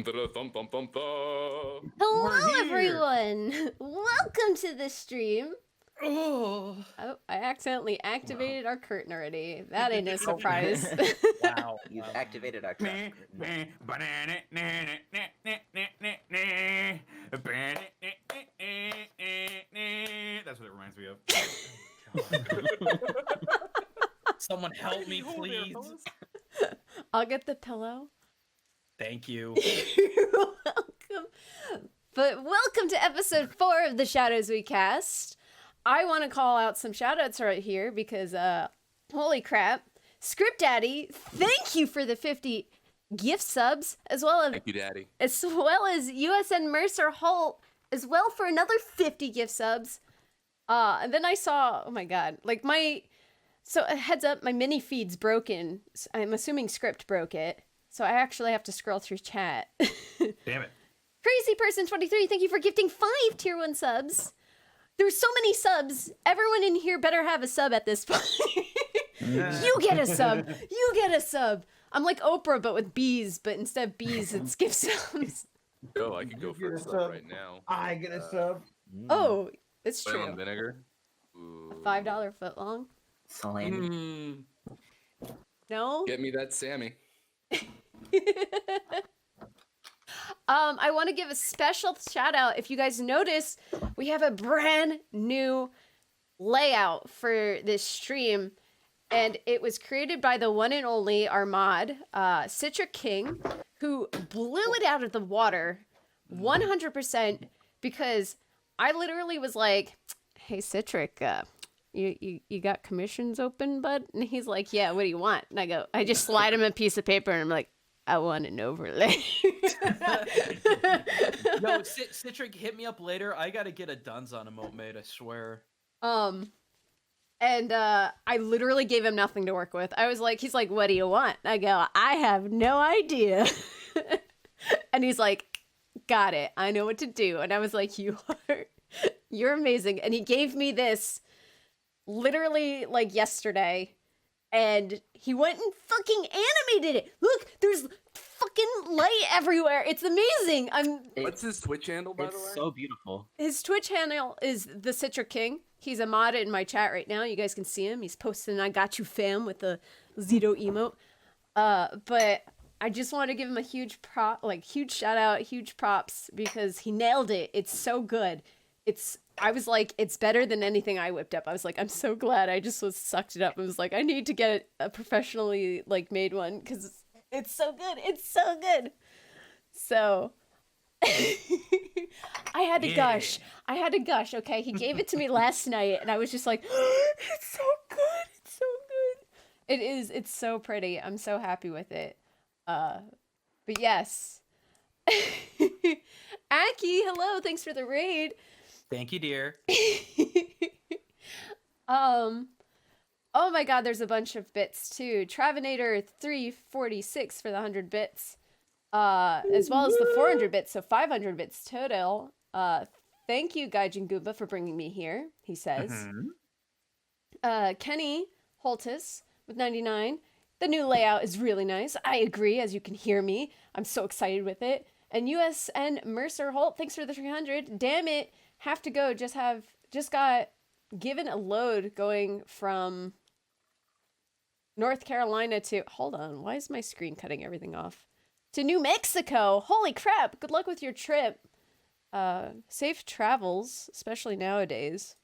Hello, everyone! Welcome to the stream. Oh, I accidentally activated our curtain already. That ain't no surprise. wow. You've activated our trust curtain. That's what it reminds me of. Someone help me, please. I'll get the pillow. Thank you. You're welcome. But welcome to episode 4 of the Shadows We Cast. I want to call out some shoutouts right here because, holy crap. Script Daddy, thank you for the 50 gift subs, as well as Thank you, Daddy. as well as USN Mercer Holt, as well for another 50 gift subs. And then I saw, oh my god, like so a heads up, my mini feed's broken. I'm assuming Script broke it, so I actually have to scroll through chat. Damn it. Crazy Person 23, thank you for gifting 5 tier 1 subs. There's so many subs. Everyone in here better have a sub at this point. You get a sub. You get a sub. I'm like Oprah, but with bees. But instead of bees, it's gift subs. Yo, I could go for a sub right now. I get a sub. Oh, it's Lemon true. vinegar. A Ooh. $5 foot long. Salami. No. Get me that Sammy. I want to give a special shout out. If you guys notice, we have a brand new layout for this stream, and it was created by the one and only our mod, Citric King, who blew it out of the water 100% because I literally was like, "Hey Citric, you got commissions open, bud?" And he's like, "Yeah, what do you want?" And I just slide him a piece of paper, and I'm like, "I want an overlay." No, Citric, hit me up later. I gotta get a Danzan emote made, I swear. And I literally gave him nothing to work with. I was like, he's like, "What do you want?" And I go, "I have no idea." And he's like, "Got it. I know what to do." And I was like, you're amazing. And he gave me this literally like yesterday. And he went and fucking animated it. Look, there's fucking light everywhere. It's amazing. What's his Twitch handle, by the way? It's so beautiful. His Twitch handle is the Citric King. He's a mod in my chat right now. You guys can see him. He's posting "I got you, fam" with the Zito emote. But I just want to give him a huge huge shout out, huge props because he nailed it. It's so good. I was like, it's better than anything I whipped up. I was like, I'm so glad I just sucked it up. I was like, I need to get a professionally made one because it's so good. It's so good. So I had to gush. I had to gush. Okay, he gave it to me last night, and I was just like, it's so good. It's so good. It is. It's so pretty. I'm so happy with it. But yes. Aki, hello. Thanks for the raid. Thank you, dear. Oh my god, there's a bunch of bits too. Travanator 346 for the 100 bits. As well as the 400 bits, so 500 bits total. Thank you, Gaijin Goomba, for bringing me here, he says. Kenny Holtis with 99. The new layout is really nice. I agree, as you can hear me. I'm so excited with it. And USN Mercer Holt, thanks for the 300. Damn it. Have to go. Just got given a load going from North Carolina to, hold on, why is my screen cutting everything off? To New Mexico. Holy crap. Good luck with your trip. Safe travels, especially nowadays.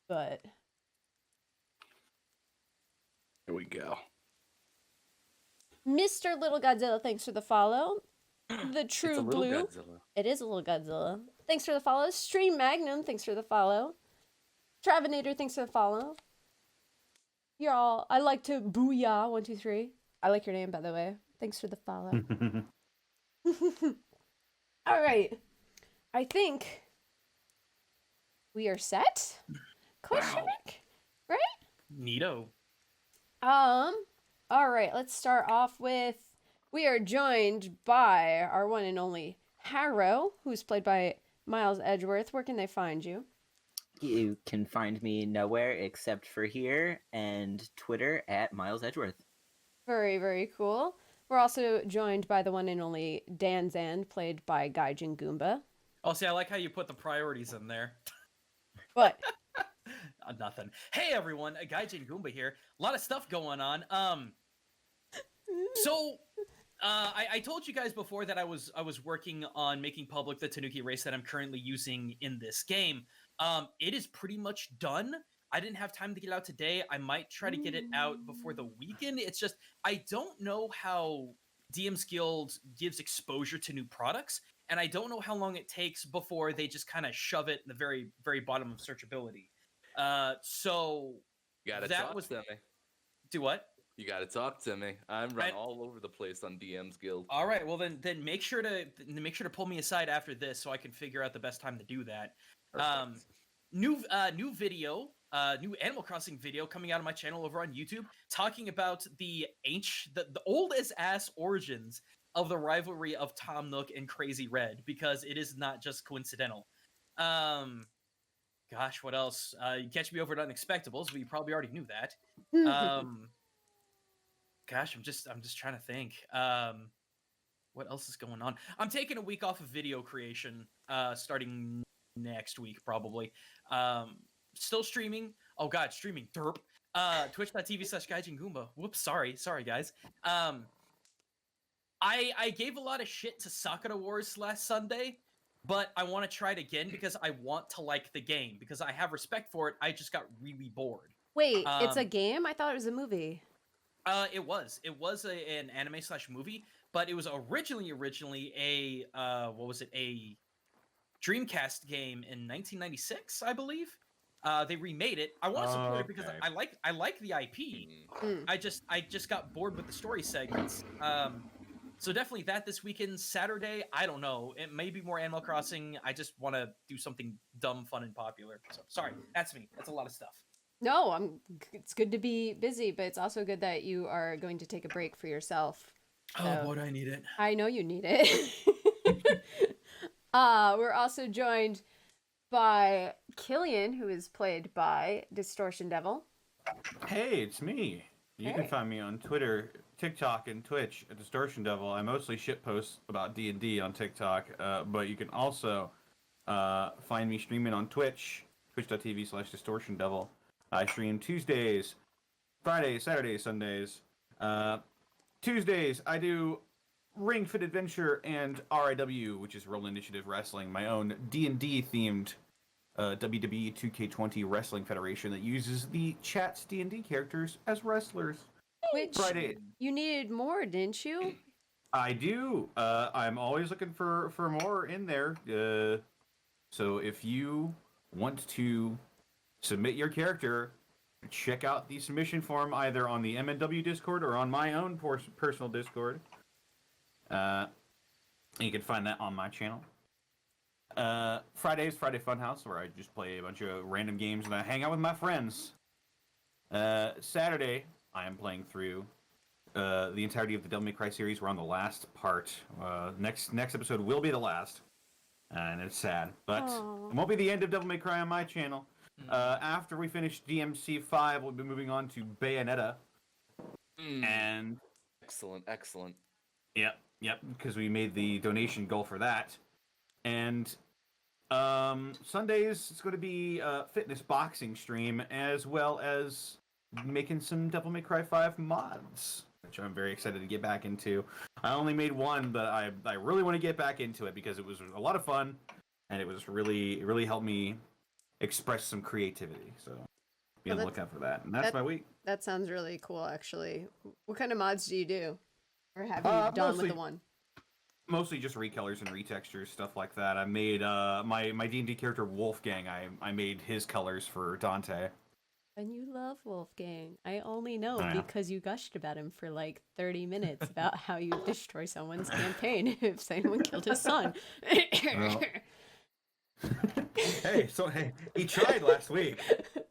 But Here we go. Mr. Little Godzilla, thanks for the follow. The True It's a little Blue. Godzilla. It is a little Godzilla. Thanks for the follow. Stream Magnum, thanks for the follow. Travanator, thanks for the follow. Y'all, I like to booyah 123. I like your name, by the way. Thanks for the follow. All right. I think we are set. Question mark? Right? Neato. All right. Let's start off with. We are joined by our one and only Harrow, who's played by Miles Edgeworth. Where can they find you? You can find me nowhere except for here and Twitter at Miles Edgeworth. Very, very cool. We're also joined by the one and only Danzan, played by Gaijin Goomba. Oh, see, I like how you put the priorities in there. But Nothing. Hey everyone, Gaijin Goomba here. A lot of stuff going on. I told you guys before that I was working on making public the Tanuki race that I'm currently using in this game. It is pretty much done. I didn't have time to get it out today. I might try to get it out before the weekend. It's just I don't know how DM's Guild gives exposure to new products, and I don't know how long it takes before they just kind of shove it in the very, very bottom of searchability. So You gotta that talk was to me. do what? You gotta talk to me. I'm run all over the place on DM's Guild. All right, well then make sure to pull me aside after this so I can figure out the best time to do that. Perfect. New video, new Animal Crossing video coming out of my channel over on YouTube, talking about the old as ass origins of the rivalry of Tom Nook and Crazy Red, because it is not just coincidental. Gosh, what else? You catch me over at Unexpectables, but you probably already knew that. Gosh, I'm just trying to think. What else is going on? I'm taking a week off of video creation, starting next week probably. Still streaming. Oh god, streaming. Derp. Twitch.tv/Gaijin Goomba. Whoops, sorry guys. I gave a lot of shit to Sakura Wars last Sunday, but I want to try it again because I want to like the game, because I have respect for it. I just got really bored. wait, it's a game? I thought it was a movie. It was an anime / movie, but it was originally a a Dreamcast game in 1996, I believe. They remade it. I want to support it because I like the IP. I just got bored with the story segments. So definitely that this weekend, Saturday. I don't know. It may be more Animal Crossing. I just want to do something dumb, fun, and popular. So sorry, that's me. That's a lot of stuff. No, it's good to be busy, but it's also good that you are going to take a break for yourself. So, oh boy, do I need it. I know you need it. We're also joined by Killian, who is played by Distortion Devil. Hey, it's me. You can find me on Twitter, TikTok, and Twitch at Distortion Devil. I mostly shitpost about D&D on TikTok, but you can also find me streaming on Twitch, twitch.tv/Distortion Devil. I stream Tuesdays, Fridays, Saturdays, Sundays. Tuesdays, I do Ring Fit Adventure and RIW, which is Roll Initiative Wrestling, my own D&D themed WWE 2K20 Wrestling Federation that uses the chat's D&D characters as wrestlers. Which Friday. You needed more, didn't you? I do. I'm always looking for more in there. So if you want to submit your character, check out the submission form either on the MNW Discord or on my own personal Discord. You can find that on my channel. Fridays, Friday Funhouse, where I just play a bunch of random games and I hang out with my friends. Saturday, I am playing through the entirety of the Devil May Cry series. We're on the last part. Next episode will be the last, and it's sad, but it won't be the end of Devil May Cry on my channel. After we finish DMC 5, we'll be moving on to Bayonetta. And Excellent. Yep, because we made the donation goal for that. And Sundays, it's going to be a fitness boxing stream, as well as making some Devil May Cry 5 mods, which I'm very excited to get back into. I only made one, but I really want to get back into it because it was a lot of fun, and it really helped me express some creativity. So be on the lookout for that. And that's my week. That sounds really cool, actually. What kind of mods do you do? Or have you done with the one? Mostly just recolors and retextures, stuff like that. I made my D&D character Wolfgang. I made his colors for Dante. And you love Wolfgang. I only know because you gushed about him for like 30 minutes about how you destroy someone's campaign if someone killed his son. Well. Hey, he tried last week.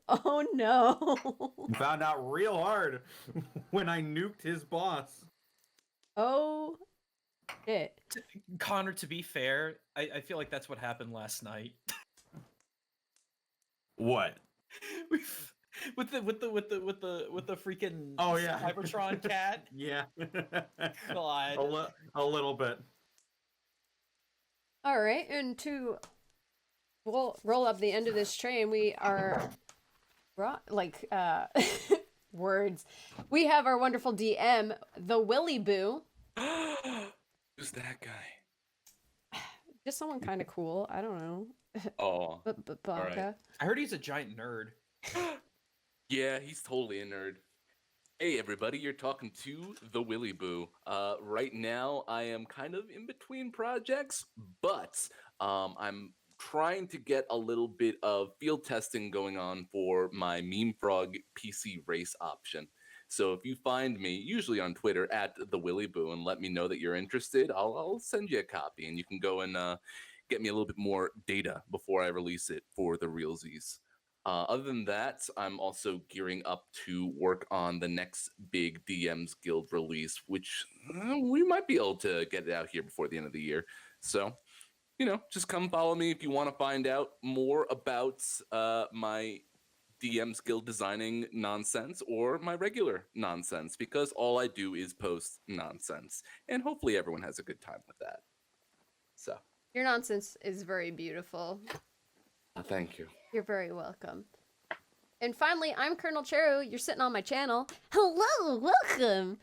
Oh no. Found out real hard when I nuked his boss. Oh shit. Connor, to be fair, I feel like that's what happened last night. What? with the freaking Oh, yeah. Cybertron cat. Yeah. God. A little bit. All right, and we'll roll up the end of this train. We are words. We have our wonderful DM, the Willy Boo. Who's that guy? Just someone kind of cool. I don't know. Oh, But Baka. I heard he's a giant nerd. yeah, he's totally a nerd. Hey everybody, you're talking to the Willy Boo. Right now I am kind of in between projects, but I'm trying to get a little bit of field testing going on for my Meme Frog PC race option. So if you find me, usually on Twitter at the Willy Boo, and let me know that you're interested, I'll send you a copy, and you can go and get me a little bit more data before I release it for the realsies. Other than that, I'm also gearing up to work on the next big DMs Guild release, which we might be able to get it out here before the end of the year. So, just come follow me if you want to find out more about my DMs Guild designing nonsense or my regular nonsense, because all I do is post nonsense. And hopefully everyone has a good time with that. So. Your nonsense is very beautiful. Thank you. You're very welcome. And finally, I'm ColonelCheru. You're sitting on my channel. Hello, welcome.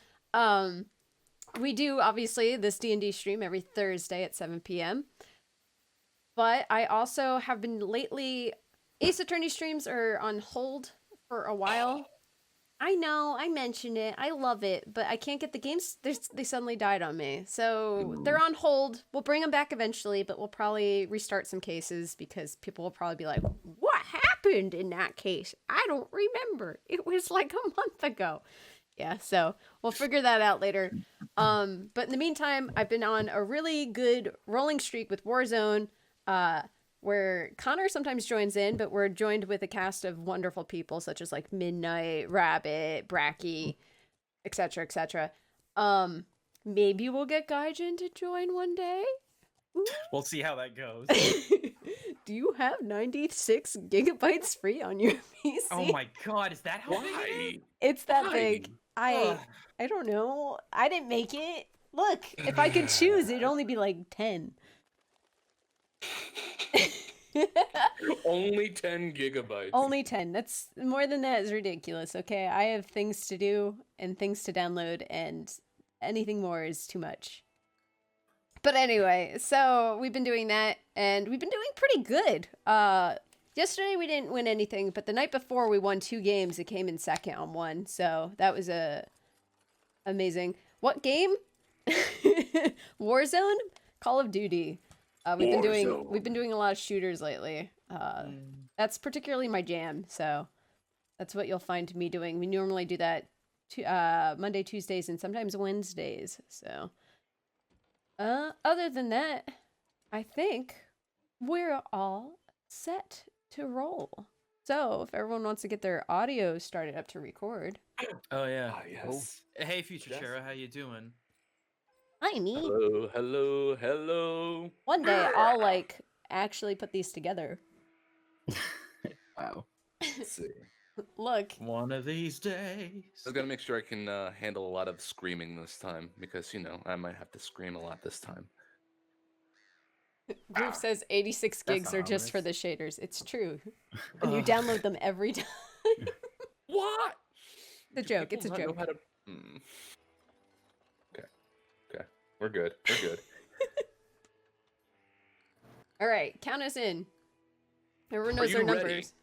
We do obviously this D&D stream every Thursday at 7 p.m. But I also have been lately. Ace Attorney streams are on hold for a while. I know, I mentioned it. I love it, but I can't get the games. They suddenly died on me. So they're on hold. We'll bring them back eventually, but we'll probably restart some cases because people will probably be like, what happened in that case? I don't remember. It was like a month ago. Yeah, so we'll figure that out later. But in the meantime, I've been on a really good rolling streak with Warzone, where Connor sometimes joins in, but we're joined with a cast of wonderful people such as like Midnight, Rabbit, Bracky, etc., etc. Maybe we'll get Gaijin to join one day. Ooh. We'll see how that goes. Do you have 96 gigabytes free on your PC? Oh my god, is that how big it is? It's that Why? big. Ugh. I don't know. I didn't make it. Look, if I could choose, it'd only be like 10. Only 10 gigabytes. Only 10. That's more than that is ridiculous. Okay, I have things to do and things to download, and anything more is too much. But anyway, so we've been doing that, and we've been doing pretty good. Yesterday we didn't win anything, but the night before we won 2 games. It came in second on one, so that was amazing. What game? Warzone? Call of Duty. We've been doing a lot of shooters lately. That's particularly my jam, so that's what you'll find me doing. We normally do that Monday, Tuesdays, and sometimes Wednesdays. So, other than that, I think we're all set to roll. So, if everyone wants to get their audio started up to record. Oh yeah. Ah, yes. Hey, Future Yes. Chera, how you doing? Hi, me. Hello, hello, hello. One day I'll like actually put these together. Wow. Let's see. Look, One of these days. I was gonna make sure I can handle a lot of screaming this time because I might have to scream a lot this time. Groove says 86 That's gigs are just for the ominous. shaders. It's true. And you download them every time. What? The Do joke, people it's a not know joke. how to- Hmm. Okay. We're good. We're good. All right, count us in. Everyone Are knows their you ready? numbers.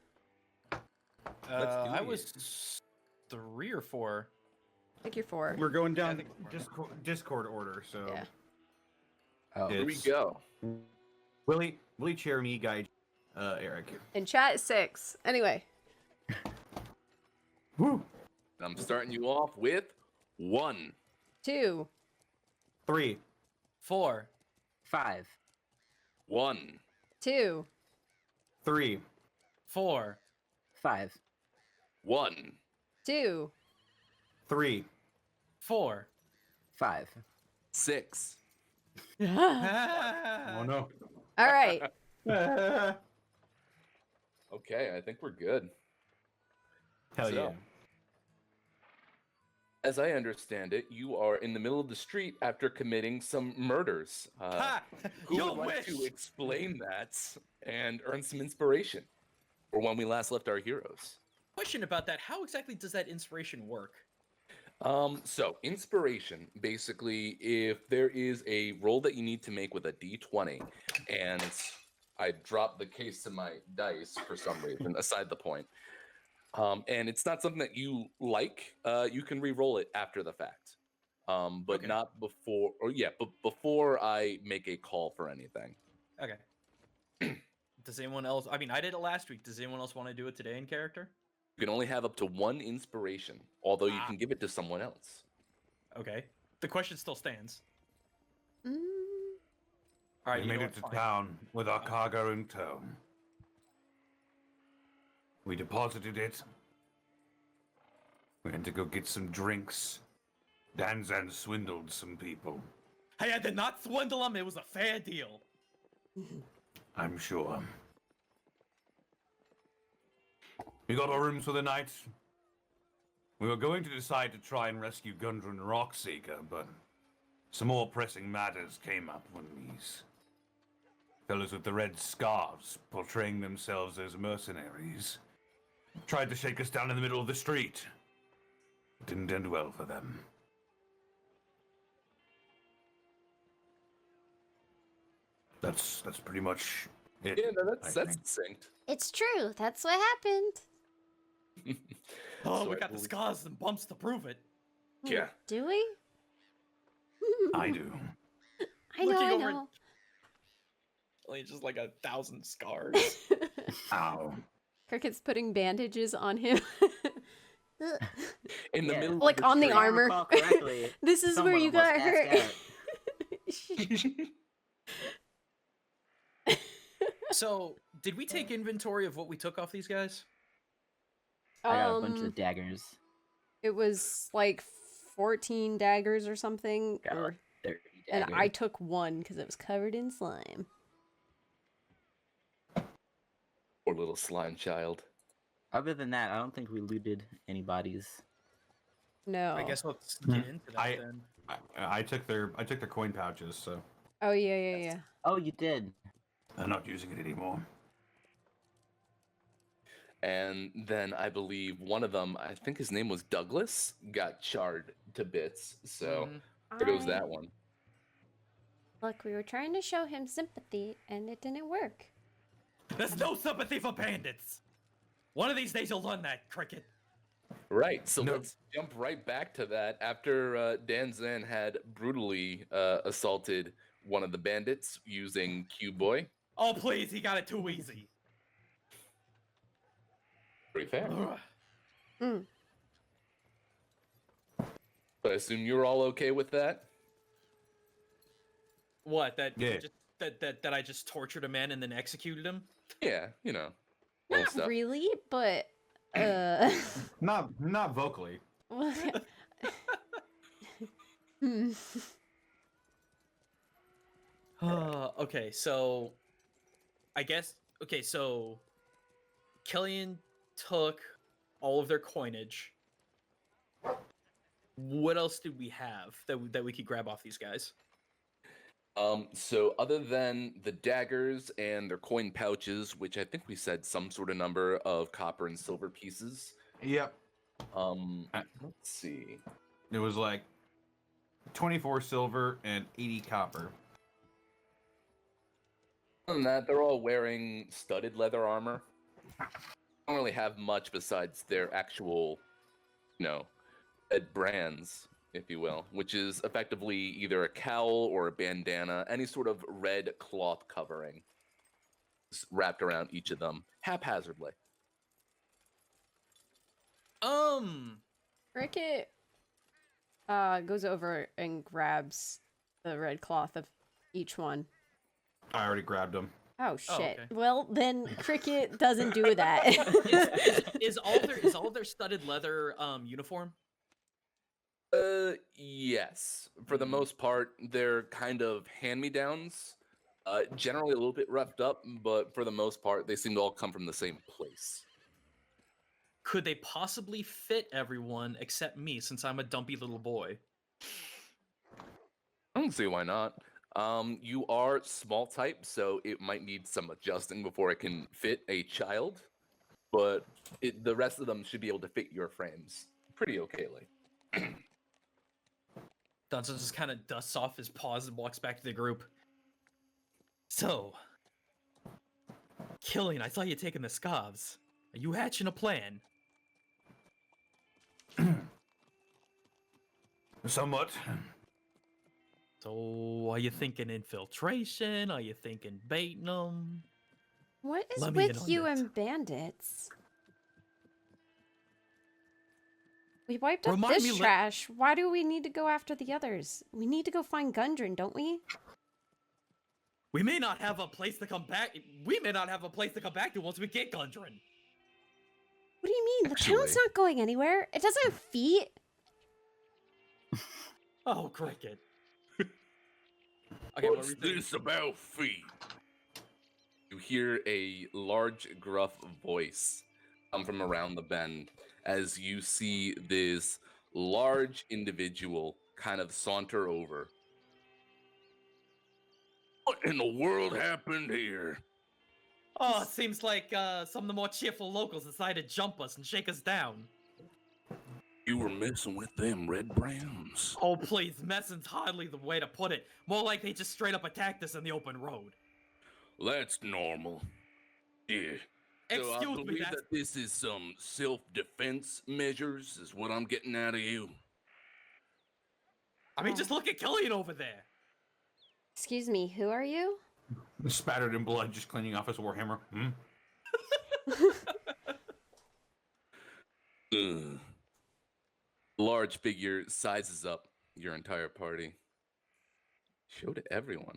Let's do I it. was 3 or 4. I think you're 4. We're going I down think- Discord order, so Yeah. Oh. Here we It's- go. Willie, Jeremy, Guy, Eric. And chat is 6. Anyway, Woo! I'm starting you off with 1. 2, 3, 4. 5. 1. 2, 3, 4. 5. 1. 2, 3. 4. 5. 6. Oh Oh no. All right. Okay, I think we're good. Hell So, yeah. as I understand it, you are in the middle of the street after committing some murders. Ha! Who You would like to wish! explain that and earn some inspiration for when we last left our heroes? Question about that. How exactly does that inspiration work? So inspiration, basically, if there is a roll that you need to make with a d20, and I dropped the case of my dice for some reason, aside the point, and it's not something that you like, you can re-roll it after the fact, but Okay. not before, or yeah, but before I make a call for anything. Okay. Does anyone else? I mean, I did it last week. Does anyone else want to do it today in character? You can only have up to one inspiration, although you Ah. can give it to someone else. Okay. The question still stands. Mm. All right. We You know made what? it to Fine. town with our cargo in tow. We deposited it. We had to go get some drinks. Danzan swindled some people, Hey, I did not swindle him. It was a fair deal. I'm sure. We got our rooms for the night. We were going to decide to try and rescue Gundren Rockseeker, but some more pressing matters came up when these fellows with the red scarves, portraying themselves as mercenaries, tried to shake us down in the middle of the street. It didn't end well for them. That's pretty much it. Yeah, no, that's I think. succinct. It's true. That's what happened. Oh, So we I got the believe- scars and bumps to prove it. Yeah. Do we? I do. I Looking know. over- Only just like 1,000 scars. Ow. Cricket's putting bandages on him. In the Yeah. middle, Like of on the If I armor. recall correctly, This is where someone you got almost hurt. passed So, did we take inventory of what we took off these guys? I got a bunch of daggers. It was like 14 daggers or something. Got or- 30 and daggers. I took one because it was covered in slime. poor little slime child. Other than that, I don't think we looted any bodies. No. I guess let's get into that I- then. I took their coin pouches, so Oh, yeah. Oh, you did. I'm not using it anymore. And then I believe one of them, I think his name was Douglas, got charred to bits. So Mhm. there goes that one. Look, we were trying to show him sympathy, and it didn't work. There's no sympathy for bandits. One of these days you'll learn that, Cricket. Right. So No. let's jump right back to that. After Danzan had brutally assaulted one of the bandits using Q-Boy. Oh, please, he got it too easy. Pretty fair. Ugh. Mm. But I assume you're all okay with that? What? That, Yeah. just, that I just tortured a man and then executed him? Yeah, you know. little Not stuff. really, but Not vocally. Hmm. Okay, so I guess so Killian took all of their coinage. What else did we have that we could grab off these guys? So other than the daggers and their coin pouches, which I think we said some sort of number of copper and silver pieces. Yep. Let's see. It was like 24 silver and 80 copper. Other than that, they're all wearing studded leather armor. Don't really have much besides their actual, red brands, if you will, which is effectively either a cowl or a bandana, any sort of red cloth covering wrapped around each of them haphazardly. Cricket goes over and grabs the red cloth of each one. I already grabbed them. Oh shit. okay. Well, then Cricket doesn't do that. Is all their studded leather uniform? Yes. For the most part, they're kind of hand-me-downs. Generally a little bit roughed up, but for the most part, they seem to all come from the same place. could they possibly fit everyone except me since I'm a dumpy little boy? I don't see why not. You are small type, so it might need some adjusting before it can fit a child. But the rest of them should be able to fit your frames pretty okayly. Danzan just kind of dusts off his paws and walks back to the group. So, Killian, I saw you taking the scavs. Are you hatching a plan? Somewhat. So, are you thinking infiltration? Are you thinking baiting them? What is Let me in with on you this. and bandits? We wiped up Remind this me, trash. Why do we need to go after the others? We need to go find Gundren, don't we? We may not have a place to come back. We may not have a place to come back to once we get Gundren. What do you mean? The Actually- town's not going anywhere. It doesn't have feet. Oh, cricket. Okay, what What's are we thinking? this about feet? You hear a large, gruff voice come from around the bend as you see this large individual kind of saunter over. What in the world happened here? Oh, it seems like some of the more cheerful locals decided to jump us and shake us down. You were messing with them Red Browns. Oh, please, messing's hardly the way to put it. More like they just straight up attacked us in the open road. That's normal. Yeah. So I Excuse me, believe that's... that this is some self-defense measures, is what I'm getting out of you. I mean, just look at Killian over there. Excuse me, who are you? Spattered in blood, just cleaning off his warhammer. Ugh. Large figure sizes up your entire party. Show to everyone.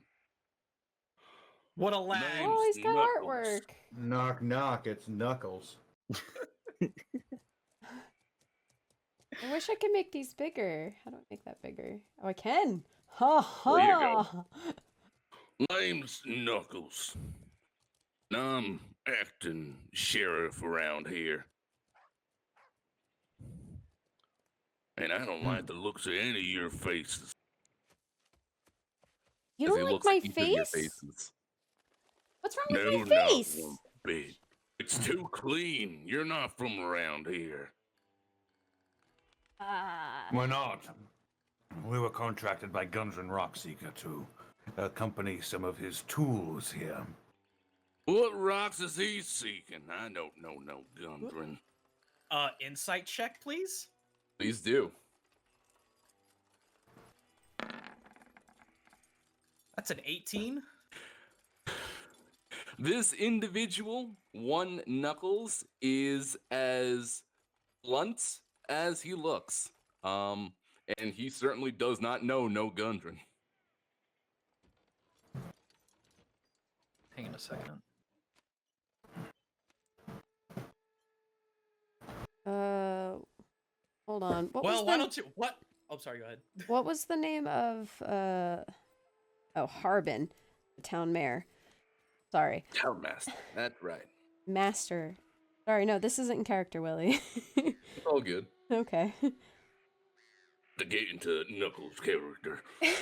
What a lag. Name's Oh, he's got Knuckles. artwork. Knock, knock, it's Knuckles. I wish I could make these bigger. How do I make that bigger? Oh, I can. Ha ha. There you go. Name's Knuckles. And I'm acting sheriff around here. And I don't like the looks of any of your faces. You As don't he like looks my at each of your face? faces. What's wrong No, with my not face? one bit. It's too clean. You're not from around here. We're not. We were contracted by Gundren Rockseeker to accompany some of his tools here. What rocks is he seeking? I don't know no Gundren. Insight check, please. Please do. That's an 18. This individual, one Knuckles, is as blunt as he looks. And he certainly does not know no Gundren. Hang on a second. Hold on. Well, why don't you... What? Oh, sorry, go ahead. What was the name of oh, Harbin, the town mayor. Sorry. Townmaster, that's right. Master. Sorry, no, this isn't in character, Willie. It's all good. Okay. To get into Knuckles' character. Is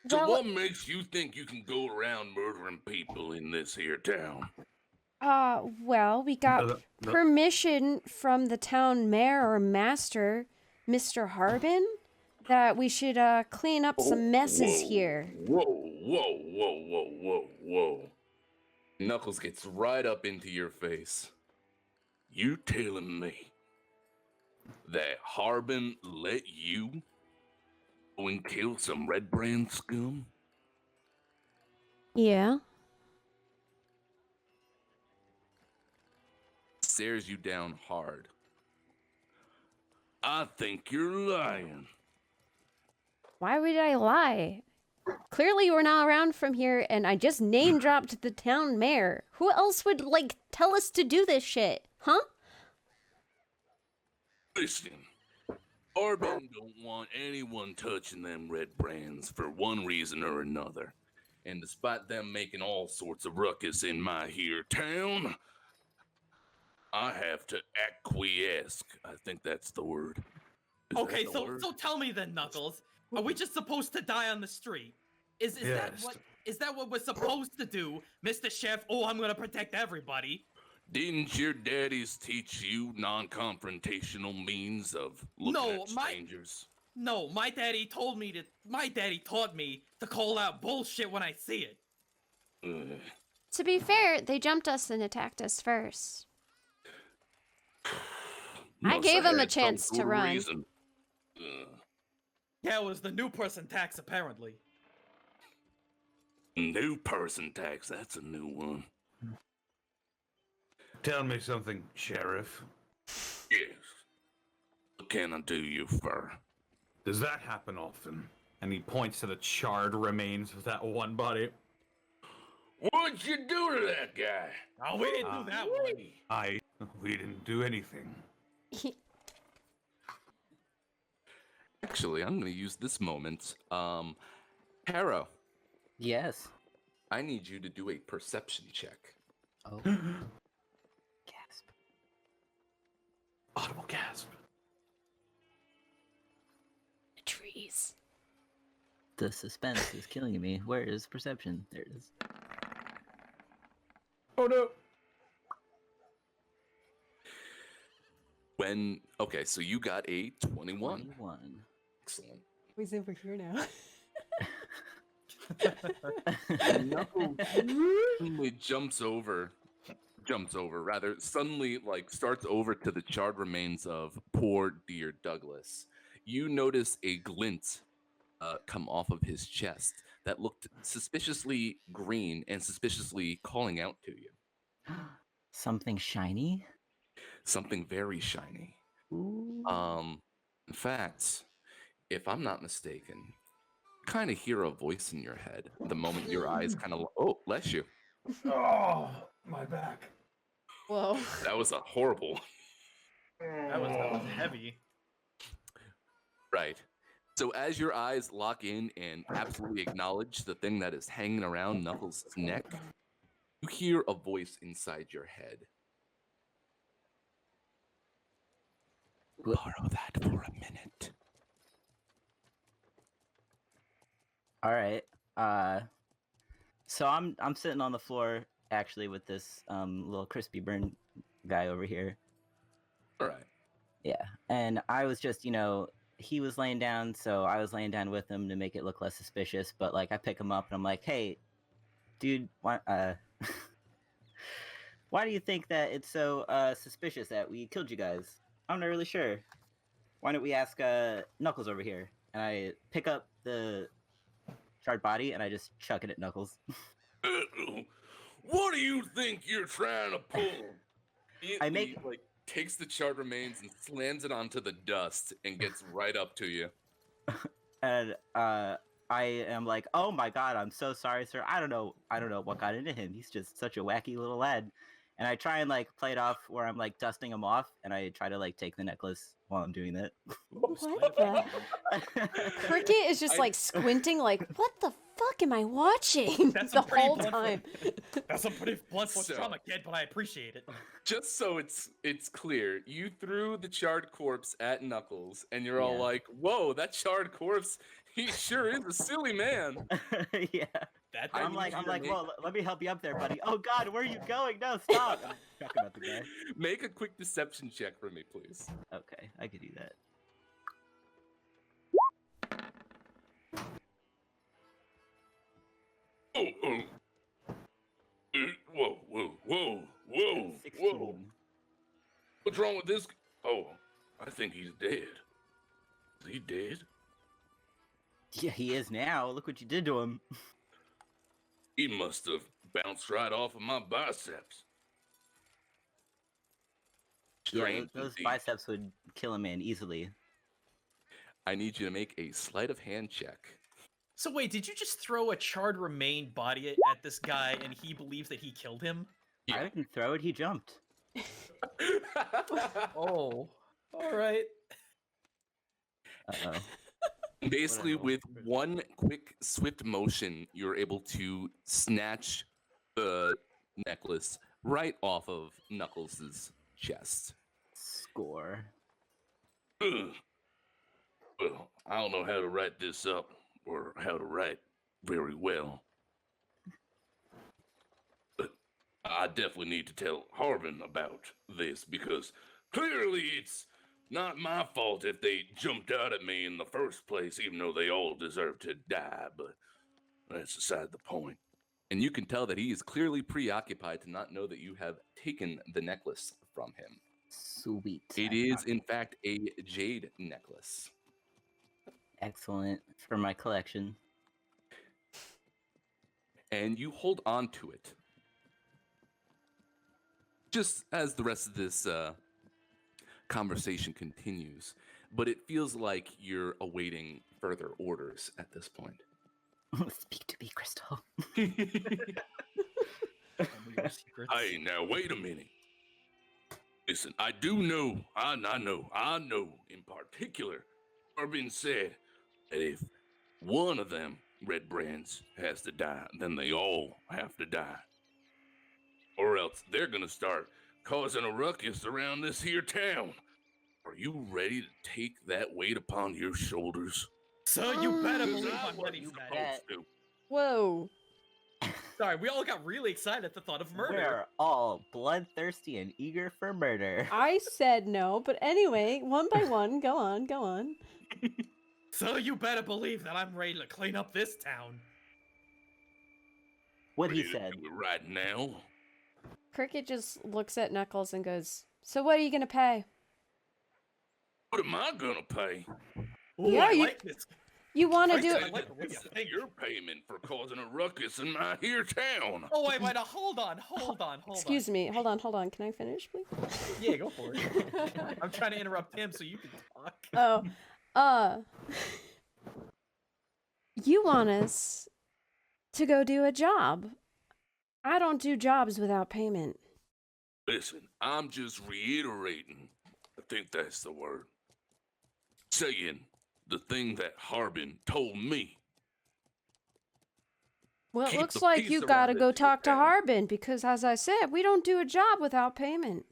So that what makes you think you can go around murdering people in this here town? well, we got No. permission from the town mayor or master, Mr. Harbin, that we should clean up some messes Whoa, here. Whoa. Knuckles gets right up into your face. You telling me that Harbin let you go and kill some Red Brand scum? Yeah. Stares you down hard. I think you're lying. Why would I lie? Clearly you were not around from here, and I just name dropped the town mayor. Who else would, like, tell us to do this shit? Huh? Listen, Harbin don't want anyone touching them Red Brands for one reason or another. And despite them making all sorts of ruckus in my here town, I have to acquiesce. I think that's the word. Is that Okay, the so word? tell me then, Knuckles. Are we just supposed to die on the street? Is Yes. that what we're supposed to do, Mr. Chef? Oh, I'm gonna protect everybody. Didn't your daddies teach you non-confrontational means of looking No, at strangers? No, my daddy taught me to call out bullshit when I see it. Ugh. To be fair, they jumped us and attacked us first. I Must gave have him a had some chance to good run. reason. Ugh. Yeah, it was the new person tax, apparently. New person tax, that's a new one. Tell me something, Sheriff. Yes. What can I do you for? Does that happen often? And he points to the charred remains of that one body. What'd you do to that guy? Oh, we didn't do that one. We didn't do anything. Actually, I'm gonna use this moment. Harrow, Yes. I need you to do a perception check. Oh. Gasp. Audible gasp. Trees. The suspense is killing me. Where is perception? There it is. Oh no. Okay, so you got a 21. 21. Excellent. He's over here now. Knuckles suddenly suddenly starts over to the charred remains of poor dear Douglas. You notice a glint come off of his chest that looked suspiciously green and suspiciously calling out to you. Something shiny? Something very shiny. Ooh. In fact, if I'm not mistaken, kind of hear a voice in your head the moment your eyes kind of bless you. Oh, my back. Whoa. That was a horrible. That was heavy. Right. So as your eyes lock in and absolutely acknowledge the thing that is hanging around Knuckles' neck, you hear a voice inside your head. Borrow that for a minute. All right. So I'm sitting on the floor actually with this little crispy burn guy over here. All right. Yeah. And I was just, he was laying down, so I was laying down with him to make it look less suspicious, but I pick him up and I'm like, "Hey, dude, why why do you think that it's so suspicious that we killed you guys? I'm not really sure. Why don't we ask Knuckles over here?" And I pick up the charred body and I just chuck it at Knuckles. What do you think you're trying to pull? Make- He takes the charred remains and slams it onto the dust and gets right up to you. And I am like, "Oh my god, I'm so sorry, sir. I don't know what got into him. He's just such a wacky little lad." And I try and play it off where I'm dusting him off, and I try to take the necklace while I'm doing that. What the? Cricket is just squinting, what the fuck am I watching That's the some pretty whole blunt time? That's some pretty blunt force So- trauma, kid, but I appreciate it. Just so it's clear, you threw the charred corpse at Knuckles, and you're all Yeah. like, "Whoa, that charred corpse! He sure is a silly man." Yeah. That I'm thing like, was unique. "Well, let me help you up there, buddy." "Oh god, where are you going? No, stop!" I'm talking about the guy. Make a quick deception check for me, please. Okay, I could do that. Oh. Whoa. 16. What's wrong with this? Oh, I think he's dead. Is he dead? Yeah, he is now. Look what you did to him. He must have bounced right off of my biceps. Yeah, Strange those indeed. biceps would kill a man easily. I need you to make a sleight of hand check. So wait, did you just throw a charred remain body at this guy and he believes that he killed him? I didn't throw it, he jumped. Oh, all right. Uh-oh. Basically, Whatever. with one quick, swift motion, you're able to snatch the necklace right off of Knuckles' chest. Score. Ugh. Well, I don't know how to write this up or how to write very well. But I definitely need to tell Harbin about this because clearly it's not my fault if they jumped out at me in the first place, even though they all deserve to die, but that's beside the point. And you can tell that he is clearly preoccupied to not know that you have taken the necklace from him. Sweet. It is, in fact, a jade necklace. Excellent for my collection. And you hold on to it. Just as the rest of this conversation continues, but it feels like you're awaiting further orders at this point. Speak to me, Crystal. Hey, now wait a minute. Listen, I do know, I know in particular, Harbin said that if one of them red brands has to die, then they all have to die. Or else they're gonna start causing a ruckus around this here town. Are you ready to take that weight upon your shoulders? So you better Mm. believe Not I'm what ready you for that. supposed to. Whoa. Sorry, we all got really excited at the thought of murder. We're all bloodthirsty and eager for murder. I said no, but anyway, one by one, go on, go on. So you better believe that I'm ready to clean up this town. What he Ready to said. do it right now. Cricket just looks at Knuckles and goes, "So what are you gonna pay?" What am I gonna pay? Ooh, Yeah, I you- like this. You want to I do said it? I like the way you think. Your payment for causing a ruckus in my here town. Oh wait, now hold on. Excuse me, hold on. Can I finish, please? Yeah, go for it. I'm trying to interrupt him so you can talk. Oh, you want us to go do a job. I don't do jobs without payment. Listen, I'm just reiterating. I think that's the word. Saying the thing that Harbin told me. Well, it Keep looks the like peace you around gotta this go here talk to town. Harbin because, as I said, we don't do a job without payment.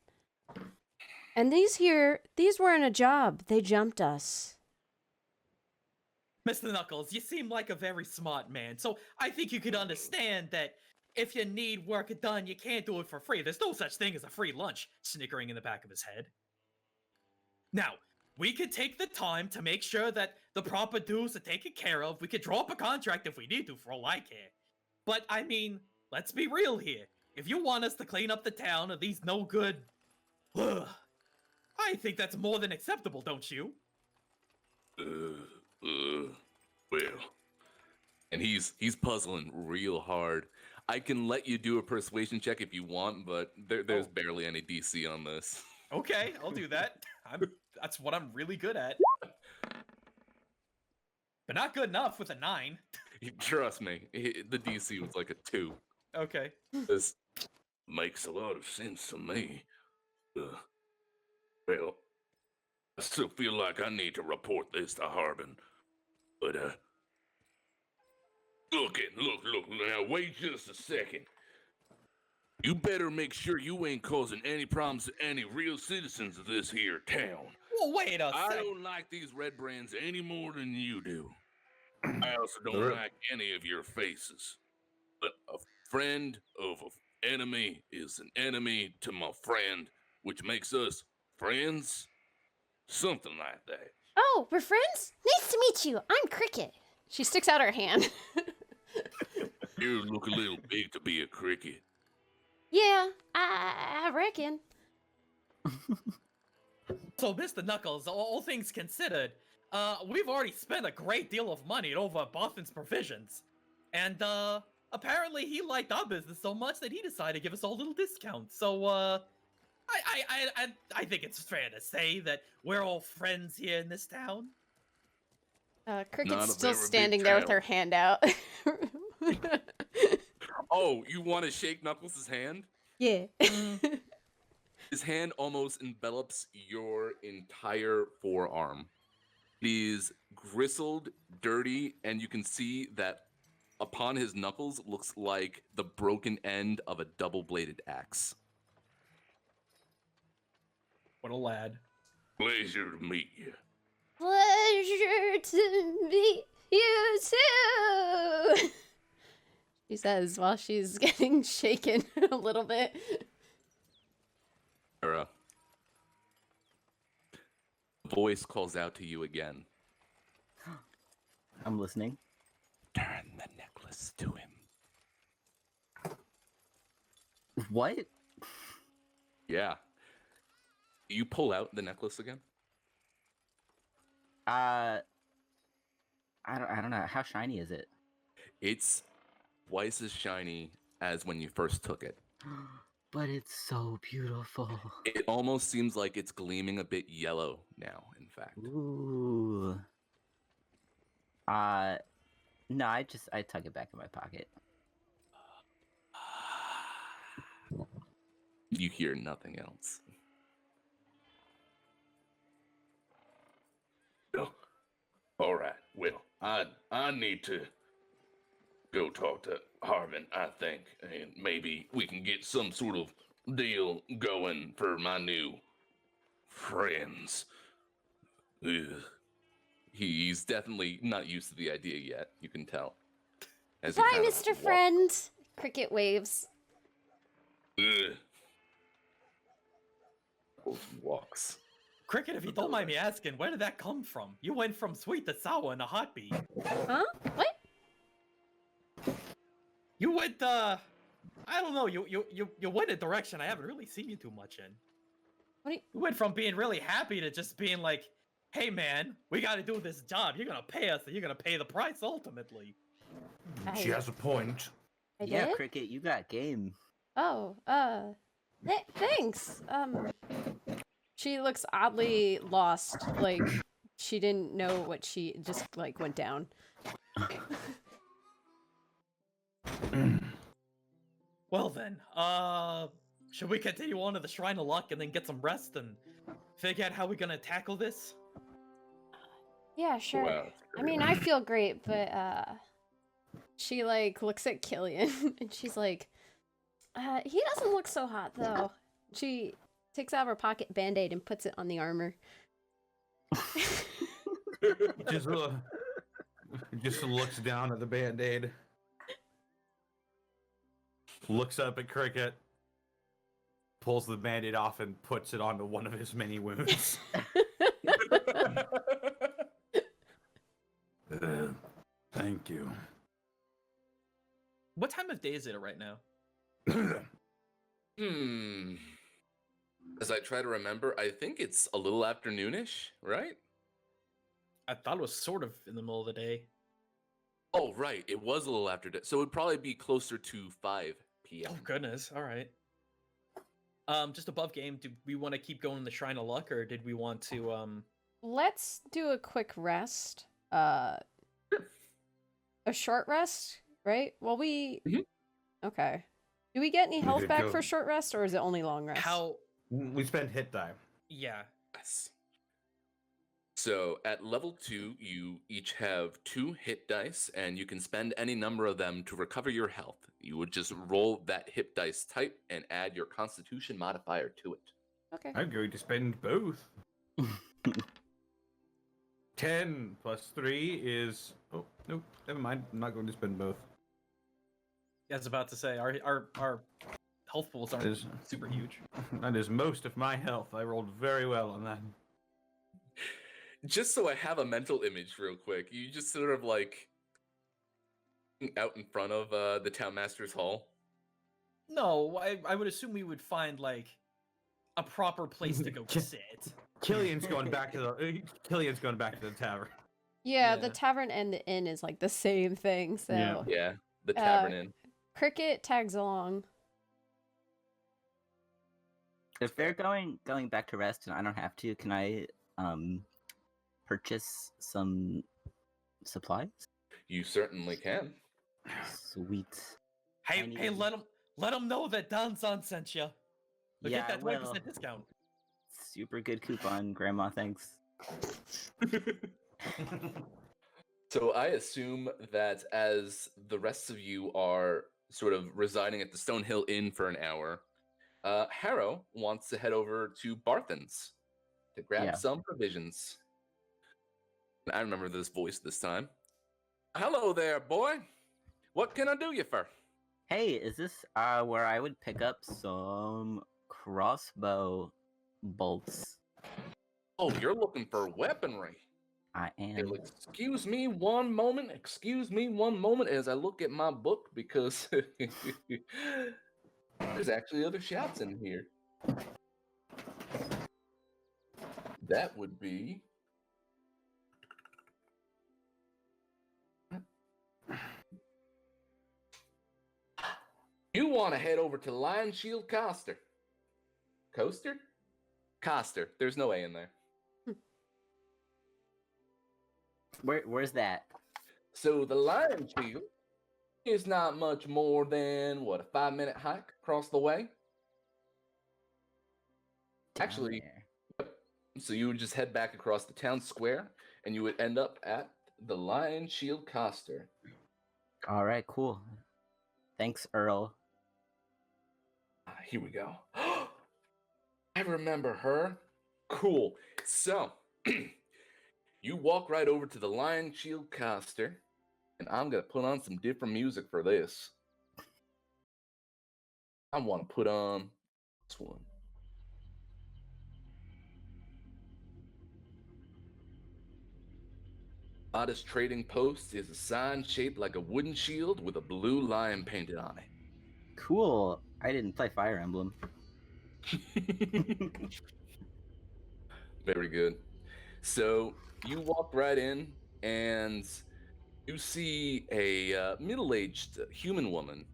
And these weren't a job. They jumped us. Mr. Knuckles, you seem like a very smart man, so I think you could understand that if you need work done, you can't do it for free. There's no such thing as a free lunch, snickering in the back of his head. Now, we could take the time to make sure that the proper dues are taken care of. We could draw up a contract if we need to, for all I care. But, I mean, let's be real here. If you want us to clean up the town of these no good... I think that's more than acceptable, don't you? Well, And he's puzzling real hard. I can let you do a persuasion check if you want, but there's Oh. barely any DC on this. Okay, I'll do that. That's what I'm really good at. But not good enough with a 9. Trust me, the DC was like a 2. Okay. This makes a lot of sense to me. Well, I still feel like I need to report this to Harbin. But, look, now wait just a second. You better make sure you ain't causing any problems to any real citizens of this here town. Well, wait a I sec. don't like these red brands any more than you do. I also don't Sure. like any of your faces. But a friend of an enemy is an enemy to my friend, which makes us friends? Something like that. Oh, we're friends? Nice to meet you. I'm Cricket. She sticks out her hand. You look a little big to be a cricket. Yeah, I reckon. So, Mr. Knuckles, all things considered, we've already spent a great deal of money over Boffin's provisions. And, apparently he liked our business so much that he decided to give us all a little discount. So, I think it's fair to say that we're all friends here in this town. Not Cricket's a still very big standing there with town. her hand out. Oh, you want to shake Knuckles' hand? Yeah. His hand almost envelops your entire forearm. It is gristled, dirty, and you can see that upon his knuckles looks like the broken end of a double-bladed axe. What a lad. Pleasure to meet you. Pleasure to meet you too. She says while she's getting shaken a little bit. Harrow. The voice calls out to you again. I'm listening. Turn the necklace to him. What? Yeah. You pull out the necklace again? I don't know. How shiny is it? It's twice as shiny as when you first took it. But it's so beautiful. It almost seems like it's gleaming a bit yellow now, in fact. Ooh. No, I tuck it back in my pocket. You hear nothing else. Oh, all right. Well, I need to go talk to Harvin, I think, and maybe we can get some sort of deal going for my new friends. Ugh. He's definitely not used to the idea yet, you can tell. As he Bye, kind of Mr. Friend. Cricket waves. Ugh. walks. Cricket, if you don't mind me asking, where did that come from? You went from sweet to sour in a heartbeat. Huh? What? You went, I don't know, you went a direction I haven't really seen you too much in. What do you... You went from being really happy to just being like, hey man, we gotta do this job. You're gonna pay us, and you're gonna pay the price ultimately. She has a point. I Yeah, did? Cricket, you got game. Oh, thanks. She looks oddly lost, like she didn't know what she just like went down. Well then, should we continue on to the Shrine of Luck and then get some rest and figure out how we're gonna tackle this? Yeah, sure. Wow, I mean, I feel great, but she like looks at Killian and she's like, he doesn't look so hot though. She takes out of her pocket Band-Aid and puts it on the armor. Just looks down at the Band-Aid. Looks up at Cricket. Pulls the Band-Aid off and puts it onto one of his many wounds. Thank you. What time of day is it right now? As I try to remember, I think it's a little afternoonish, right? I thought it was sort of in the middle of the day. Oh, right. It was a little after. So it'd probably be closer to 5 p.m. Oh goodness, all right. Just above game, do we want to keep going in the Shrine of Luck, or did we want to Let's do a quick rest. A short rest, right? Well, we... Mhm. Okay. Do we get any health could back go- for short rest, or is it only long rest? how? We spend hit die. Yeah. Yes. So at level 2, you each have 2 hit dice, and you can spend any number of them to recover your health. You would just roll that hit dice type and add your Constitution modifier to it. Okay. I'm going to spend both. 10 plus 3 is... Oh, nope. Never mind. I'm not going to spend both. I was about to say our health pools aren't Is- super huge. That is most of my health. I rolled very well on that. Just so I have a mental image real quick, you just sort of like out in front of the town master's hall. No, I would assume we would find like a proper place to go sit. Killian's going back to the tavern. Yeah, Yeah. the tavern and the inn is like the same thing, so... Yeah. Yeah, the tavern inn. Cricket tags along. If they're going back to rest and I don't have to, can I purchase some supplies? You certainly can. Sweet. Hey, I need- hey, let them know that Danzan sent you. We'll Yeah, get that I 20% will. discount. Super good coupon, Grandma. Thanks. So I assume that as the rest of you are sort of residing at the Stonehill Inn for an hour, Harrow wants to head over to Barthen's to grab Yeah. some provisions. I remember this voice this time. Hello there, boy. What can I do you for? Hey, is this where I would pick up some crossbow bolts? Oh, you're looking for weaponry. I Hey, am. excuse me one moment. Excuse me one moment as I look at my book because there's actually other shouts in here. That would be. You want to head over to Lion Shield Coaster. Coaster? Coster. There's no A in there. Where's that? So the Lion Shield is not much more than, what, a 5-minute hike across the way? Down Actually, there. so you would just head back across the town square, and you would end up at the Lion Shield Coaster. All right, cool. Thanks, Earl. Here we go. I remember her. Cool. So, you walk right over to the Lion Shield Coaster, and I'm going to put on some different music for this. I want to put on this one. Oddest trading post is a sign shaped like a wooden shield with a blue lion painted on Cool. I didn't play Fire Emblem. it. Very good. So you walk right in and you see a middle-aged human woman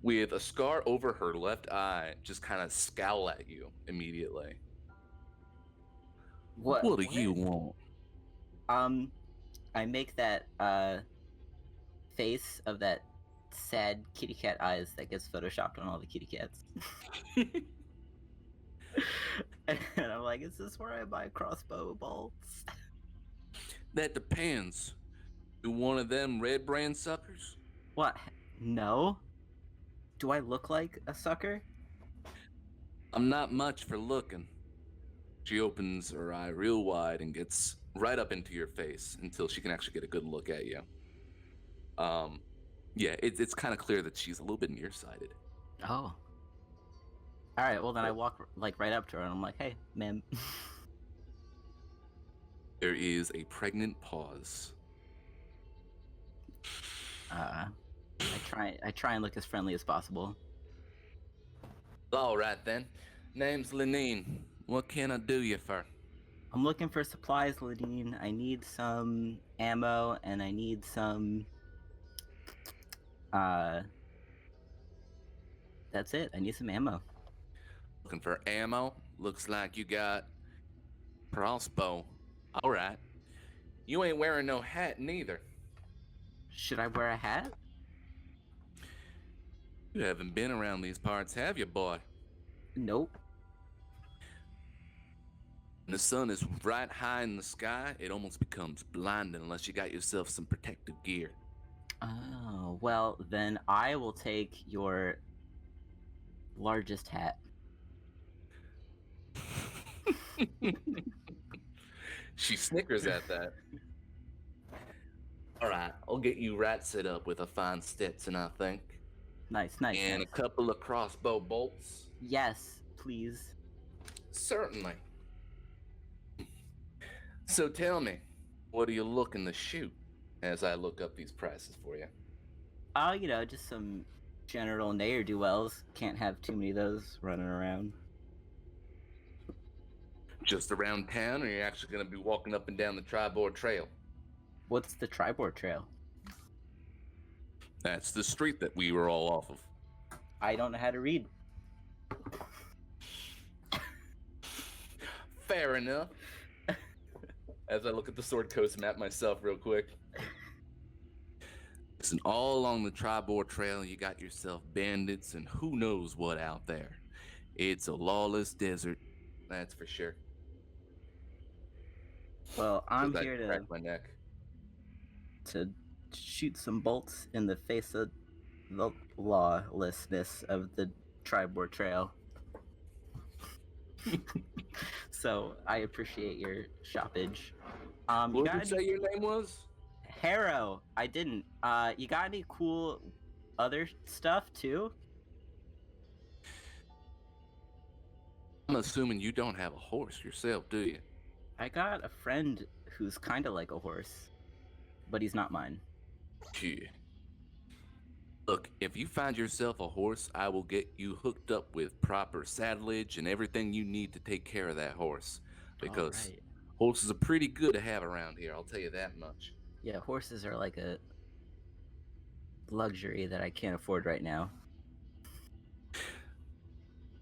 with a scar over her left eye just kind of scowl at you immediately. What do you want? I make that face of that sad kitty cat eyes that gets photoshopped on all the kitty cats. And I'm like, is this where I buy crossbow bolts? That depends. You one of them red brand suckers? What? No? Do I look like a sucker? I'm not much for looking. She opens her eye real wide and gets right up into your face until she can actually get a good look at you. Yeah, it's kind of clear that she's a little bit nearsighted. Oh. Alright, well then I walk like right up to her and I'm like, hey, ma'am. There is a pregnant pause. I try and look as friendly as possible. All right then. Name's Lenine. What can I do you for? I'm looking for supplies, Ladine. I need some ammo and I need some that's it. I need some ammo. Looking for ammo? Looks like you got crossbow. All right. You ain't wearing no hat neither. Should I wear a hat? You haven't been around these parts, have you, boy? Nope. When the sun is right high in the sky, it almost becomes blinding unless you got yourself some protective gear. Oh, well, then I will take your largest hat. She snickers at that. All right, I'll get you right set up with a fine Stetson, I think. Nice. And a couple of crossbow bolts. Yes, please. Certainly. So tell me, what are you looking to shoot as I look up these prices for you? Just some general ne'er-do-wells. Can't have too many of those running around. Just around town, or are you actually going to be walking up and down the Tribord Trail? What's the Tribord Trail? That's the street that we were all off of. I don't know how to read. Fair enough. As I look at the Sword Coast map myself real quick. Listen, all along the Tribord Trail, you got yourself bandits and who knows what out there. It's a lawless desert, that's for sure. Well, I'm As I here crack my neck. to shoot some bolts in the face of the lawlessness of the Tribord Trail. So I appreciate your shoppage. You What got did you any say your name was? Harrow? I didn't. You got any cool other stuff too? I'm assuming you don't have a horse yourself, do you? I got a friend who's kind of like a horse, but he's not mine. Yeah. Look, if you find yourself a horse, I will get you hooked up with proper saddleage and everything you need to take care of that horse. Because Alright. horses are pretty good to have around here, I'll tell you that much. Yeah, horses are like a luxury that I can't afford right now.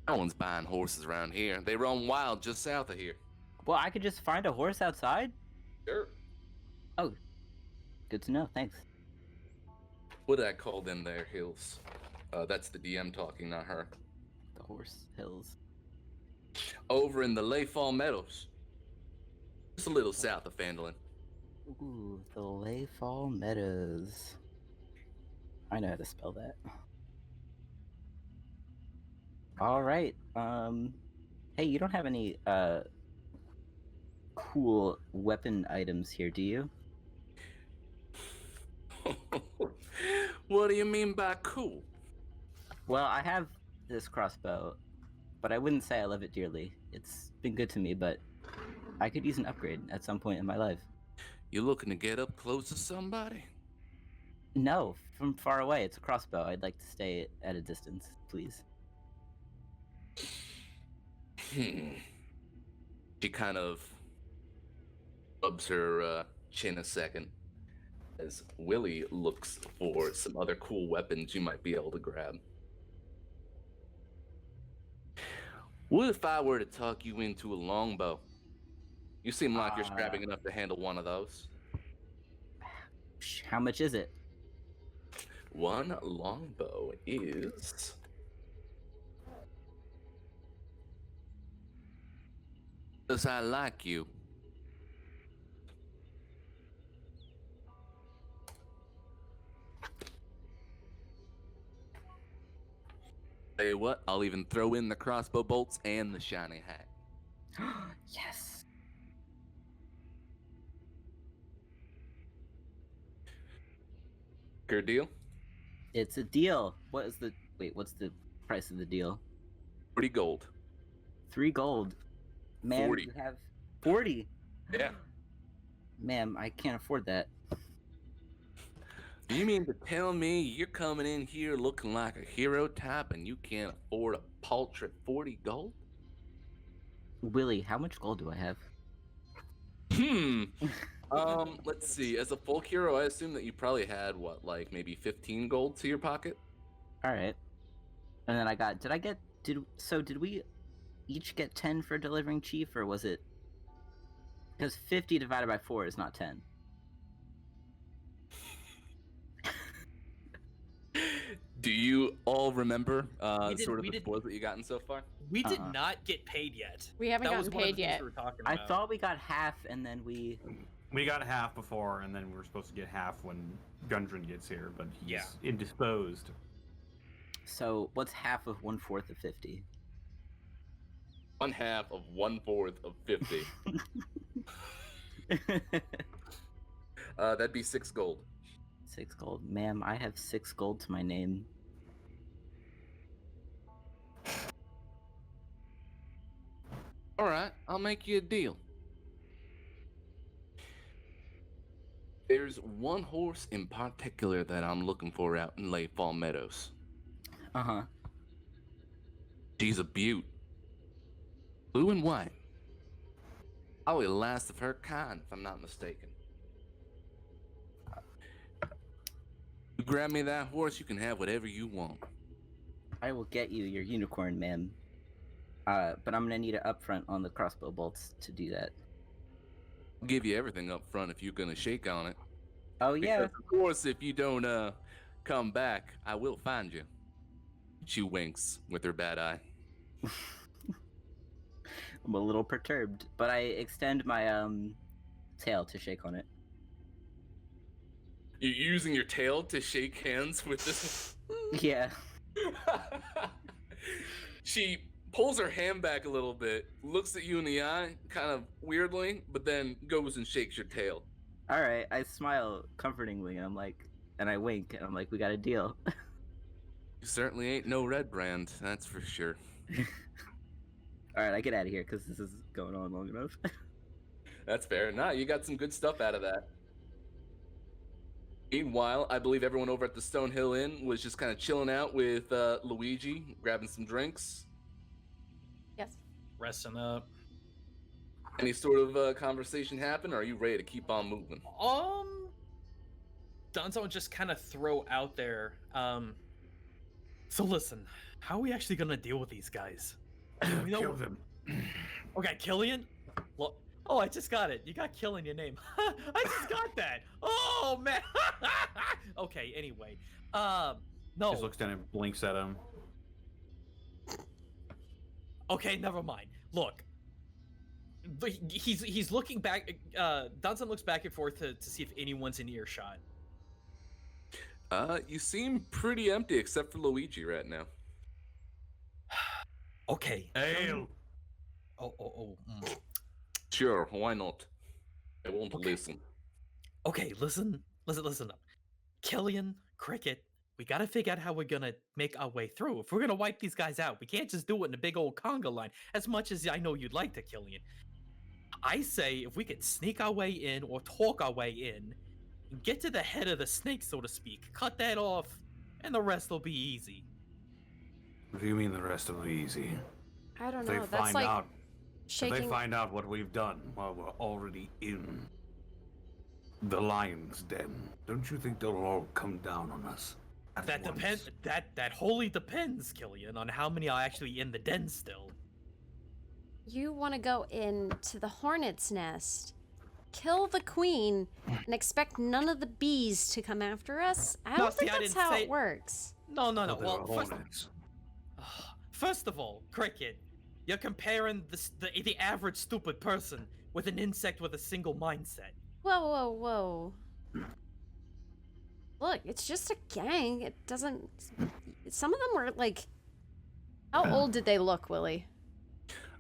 No one's buying horses around here. They roam wild just south of here. Well, I could just find a horse outside? Sure. Oh, good to know. Thanks. What did I call them there hills? That's the DM talking, not her. The horse hills. Over in the Layfall Meadows. Just a little south of Fandolin. Ooh, the Layfall Meadows. I know how to spell that. All right. Hey, you don't have any cool weapon items here, do you? What do you mean by cool? Well, I have this crossbow, but I wouldn't say I love it dearly. It's been good to me, but I could use an upgrade at some point in my life. You looking to get up close to somebody? No, from far away. It's a crossbow. I'd like to stay at a distance, please. She kind of rubs her chin a second as Willie looks for some other cool weapons you might be able to grab. What if I were to talk you into a longbow? You seem like you're scrapping enough to handle one of those. How much is it? One longbow is... Because I like you. Tell you what, I'll even throw in the crossbow bolts and the shiny hat. Yes. Good deal? It's a deal. What is the... Wait, what's the price of the deal? 40 gold. 3 gold. Ma'am, 40. you have 40. Yeah. Ma'am, I can't afford that. You mean to tell me you're coming in here looking like a hero type and you can't afford a paltry 40 gold? Willie, how much gold do I have? Let's see. As a folk hero, I assume that you probably had what, like maybe 15 gold to your pocket? All right. And then I got... Did we each get 10 for delivering chief, or was it... Because 50 divided by 4 is not 10. Do you all remember We sort of we the spoils that you gotten so far? We did Uh-uh. not get paid yet. We haven't That was gotten one of paid the things yet. we were talking I about. thought we got half, and then we... We got half before, and then we were supposed to get half when Gundren gets here, but he's Yeah. indisposed. So, what's half of 1/4 of 50? 1/2 of 1/4 of 50. That'd be 6 gold. 6 gold. Ma'am, I have 6 gold to my name. All right, I'll make you a deal. There's one horse in particular that I'm looking for out in Layfall Meadows. Uh-huh. She's a beaut. Blue and white. Probably the last of her kind, if I'm not mistaken. You grab me that horse, you can have whatever you want. I will get you your unicorn, ma'am. But I'm gonna need it upfront on the crossbow bolts to do that. I'll give you everything up front if you're gonna shake on it. Oh, yeah. Because, of course, if you don't come back, I will find you. She winks with her bad eye. I'm a little perturbed, but I extend my tail to shake on it. You're using your tail to shake hands with this. Yeah. She pulls her hand back a little bit, looks at you in the eye, kind of weirdly, but then goes and shakes your tail. All right, I smile comfortingly, and I'm like, and I wink, and I'm like, we got a deal. You certainly ain't no red brand, that's for sure. All right, I get out of here because this is going on long enough. That's fair. Nah, you got some good stuff out of that. Meanwhile, I believe everyone over at the Stonehill Inn was just kind of chilling out with Luigi, grabbing some drinks. Yes. Resting up. Any sort of conversation happen, or are you ready to keep on moving? Danzan would just kind of throw out there. So listen, how are we actually gonna deal with these guys? We know- Kill them. Okay, Killian. Look. Oh, I just got it. You got Kill in your name. I just got that. Oh man. Okay. Anyway, no. Just looks down and blinks at him. Okay, never mind. Look. He's looking back. Danzan looks back and forth to see if anyone's in earshot. You seem pretty empty except for Luigi right now. Okay. Ale. Oh. Sure, why not? I won't Okay. listen. Okay, listen up. Killian, Cricket, we gotta figure out how we're gonna make our way through. If we're gonna wipe these guys out, we can't just do it in a big old conga line, as much as I know you'd like to, Killian. I say if we could sneak our way in or talk our way in, and get to the head of the snake, so to speak, cut that off, and the rest will be easy. What do you mean the rest will be easy? I don't If they know. That's find like out. If shaking. they find out what we've done while we're already in the lion's den, don't you think they'll all come down on us? at That once? depends. That wholly depends, Killian, on how many are actually in the den still. You want to go into the hornet's nest, kill the queen, and expect none of the bees to come after us? I No, don't see, think I that's didn't how say- it works. No. Thought they Well, were hornets. first of all, Cricket, you're comparing the average stupid person with an insect with a single mindset. Whoa. Look, it's just a gang. It doesn't... Some of them were like... How old did they look, Willie?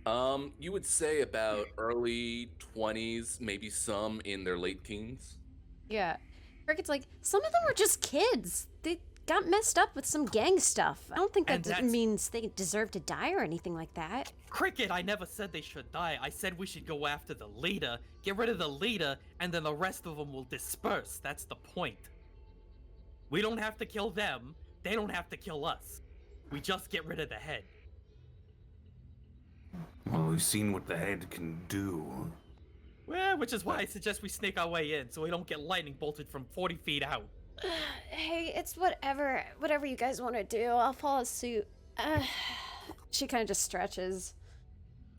You would say about early 20s, maybe some in their late teens. Yeah. Cricket's like, some of them were just kids. They got messed up with some gang stuff. I don't think And that that's- means they deserve to die or anything like that. Cricket, I never said they should die. I said we should go after the leader, get rid of the leader, and then the rest of them will disperse. That's the point. We don't have to kill them. They don't have to kill us. We just get rid of the head. Well, we've seen what the head can do. Well, which is why I suggest we sneak our way in so we don't get lightning bolted from 40 feet out. Hey, it's whatever you guys want to do. I'll follow suit. She kind of just stretches.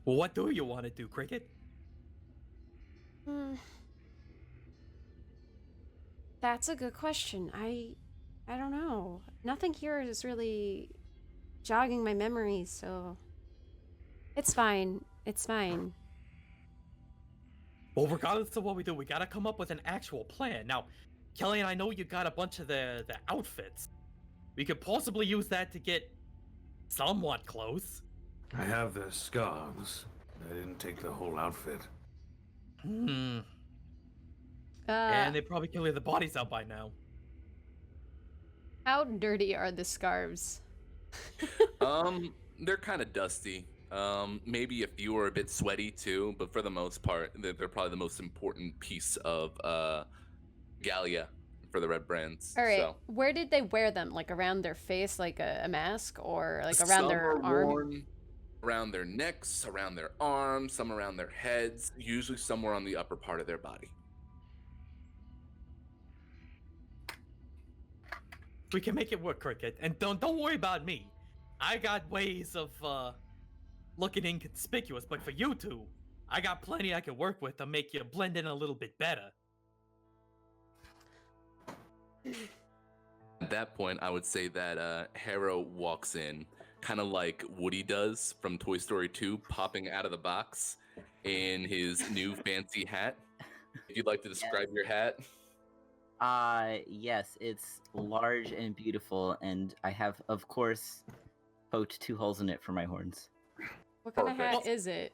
Well, what do you want to do, Cricket? That's a good question. I don't know. Nothing here is really jogging my memory, so it's fine. It's fine. Well, regardless of what we do, we gotta come up with an actual plan. Now, Kelly and I know you got a bunch of the outfits. We could possibly use that to get somewhat close. I have the scarves. I didn't take the whole outfit. And they probably clear the bodies out by now. How dirty are the scarves? They're kind of dusty. Maybe a few are a bit sweaty too, but for the most part, they're probably the most important piece of Gallia for the Red Brands. All right, So. where did they wear them? Like around their face, like a mask, or like around Some their are arm? worn around their necks, around their arms, some around their heads, usually somewhere on the upper part of their body. We can make it work, Cricket. And don't worry about me. I got ways of looking inconspicuous, but for you two, I got plenty I can work with to make you blend in a little bit better. At that point, I would say that Harrow walks in, kind of like Woody does from Toy Story 2, popping out of the box in his new fancy hat. If you'd like to describe your hat. Yes, it's large and beautiful, and I have, of course, poked 2 holes in it for my horns. What kind of hat Perfect. is it?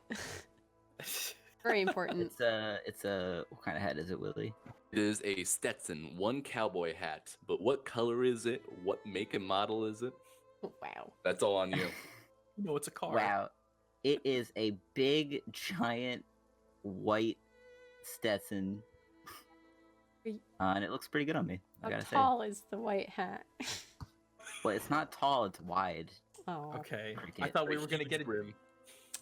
Very important. It's a. What kind of hat is it, Willie? It is a Stetson, one cowboy hat. But what color is it? What make and model is it? Wow. That's all on you. No, it's a car. Wow, it is a big, giant, white Stetson, and it looks pretty good on me. I How gotta say. tall is the white hat? Well, it's not tall; it's wide. Oh. Okay. Freaking I it. thought we were gonna Huge get it. brim.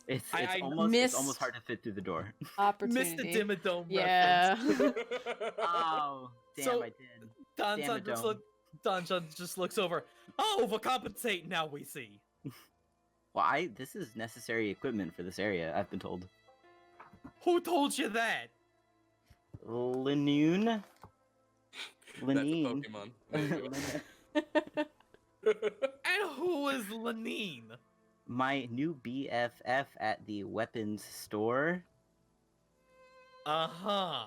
It's I almost missed- hard to fit through the door. Missed Opportunity. the Dimmadome Yeah. reference. Oh, damn! So- I did. Danzan just looks over. Oh, overcompensate now we see. Well, this is necessary equipment for this area. I've been told. Who told you that? Linoon. That's a Lineen. Pokemon. There you go. And who is Lenine? My new BFF at the weapons store. Uh-huh.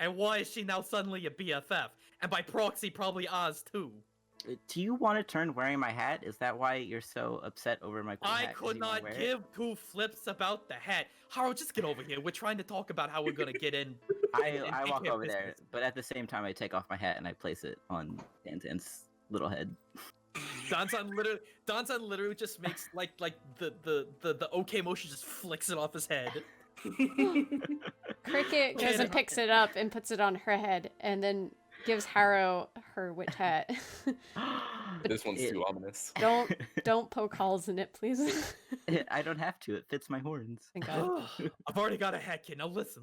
And why is she now suddenly a BFF? And by proxy, probably Oz too. Do you want to turn wearing my hat? Is that why you're so upset over my cool I hat? 'Cause could you wanna not wear it? give two flips about the hat. Harrow, just get over here. We're trying to talk about how we're gonna get in. I and walk take care of over there, business. but at the same time, I take off my hat and I place it on Danzan's little head. Danzan literally just makes like the OK motion, just flicks it off his head. Cricket goes and picks it up and puts it on her head, and then gives Harrow her witch hat. This one's It- too ominous. Don't poke holes in it, please. I don't have to. It fits my horns. Thank God. I've already got a hat, kid. Now listen.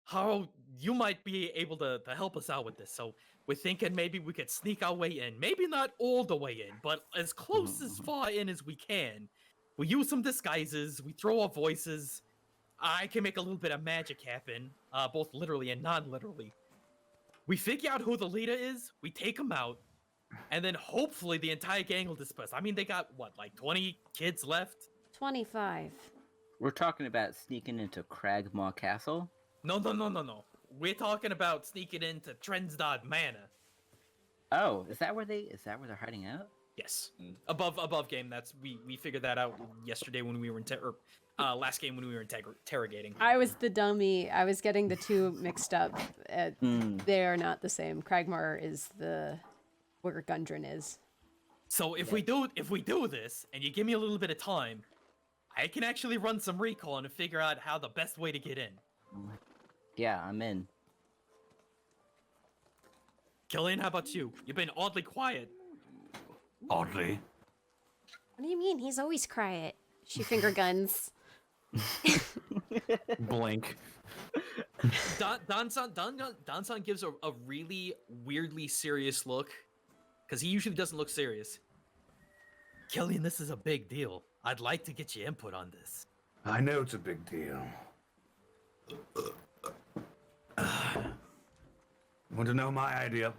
Harrow, you might be able to help us out with this. So we're thinking maybe we could sneak our way in. Maybe not all the way in, but as close as far in as we can. We use some disguises. We throw our voices. I can make a little bit of magic happen, both literally and non-literally. We figure out who the leader is. We take him out. And then hopefully the entire gang will disperse. I mean, they got, what, like 20 kids left? 25. We're talking about sneaking into Cragmaw Castle. No. We're talking about sneaking into Trensdod Manor. Oh, is that where they're hiding out? Yes. Mm. Above game. That's we figured that out yesterday when we were last game when we were interrogating. I was the dummy. I was getting the two mixed up. They are not the same. Cragmar is where Gundren is. So if we do this and you give me a little bit of time, I can actually run some recon and figure out how the best way to get in. Yeah, I'm in. Killian, how about you? You've been oddly quiet. Oddly. What do you mean? He's always quiet. She finger guns. Blink. Danzan gives a really weirdly serious look, because he usually doesn't look serious. Killian, this is a big deal. I'd like to get your input on this. I know it's a big deal. Want to know my idea?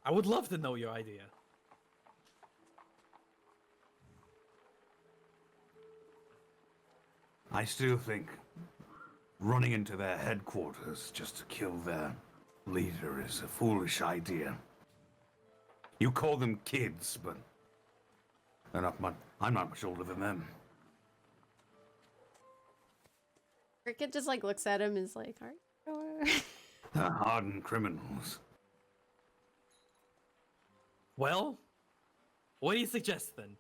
I would love to know your idea. I still think running into their headquarters just to kill their leader is a foolish idea. You call them kids, but they're not much. I'm not much older than them. Cricket just like looks at him and is like, "Are you sure?" They're hardened criminals. Well, what do you suggest then?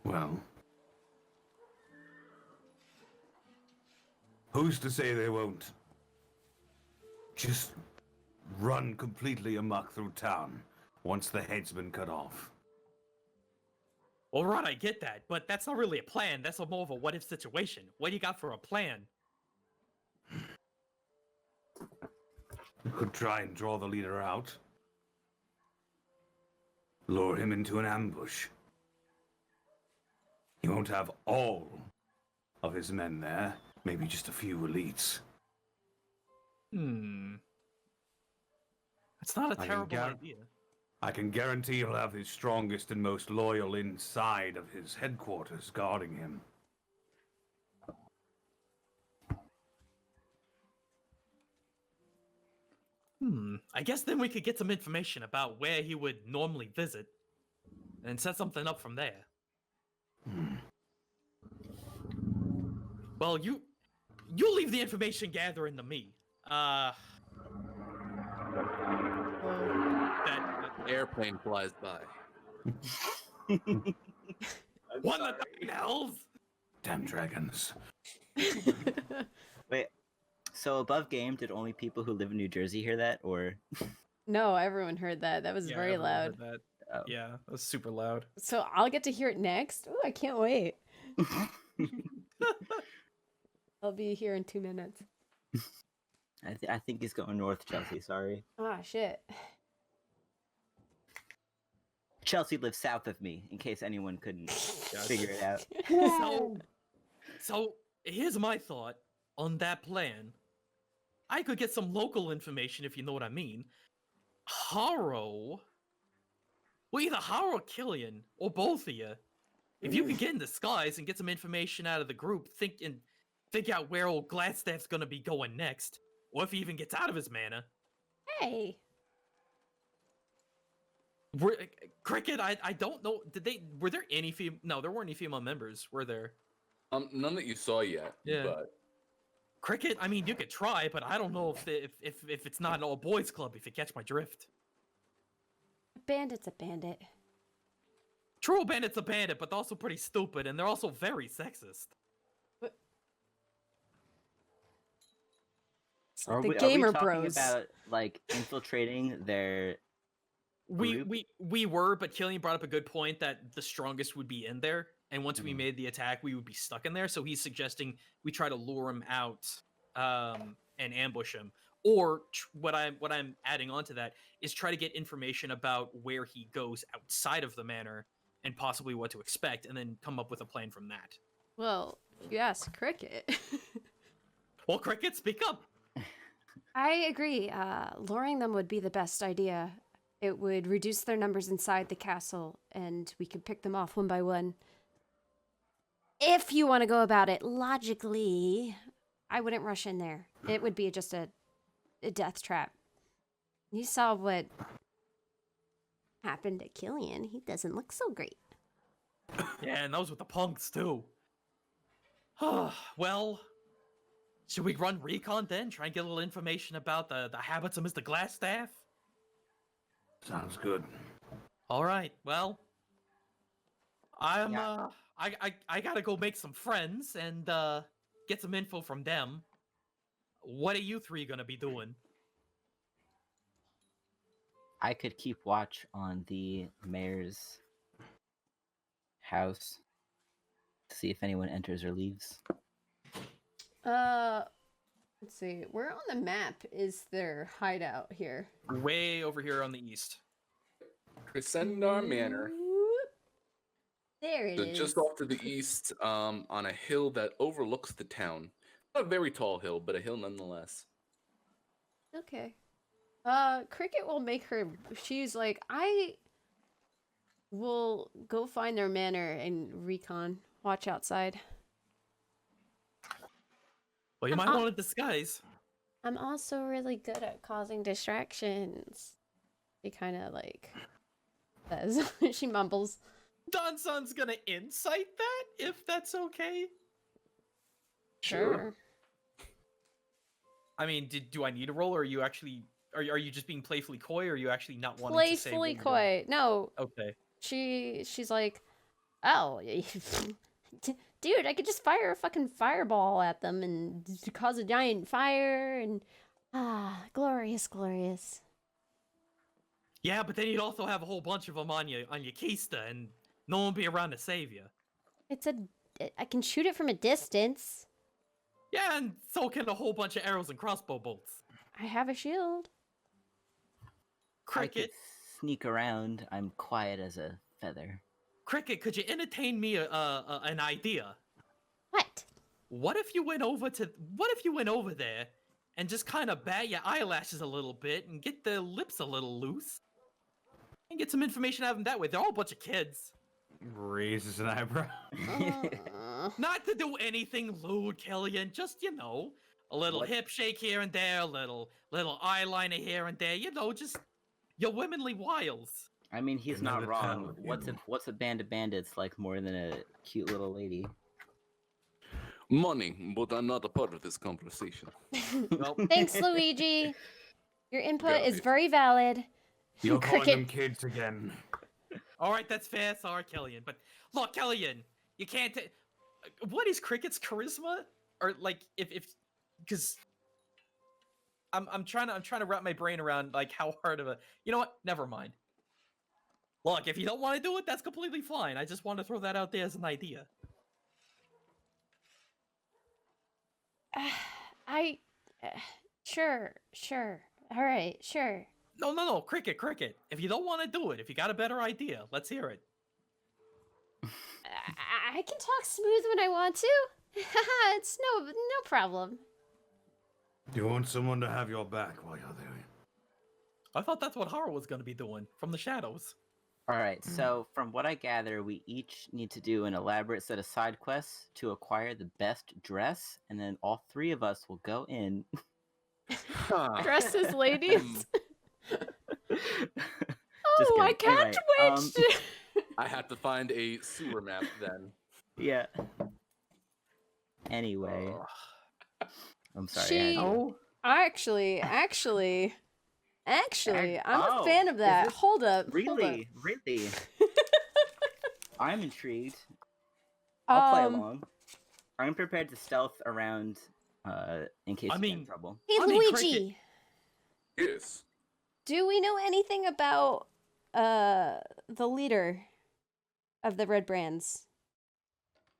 Well, who's to say they won't just run completely amok through town once the head's been cut off? All right, I get that, but that's not really a plan. That's more of a what-if situation. What do you got for a plan? We could try and draw the leader out. Lure him into an ambush. He won't have all of his men there, maybe just a few elites. It's not a I can terrible gar- idea. I can guarantee he'll have his strongest and most loyal inside of his headquarters guarding him. I guess then we could get some information about where he would normally visit, and set something up from there. Well, you leave the information gathering to me. That Airplane flies by. one of the hells. Damn dragons. Wait, so above game, did only people who live in New Jersey hear that, or? No, everyone heard that. That was Yeah, very everyone loud. heard that. Oh. Yeah, that was super loud. So I'll get to hear it next. Ooh, I can't wait. I'll be here in 2 minutes. I think he's going north, Chelsea. Sorry. Ah, shit. Chelsea lives south of me, in case anyone couldn't figure it out. So here's my thought on that plan. I could get some local information, if you know what I mean. Harrow, well, either Harrow or Killian, or both of you. If you could get in disguise and get some information out of the group, figure out where old Glasstaff's gonna be going next, or if he even gets out of his mana. Hey. Cricket, I don't know. Were there any female? No, there weren't any female members, were there? None that you saw yet. Yeah. But Cricket, I mean, you could try, but I don't know if it's not an all boys club. If you catch my drift. A bandit's a bandit. True, a bandit's a bandit, but they're also pretty stupid, and they're also very sexist. It's like Are the we gamer talking bros. about like infiltrating their? Group? We were, but Killian brought up a good point that the strongest would be in there, and once we made the attack, we would be stuck in there. So he's suggesting we try to lure him out, and ambush him. Or what I'm adding on to that is try to get information about where he goes outside of the manor and possibly what to expect, and then come up with a plan from that. Well, you ask Cricket. Well, Cricket, speak up. I agree. Luring them would be the best idea. It would reduce their numbers inside the castle, and we could pick them off one by one. If you want to go about it logically, I wouldn't rush in there. It would be just a death trap. You saw what happened to Killian. He doesn't look so great. Yeah, and those with the punks too. Well, should we run recon then? Try and get a little information about the habits of Mr. Glasstaff? Sounds good. All right. Well, I gotta go make some friends and get some info from them. What are you three gonna be doing? I could keep watch on the mayor's house to see if anyone enters or leaves. Let's see. Where on the map is their hideout here? Way over here on the east. Crescendar Manor. There it So is. just off to the east, on a hill that overlooks the town. Not a very tall hill, but a hill nonetheless. Okay. Cricket will make her. She's like, I will go find their manor and recon. Watch outside. Well, you might want to disguise. I'm also really good at causing distractions. She kind of like says. She mumbles. Danzan's gonna incite that, if that's okay. Sure. I mean, do I need a roll, or are you actually are you just being playfully coy, or are you actually not wanting to say what Playfully you're doing? coy. No, Okay. she's like, oh, dude, I could just fire a fucking fireball at them and cause a giant fire and glorious, glorious. Yeah, but then you'd also have a whole bunch of them on your keister, and no one would be around to save you. I can shoot it from a distance. Yeah, and so can a whole bunch of arrows and crossbow bolts. I have a shield. I could Cricket, sneak around. I'm quiet as a feather. Cricket, could you entertain me an idea? What? What if you went over there and just kind of bat your eyelashes a little bit and get their lips a little loose and get some information out of them that way? They're all a bunch of kids. Raises an eyebrow. Not to do anything lewd, Killian. Just, A little What? hip shake here and there, a little eyeliner here and there. You know, just your womanly wiles. I mean, he's not Another wrong. talent, What's a band of bandits like more than a cute little lady? Money, but I'm not a part of this conversation. Well, Thanks, Luigi. Your input Got is it. very valid. You're calling Cricket. them kids again. all right, that's fair. Sorry, Killian. But look, Killian, you can't. What is Cricket's charisma? Or like, if because I'm trying to wrap my brain around like how hard of a. You know what? Never mind. Look, if you don't want to do it, that's completely fine. I just want to throw that out there as an idea. Sure. All right, sure. No, Cricket. If you don't want to do it, if you got a better idea, let's hear it. I can talk smooth when I want to. It's no problem. You want someone to have your back while you're there. I thought that's what Harrow was going to be doing from the shadows. All right, so from what I gather, we each need to do an elaborate set of side quests to acquire the best dress, and then all three of us will go in. Dressed as ladies. Just Oh, I kidding. Anyway, can't wait. I had to find a sewer map then. yeah. Anyway, I'm sorry. I She- had to- Actually, I'm a Oh, fan of is that. this Hold up. Really? I'm intrigued. I'll play along. I'm prepared to stealth around in case I you get in mean- trouble. Hey, I mean, Luigi. Yes. Do we know anything about the leader of the Red Brands?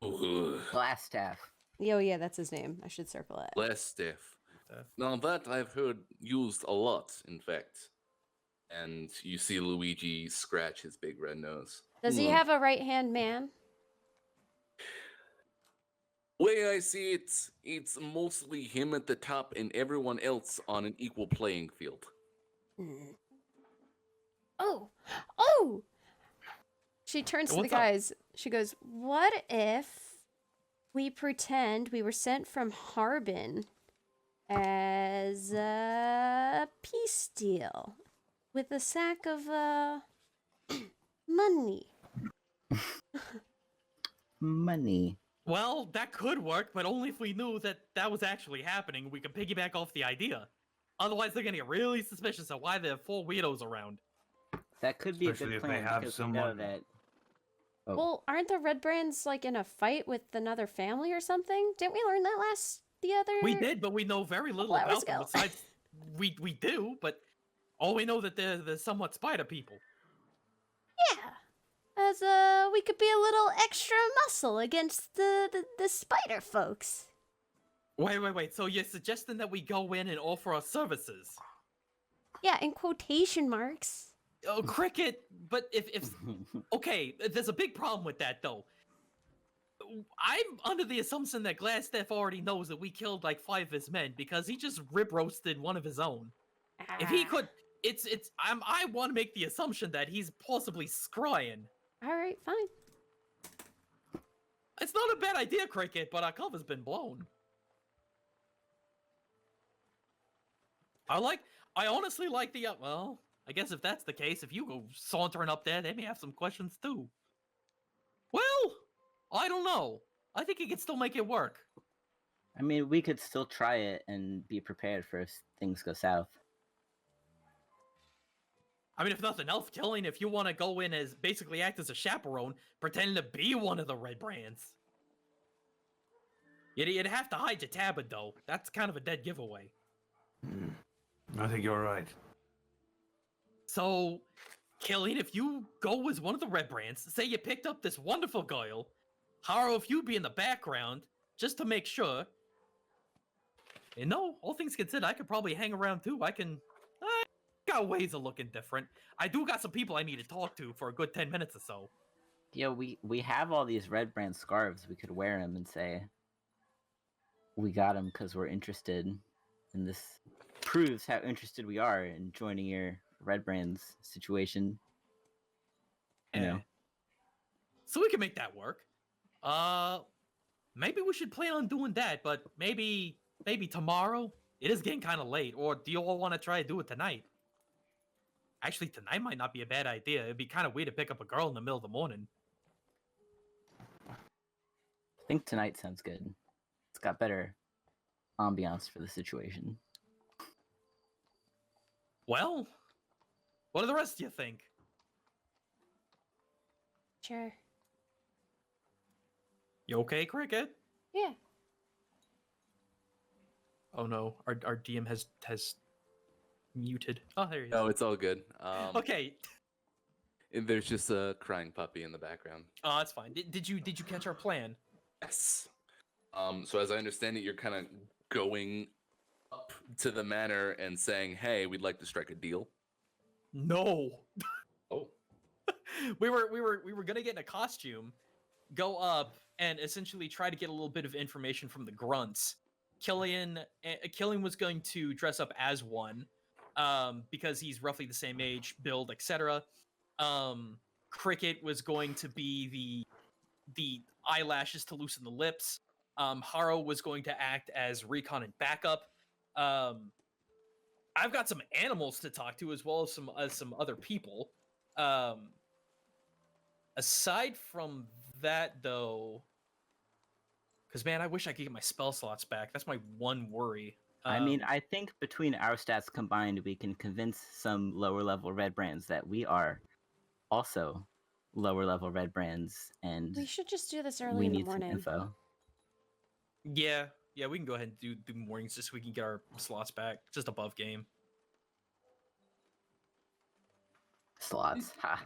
Ugh. Glasstaff. Oh yeah, that's his name. I should circle it. Glasstaff. Now that I've heard used a lot, in fact. And you see Luigi scratch his big red nose. Does he have a right-hand man? Way I see it, it's mostly him at the top and everyone else on an equal playing field. Oh. She turns to the What's up? guys. She goes, "What if we pretend we were sent from Harbin as a peace deal with a sack of money?" Money. Well, that could work, but only if we knew that that was actually happening. We could piggyback off the idea. Otherwise, they're gonna get really suspicious of why there are 4 weirdos around. That could be Especially a if good they plan have because we know someone- that. Oh. Well, aren't the Red Brands like in a fight with another family or something? Didn't we learn that the other? We did, but we know very little Couple hours about them. ago. Besides, we do, but all we know that they're somewhat spider people. Yeah. As we could be a little extra muscle against the spider folks. Wait. So you're suggesting that we go in and offer our services? Yeah, in quotation marks. Oh, Cricket, but if okay, there's a big problem with that though. I'm under the assumption that Glasstaff already knows that we killed like 5 of his men because he just rib roasted one of his own. If he could, I want to make the assumption that he's possibly scrying. All right, fine. It's not a bad idea, Cricket, but our cover's been blown. I honestly like the, well, I guess if that's the case, if you go sauntering up there, they may have some questions too. Well, I don't know. I think he could still make it work. I mean, we could still try it and be prepared for if things go south. I mean, if nothing else, Killing, if you want to go in as basically act as a chaperone, pretending to be one of the Red Brands. You'd have to hide your tabard, though. That's kind of a dead giveaway. I think you're right. So, Killing, if you go as one of the Red Brands, say you picked up this wonderful girl, Harrow, if you be in the background, just to make sure. And no, all things considered, I could probably hang around too. I got ways of looking different. I do got some people I need to talk to for a good 10 minutes or so. Yeah, we have all these red brand scarves. We could wear them and say we got them because we're interested, and this proves how interested we are in joining your red brands situation. You know. So we can make that work. Maybe we should plan on doing that, but maybe maybe tomorrow? It is getting kind of late. Or do you all want to try to do it tonight? Actually, tonight might not be a bad idea. It'd be kind of weird to pick up a girl in the middle of the morning. I think tonight sounds good. It's got better ambiance for the situation. Well, what do the rest of you think? Sure. You okay, Cricket? Yeah. Oh no, our DM has muted. Oh, there he is. No, it's all good. Okay. And there's just a crying puppy in the background. Oh, that's fine. Did you catch our plan? Yes. So as I understand it, you're kind of going up to the manor and saying, "Hey, we'd like to strike a deal." No. Oh. we were gonna get in a costume, go up, and essentially try to get a little bit of information from the grunts. Killian was going to dress up as one, because he's roughly the same age, build, etc. Cricket was going to be the eyelashes to loosen the lips. Harrow was going to act as recon and backup. I've got some animals to talk to as well as some other people. Aside from that, though, because man, I wish I could get my spell slots back. That's my one worry. I mean, I think between our stats combined, we can convince some lower level red brands that we are also lower level red brands, and We should just do this early we in the need some morning. info. Yeah, we can go ahead and do the mornings just so we can get our slots back, just above game. Slots. Ha.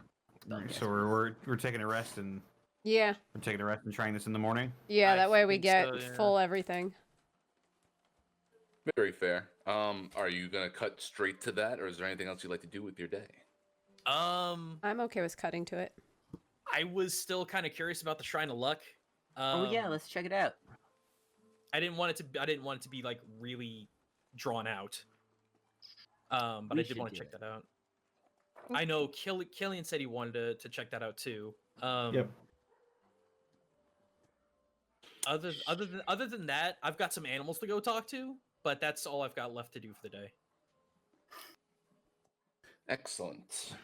So we're taking a rest and Yeah. we're taking a rest and trying this in the morning. Yeah, I that way we think get so, yeah. full everything. Very fair. Are you gonna cut straight to that, or is there anything else you'd like to do with your day? I'm okay with cutting to it. I was still kind of curious about the Shrine of Luck. Oh yeah, let's check it out. I didn't want it to be like really drawn out. But We I did should want to do check it. that out. I know Killian said he wanted to check that out too. Yep. Other than that, I've got some animals to go talk to, but that's all I've got left to do for the day. Excellent.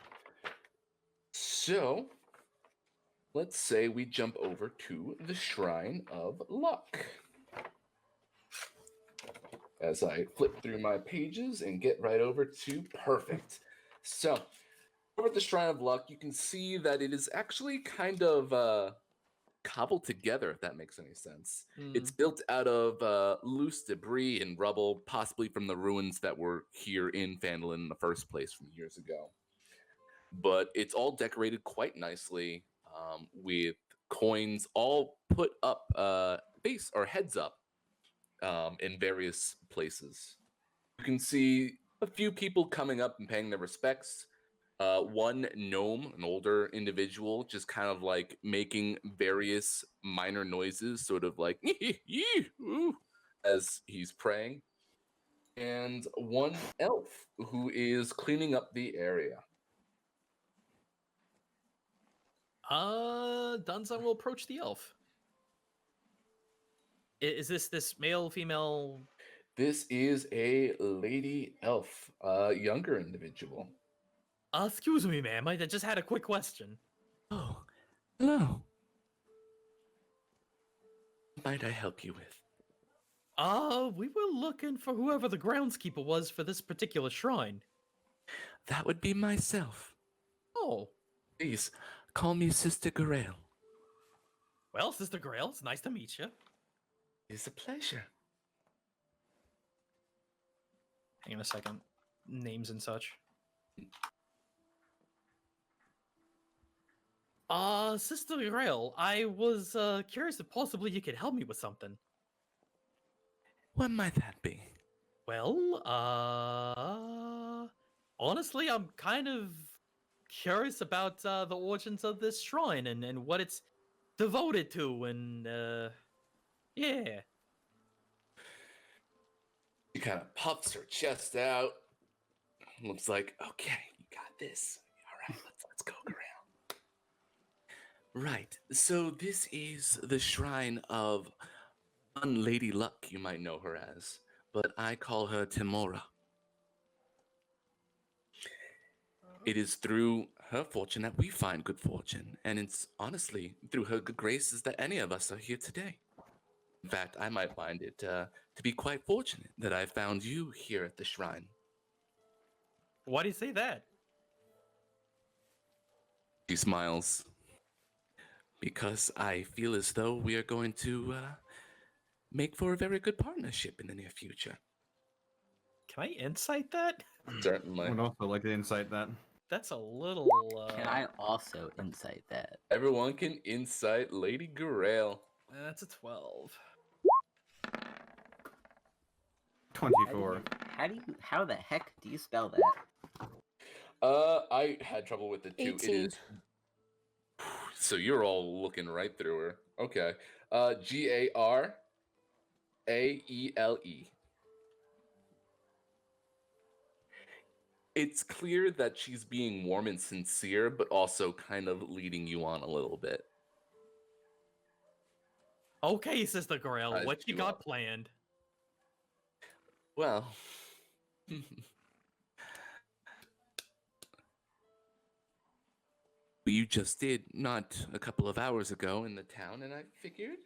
So, let's say we jump over to the Shrine of Luck. As I flip through my pages and get right over to perfect. So, over at the Shrine of Luck, you can see that it is actually kind of cobbled together, if that makes any sense. It's built out of loose debris and rubble, possibly from the ruins that were here in Phandalin in the first place from years ago. But it's all decorated quite nicely, with coins all put up face or heads up in various places. You can see a few people coming up and paying their respects. One gnome, an older individual, just kind of like making various minor noises, sort of like as he's praying. And one elf who is cleaning up the area. Danzan will approach the elf. Is this male, female? This is a lady elf, a younger individual. Excuse me, ma'am. I just had a quick question. Oh, hello. What might I help you with? We were looking for whoever the groundskeeper was for this particular shrine. That would be myself. Oh, Please, call me Sister Grail. well, Sister Grail, it's nice to meet you. It's a pleasure. Hang on a second. Names and such. Sister Grail, I was curious if possibly you could help me with something. What might that be? Well, honestly, I'm kind of curious about the origins of this shrine and what it's devoted to, and yeah. She kind of puffs her chest out. Looks like, okay, you got this. All right, let's go around. Right. So this is the shrine of Lady Luck, you might know her as. but I call her Timora. It is through her fortune that we find good fortune, and it's honestly through her good graces that any of us are here today. In fact, I might find it to be quite fortunate that I found you here at the shrine. Why do you say that? She smiles. Because I feel as though we are going to make for a very good partnership in the near future. Can I insight that? I Certainly. would also like to insight that. That's a little. Can I also insight that? Everyone can insight Lady Garail. That's a 12. 24. How the heck do you spell that? I had trouble with it too. 18. It is. So you're all looking right through her. Okay. Garaele. It's clear that she's being warm and sincere, but also kind of leading you on a little bit. Okay, Sister Grail, Eyes what you you got up. planned? Well, you just did not a couple of hours ago in the town, and I figured,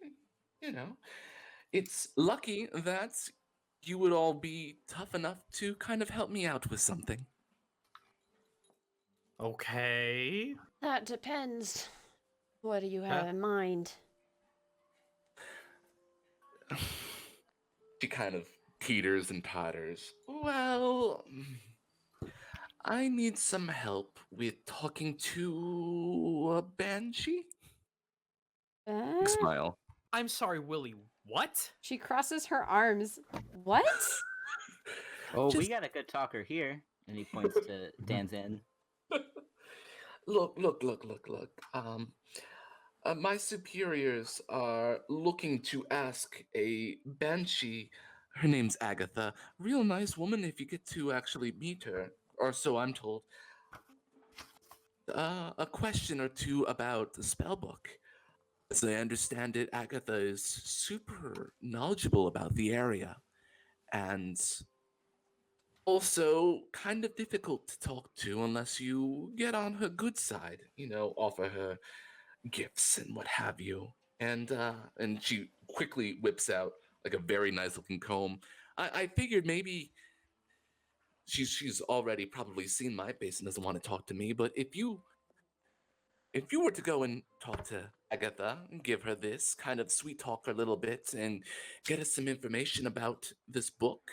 it's lucky that you would all be tough enough to kind of help me out with something. Okay. That depends. What do you have in mind? She kind of teeters and totters. Well, I need some help with talking to a Banshee. Smile. I'm sorry, Willie. What? She crosses her arms. What? Oh, we Just- got a good talker here. And he points to Danzan. Look. My superiors are looking to ask a Banshee. Her name's Agatha. Real nice woman if you get to actually meet her, or so I'm told. A question or two about the spellbook. As I understand it, Agatha is super knowledgeable about the area, and also kind of difficult to talk to unless you get on her good side, offer her gifts and what have you. And she quickly whips out like a very nice looking comb. I figured maybe she's already probably seen my face and doesn't want to talk to me, but if you were to go and talk to Agatha and give her this, kind of sweet talk her a little bit and get us some information about this book,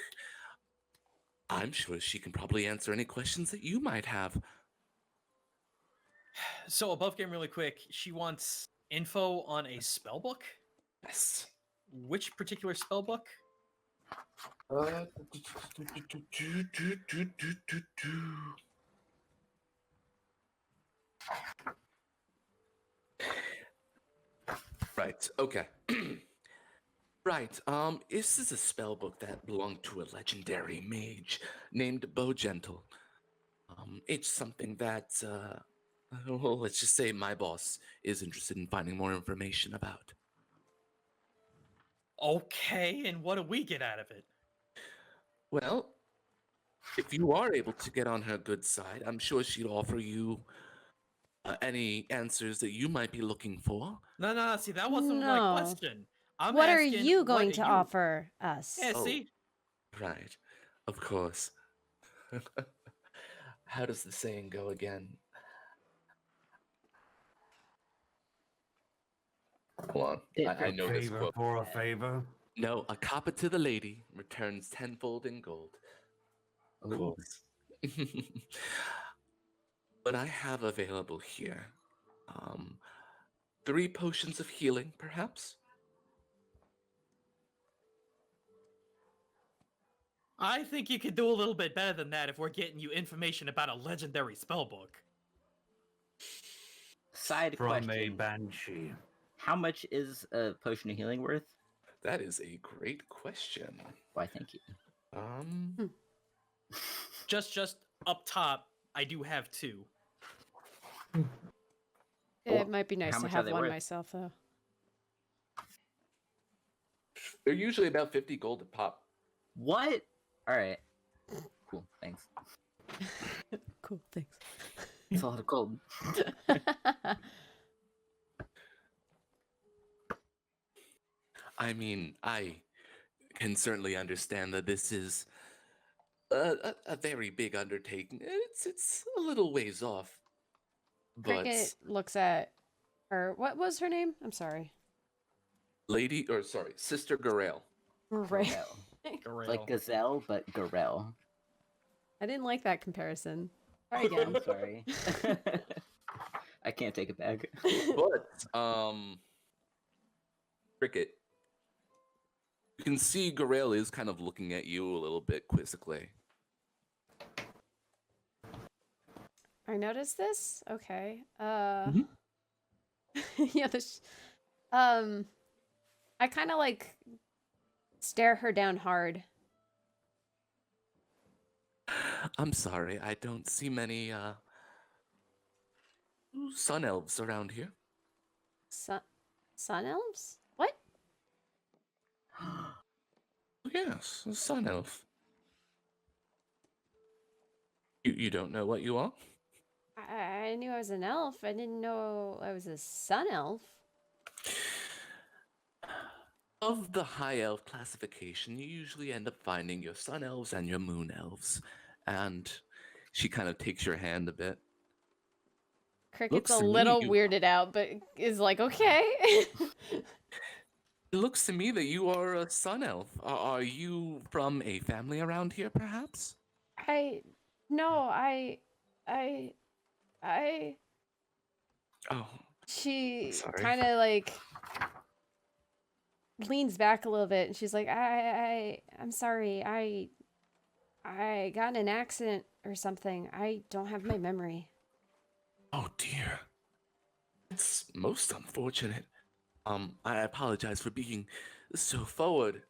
I'm sure she can probably answer any questions that you might have. So, above game, really quick, she wants info on a spellbook? Yes. Which particular spellbook? Right, okay. Right, this is a spellbook that belonged to a legendary mage named Bowgentle. It's something that, well, let's just say my boss is interested in finding more information about. Okay, and what do we get out of it? Well, if you are able to get on her good side, I'm sure she'd offer you any answers that you might be looking for. No, see, that wasn't my No. question. I'm What are asking, you what going are to you- offer us? Yeah, Oh. see? Right, of course. How does the saying go again? Hold on, I know this quote. For a favor. No, a copper to the lady returns tenfold in gold. Of Ooh. course. What I have available here, 3 potions of healing, perhaps? I think you could do a little bit better than that if we're getting you information about a legendary spellbook. Side From a question. Banshee. How much is a potion of healing worth? That is a great question. Why, thank you. Just up top, I do have 2. It might be nice How to much are have they one worth? myself, though. They're usually about 50 gold a pop. What? All right. Cool. Thanks. Cool, thanks. It's a lot of gold. I mean, I can certainly understand that this is a very big undertaking. It's a little ways off, but Cricket looks at her. What was her name? I'm sorry. Sister Garel. Right. It's like gazelle, but Garel. I didn't like that comparison. Try again. I'm sorry. I can't take it back. But Cricket, you can see Garel is kind of looking at you a little bit quizzically. I noticed this. Okay. Mhm. Yeah. I kind of like stare her down hard. I'm sorry, I don't see many sun elves around here. Sun elves? What? Yes, a sun elf. You don't know what you are? I knew I was an elf. I didn't know I was a sun elf. Of the high elf classification, you usually end up finding your sun elves and your moon elves. And she kind of takes your hand a bit. Cricket's Looks a to me little you- weirded out, but is like, okay. It looks to me that you are a sun elf. Are you from a family around here, perhaps? No, Oh, she Sorry. kind of like leans back a little bit and she's like, I'm sorry. I got in an accident or something. I don't have my memory. oh dear. It's most unfortunate. I apologize for being so forward.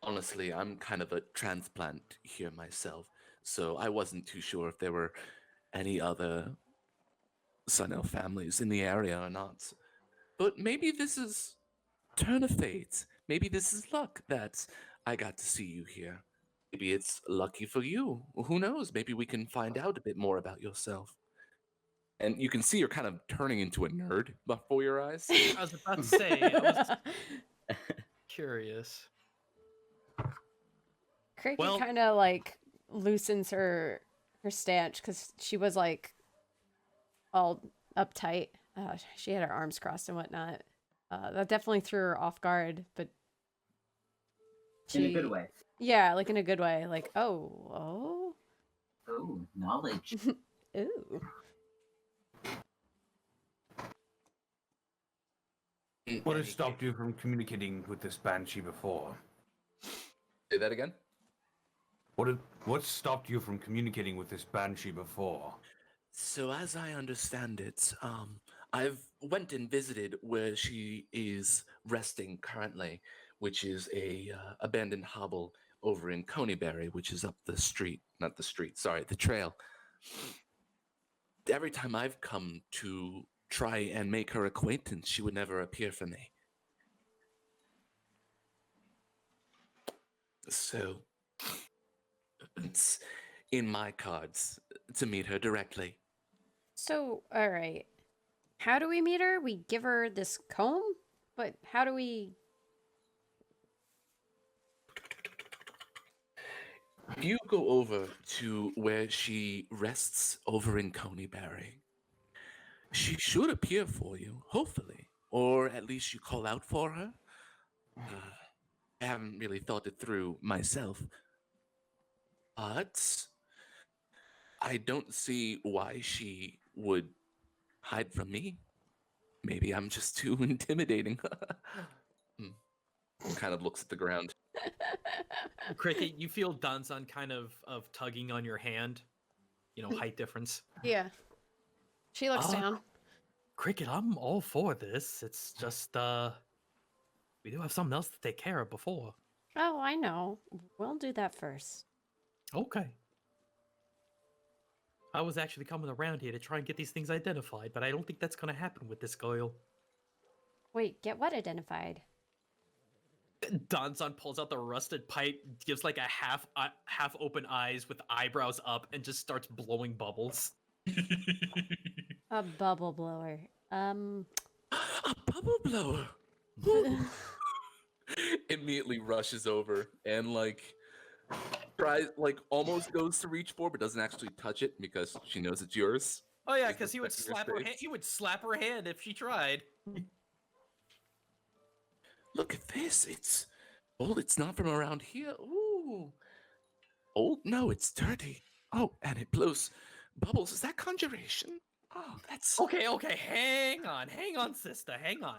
Honestly, I'm kind of a transplant here myself, so I wasn't too sure if there were any other Sun Elf families in the area or not. But maybe this is turn of fate. Maybe this is luck that I got to see you here. Maybe it's lucky for you. Who knows? Maybe we can find out a bit more about yourself. And you can see you're kind of turning into a nerd before your eyes. I was about to say, I was curious. Cricket Well- kind of like loosens her stance because she was like all uptight. She had her arms crossed and whatnot. That definitely threw her off guard, but In a good way. Yeah, like in a good way. Like, oh, Oh, knowledge. ooh. What has stopped you from communicating with this Banshee before? Say that again? What stopped you from communicating with this Banshee before? So as I understand it, I've went and visited where she is resting currently, which is a abandoned hovel over in Coneyberry, which is up the street, not the street, sorry, the trail. Every time I've come to try and make her acquaintance, she would never appear for me. So it's in my cards to meet her directly. So, all right. How do we meet her? We give her this comb? But how do we... If you go over to where she rests over in Coneyberry, she should appear for you, hopefully. Or at least you call out for her. I haven't really thought it through myself. But I don't see why she would hide from me. Maybe I'm just too intimidating. Kind of looks at the ground. Cricket, you feel Danzan kind of tugging on your hand. You know, height difference. Yeah. She looks down. Cricket, I'm all for this. It's just, we do have something else to take care of before. Oh, I know. We'll do that first. Okay. I was actually coming around here to try and get these things identified, but I don't think that's going to happen with this girl. Wait, get what identified? Danzan pulls out the rusted pipe, gives like a half open eyes with eyebrows up, and just starts blowing bubbles. A bubble blower. A bubble blower. Ooh. Immediately rushes over and like tries, like almost goes to reach for, but doesn't actually touch it because she knows it's yours. Oh yeah, She's because he would respecting slap your her hand. space. He would slap her hand if she tried. Look at this. It's old. It's not from around here. Ooh. Old? No, it's dirty. Oh, and it blows bubbles. Is that conjuration? Oh, that's Okay, hang on, sister, hang on.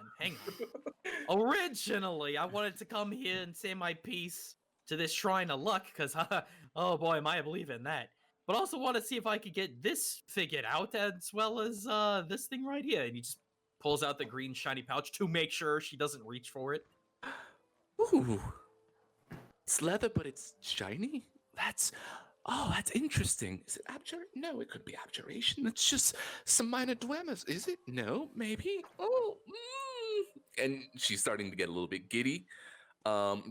Originally, I wanted to come here and say my piece to this shrine of luck, because, oh boy, am I a believer in that. But also want to see if I could get this figured out, as well as this thing right here. And he just pulls out the green shiny pouch to make sure she doesn't reach for it. ooh. It's leather, but it's shiny. That's interesting. Is it abjuration? No, it could be abjuration. It's just some minor dwemas. Is it? No, maybe. Oh, and she's starting to get a little bit giddy,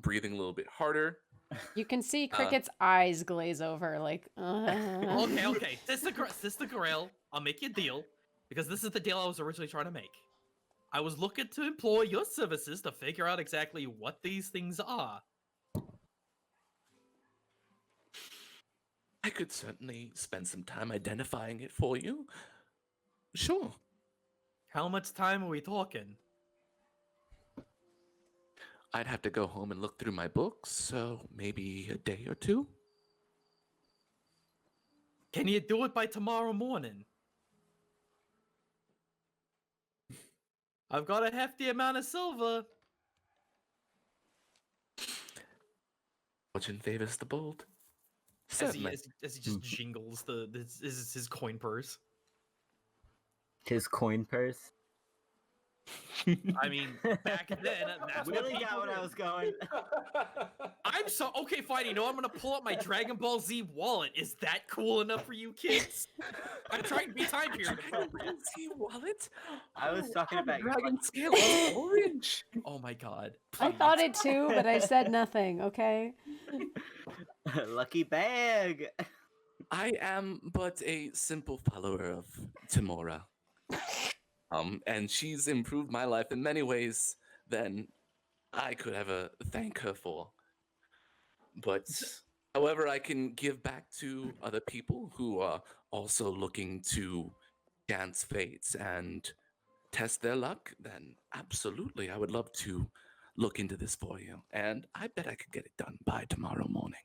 breathing a little bit harder. You can see Cricket's eyes glaze over, like. Okay, Sister Grail, I'll make you a deal, because this is the deal I was originally trying to make. I was looking to employ your services to figure out exactly what these things are. I could certainly spend some time identifying it for you. Sure. How much time are we talking? I'd have to go home and look through my books, so maybe a day or two. Can you do it by tomorrow morning? I've got a hefty amount of silver. Fortune favors the bold. As he, Certainly. as he just jingles his coin purse. His coin purse. I mean, back then, that's what Really people got what I did. was going. I'm so okay. Fine, you know I'm gonna pull up my Dragon Ball Z wallet. Is that cool enough for you kids? I'm trying to be time period appropriate. See wallet? I was talking about your dragon scale is orange. Oh my god! I please. thought it too, but I said nothing. Okay. lucky bag. I am but a simple follower of Timora. And she's improved my life in many ways than I could ever thank her for. But however I can give back to other people who are also looking to chance fates and test their luck, then absolutely I would love to look into this for you. And I bet I could get it done by tomorrow morning.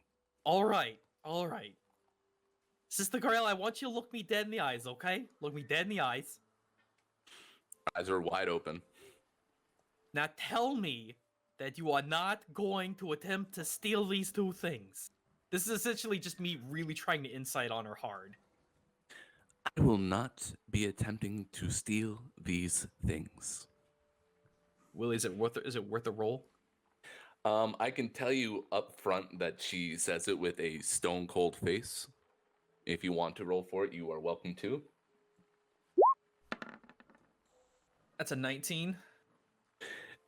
All right. Sister Grail, I want you to look me dead in the eyes, okay? Look me dead in the eyes. Eyes are wide open. Now tell me that you are not going to attempt to steal these two things. This is essentially just me really trying to insight on her hard. I will not be attempting to steal these things. Willie, is it worth a roll? I can tell you up front that she says it with a stone cold face. If you want to roll for it, you are welcome to. That's a 19.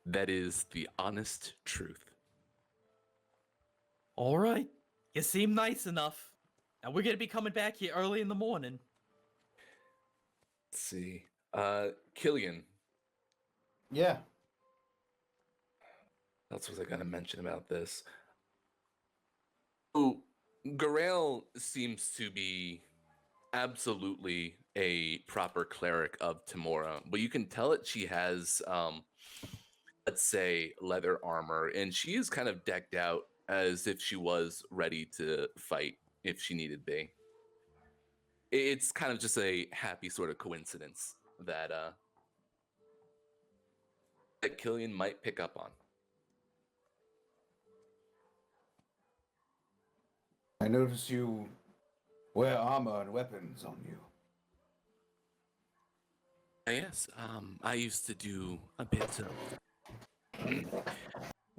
That is the honest truth. All right. You seem nice enough. Now we're gonna be coming back here early in the morning. Let's see. Killian, Yeah. that's what I gotta mention about this. Oh, Garel seems to be absolutely a proper cleric of Timora, but you can tell that she has, let's say, leather armor, and she is kind of decked out as if she was ready to fight if she needed be. It's kind of just a happy sort of coincidence that that Killian might pick up on. I notice you wear armor and weapons on you. Yes, I used to do a bit of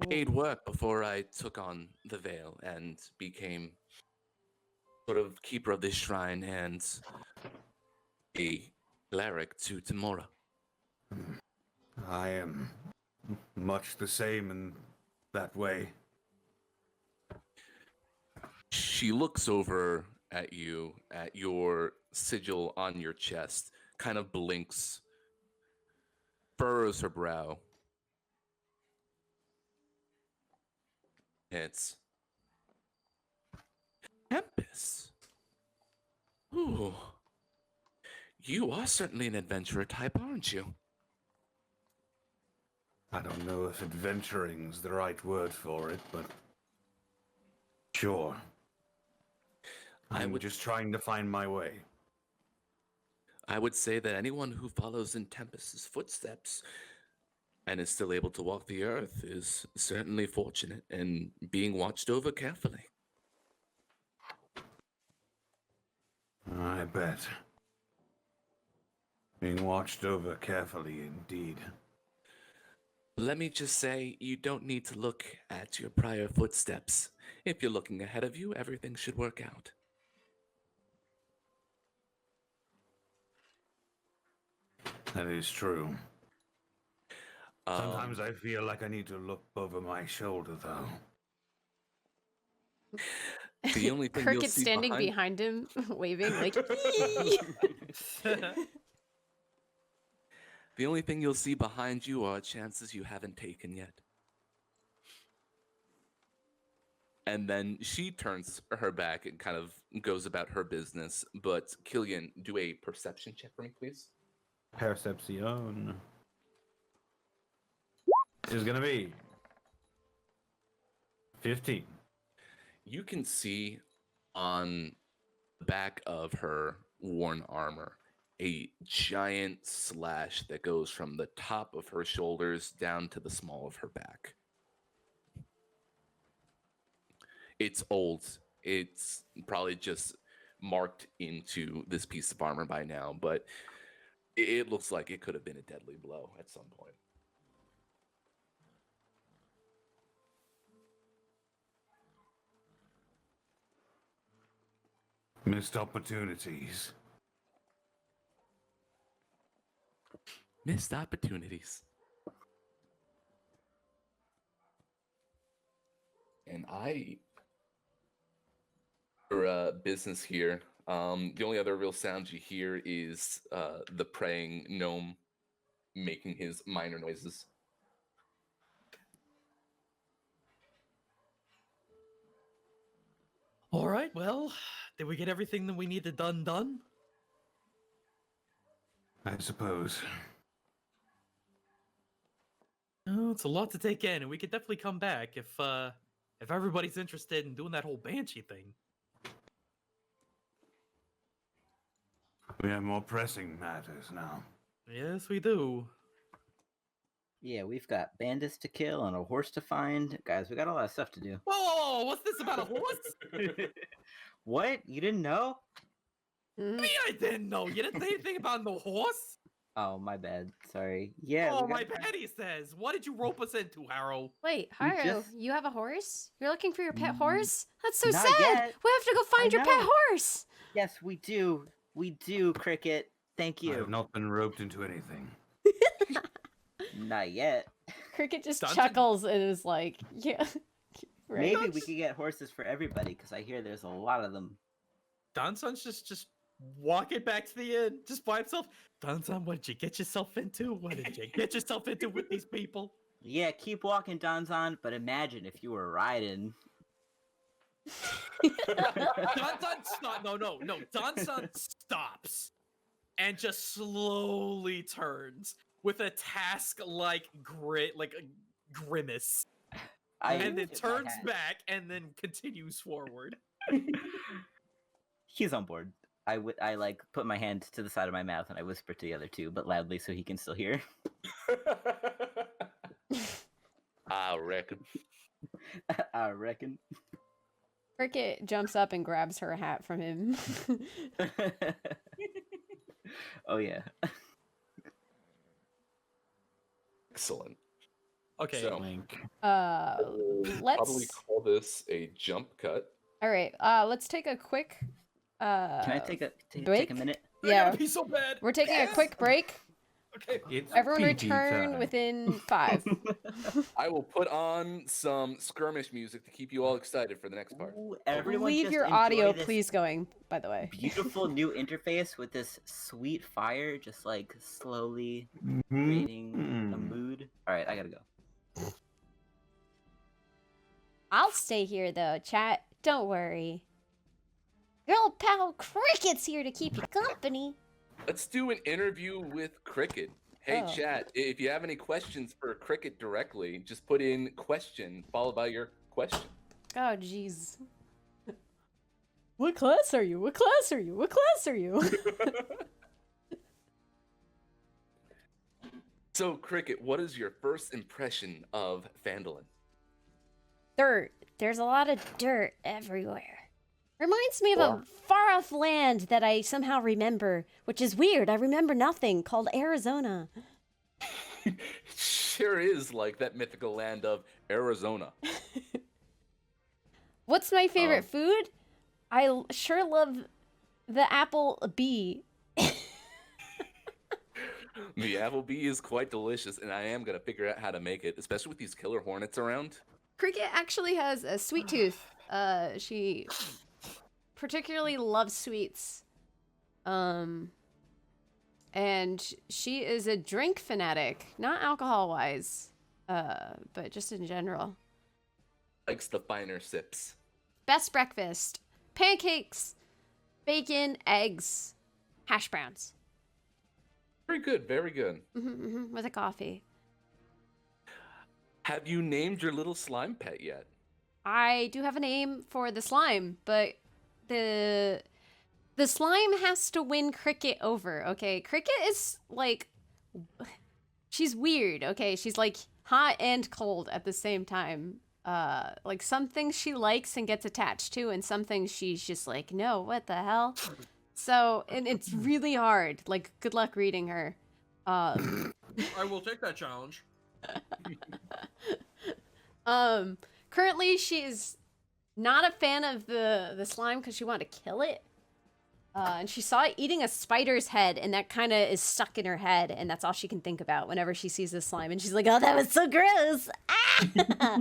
paid work before I took on the veil and became sort of keeper of this shrine and a cleric to Timora. I am much the same in that way. She looks over at you, at your sigil on your chest, kind of blinks, furrows her brow. It's Tempest. Ooh, you are certainly an adventurer type, aren't you? I don't know if adventuring's the right word for it, but sure. I'm just trying to find my way. I would say that anyone who follows in Tempest's footsteps and is still able to walk the earth is certainly fortunate and being watched over carefully. I bet. Being watched over carefully indeed. Let me just say, you don't need to look at your prior footsteps. If you're looking ahead of you, everything should work out. That is true. Sometimes Um, I feel like I need to look over my shoulder, though. The only thing you'll Cricket's see standing behind- behind him, waving like. The only thing you'll see behind you are chances you haven't taken yet. And then she turns her back and kind of goes about her business. But Killian, do a perception check for me, please. Perception is gonna be 15. You can see on the back of her worn armor a giant slash that goes from the top of her shoulders down to the small of her back. It's old. It's probably just marked into this piece of armor by now, but it looks like it could have been a deadly blow at some point. Missed opportunities. Missed opportunities. And for business here, the only other real sound you hear is the praying gnome making his minor noises. All right, well, did we get everything that we needed done? I suppose. Oh, it's a lot to take in, and we could definitely come back if everybody's interested in doing that whole Banshee thing. We have more pressing matters now. Yes, we do. Yeah, we've got bandits to kill and a horse to find. Guys, we got a lot of stuff to do. Whoa, what's this about a horse? What? You didn't know? Mhm. Me, I didn't know. You didn't say anything about no horse? Oh, my bad. Sorry. Yeah. Oh, we got- my bad, he says. What did you rope us into, Harrow? Wait, We Harrow, just- you have a horse? You're looking for your pet Mm, horse? That's so not sad. yet. We have to go find I your pet know. horse. Yes, we do. We do, Cricket. Thank I you. have not been roped into anything. Not yet. Cricket just Danzan- chuckles and is like, yeah. Right. Maybe we could get horses for everybody because I hear there's a lot of them. Danzan's just walking back to the inn, just by himself. Danzan, what did you get yourself into? What did you get yourself into with these people? Yeah, keep walking, Danzan, but imagine if you were riding. Danzan stop. No. Danzan stops and just slowly turns with a task-like a grimace, I and then tip my turns hat. back and then continues forward. He's on board. I like put my hand to the side of my mouth and I whisper to the other two, but loudly so he can still hear. I reckon. I reckon. Cricket jumps up and grabs her hat from him. Oh yeah. Excellent. Okay. So, Link. let's. probably call this a jump cut. All right. Let's take a quick. Can I take a break? take a minute? I Yeah. gotta pee so bad. We're taking a quick break. Okay. It's Everyone pee-pee return time. within 5. I will put on some skirmish music to keep you all excited for the next part. Ooh, everyone Leave just your enjoy audio, this please, going, by the way. beautiful new interface with this sweet fire, just like slowly Mhm. creating a Mm. mood. All right, I gotta go. I'll stay here, though, chat. Don't worry. Girl pal Cricket's here to keep you company. Let's do an interview with Cricket. Hey, Oh. chat, if you have any questions for Cricket directly, just put in question followed by your question. Oh, jeez. What class are you? What class are you? What class are you? So, Cricket, what is your first impression of Phandalin? Dirt. There's a lot of dirt everywhere. Reminds me of a Or- far-off land that I somehow remember, which is weird. I remember nothing, called Arizona. Sure is like that mythical land of Arizona. What's my favorite food? Sure love the apple bee. The apple bee is quite delicious, and I am going to figure out how to make it, especially with these killer hornets around. Cricket actually has a sweet tooth. She particularly loves sweets. And she is a drink fanatic, not alcohol-wise, but just in general. Likes the finer sips. Best breakfast: pancakes, bacon, eggs, hash browns. Very good, very good. With a coffee. Have you named your little slime pet yet? I do have a name for the slime, but the slime has to win Cricket over, okay? Cricket is, like, she's weird, okay? She's, like, hot and cold at the same time. Like, some things she likes and gets attached to, and some things she's just like, no, what the hell? So, and it's really hard. Like, good luck reading her. I will take that challenge. Currently she's not a fan of the slime because she wanted to kill it. And she saw it eating a spider's head, and that kind of is stuck in her head, and that's all she can think about whenever she sees this slime. And she's like, oh, that was so gross! Ah!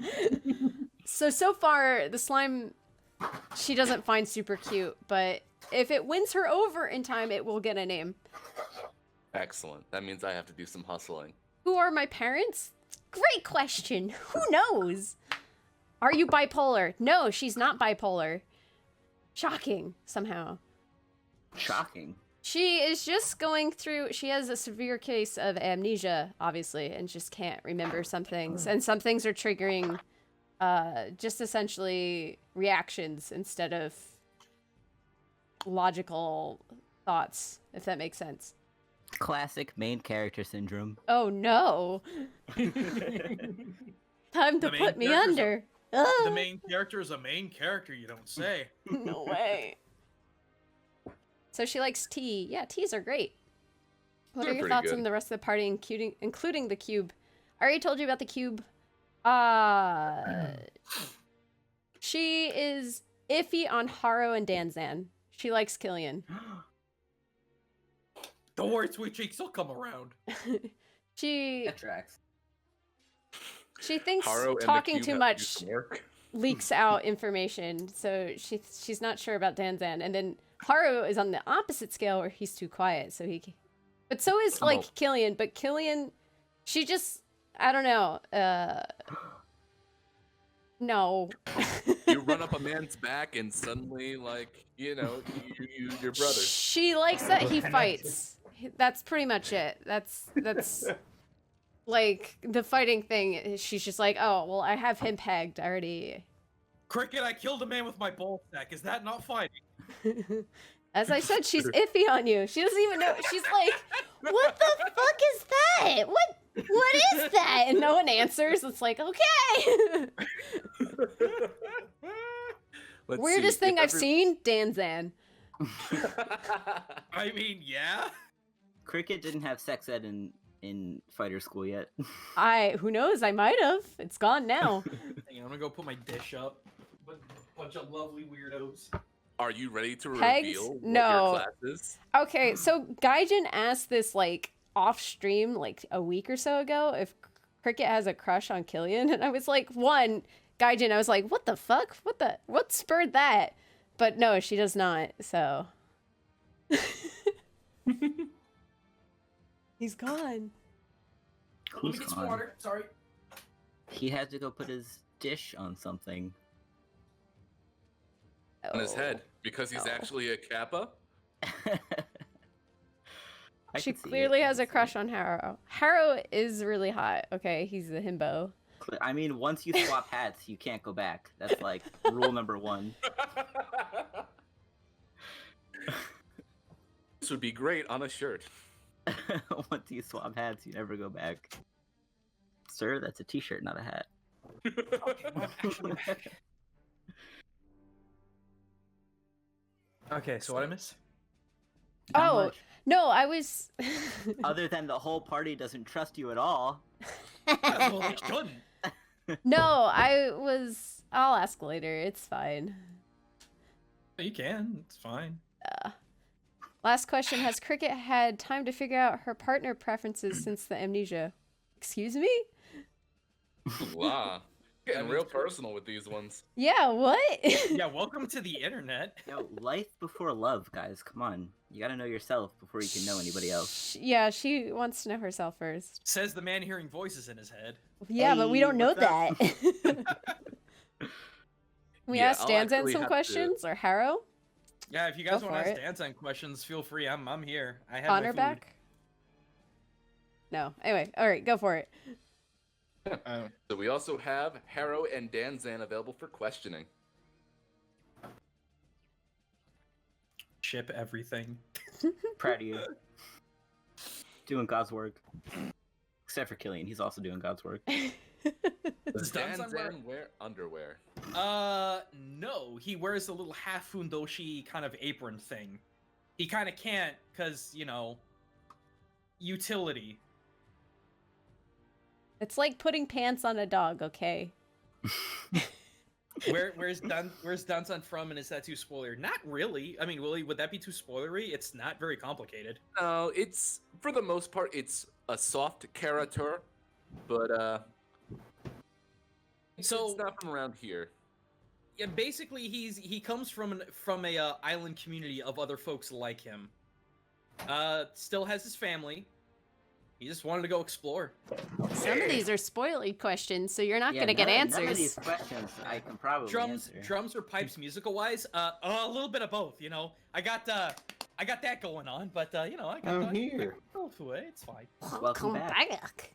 So far, the slime, she doesn't find super cute, but if it wins her over in time, it will get a name. Excellent. That means I have to do some hustling. Who are my parents? Great question. Who knows? Are you bipolar? No, she's not bipolar. Shocking, somehow. Shocking. She is just going through, she has a severe case of amnesia, obviously, and just can't remember some things. And some things are triggering just essentially reactions instead of logical thoughts, if that makes sense. Classic main character syndrome. Oh no. Time to The main put me character's under. The Ah. main character is a main character, you don't say. No way. So she likes tea. Yeah, teas are great. What They're are your pretty thoughts good. on the rest of the party, including the cube? I already told you about the cube. She is iffy on Harrow and Danzan. She likes Killian. Don't worry, sweet cheeks, will come around. She tracks. thinks Harrow and the talking cube too have to do much some work. leaks out information, so she's not sure about Danzan. And then Harrow is on the opposite scale where he's too quiet, so he. But so is Oh. like Killian, but Killian, she just I don't know. No. You run up a man's back and suddenly, like, your brother. She likes that he fights. That's pretty much it. That's like the fighting thing. She's just like, oh well, I have him pegged already. Cricket, I killed a man with my ball sack. Is that not fighting? As I said, she's iffy on you. She doesn't even know. She's like, what the fuck is that? What is that? And no one answers. It's like, okay. Let's Weirdest see, thing if I've seen, Danzan. I mean, yeah. Cricket didn't have sex ed in fighter school yet. Who knows? I might have. It's gone now. Hang on, I'm gonna go put my dish up. Bunch of lovely weirdos. Are you ready to Pegs? reveal what No. your class is? Okay, so Gaijin asked this like off stream like a week or so ago if Cricket has a crush on Killian, and I was like, Gaijin, I was like, what the fuck? What spurred that? But no, she does not. So he's gone. Let me get some water. Sorry. He had to go put his dish on something. On his head because he's actually a Kappa. She clearly has a crush on Harrow. Harrow is really hot. Okay, he's the himbo. I mean, once you swap hats, you can't go back. That's like rule number 1. This would be great on a shirt. Once you swap hats, you never go back. Sir, that's a t-shirt, not a hat. Okay, so what I miss? Not Oh, much. no, I was... Other than the whole party doesn't trust you at all. Well, they shouldn't. No, I'll ask later. It's fine. You can. It's fine. Last question. Has Cricket had time to figure out her partner preferences since the amnesia? Excuse me? Wow. Getting real personal with these ones. Yeah, what? Yeah, welcome to the internet. Yo, life before love, guys. Come on. You gotta know yourself before you can know anybody else. Yeah, she wants to know herself first. Says the man hearing voices in his head. Yeah, but we Hey, don't know what's up? that. We Yeah, ask I'll Danzan actually some have questions, or Harrow? Yeah, if you guys Go want to for ask Danzan questions, feel free. I'm here. I have Connor my food. back? No. Anyway, alright, go for it. So we also have Harrow and Danzan available for questioning. Ship everything. Proud of you. Doing God's work. Except for Killian, he's also doing God's work. Does Danzan Danzan wear underwear? No. He wears a little half fundoshi kind of apron thing. He kind of can't, because, utility. It's like putting pants on a dog, okay? Where's Danzan from, and is that too spoiler? Not really. I mean, Willie, would that be too spoilery? It's not very complicated. No, it's for the most part it's a soft character, but So it's not from around here. yeah, basically he comes from a island community of other folks like him. Still has his family. He just wanted to go explore. Some of these are spoilery questions, so you're not Yeah, gonna get none of answers. these questions I can probably answer. Drums or pipes musical wise? A little bit of both. I got that going on, but I got I'm here. both away. It's fine. Welcome back.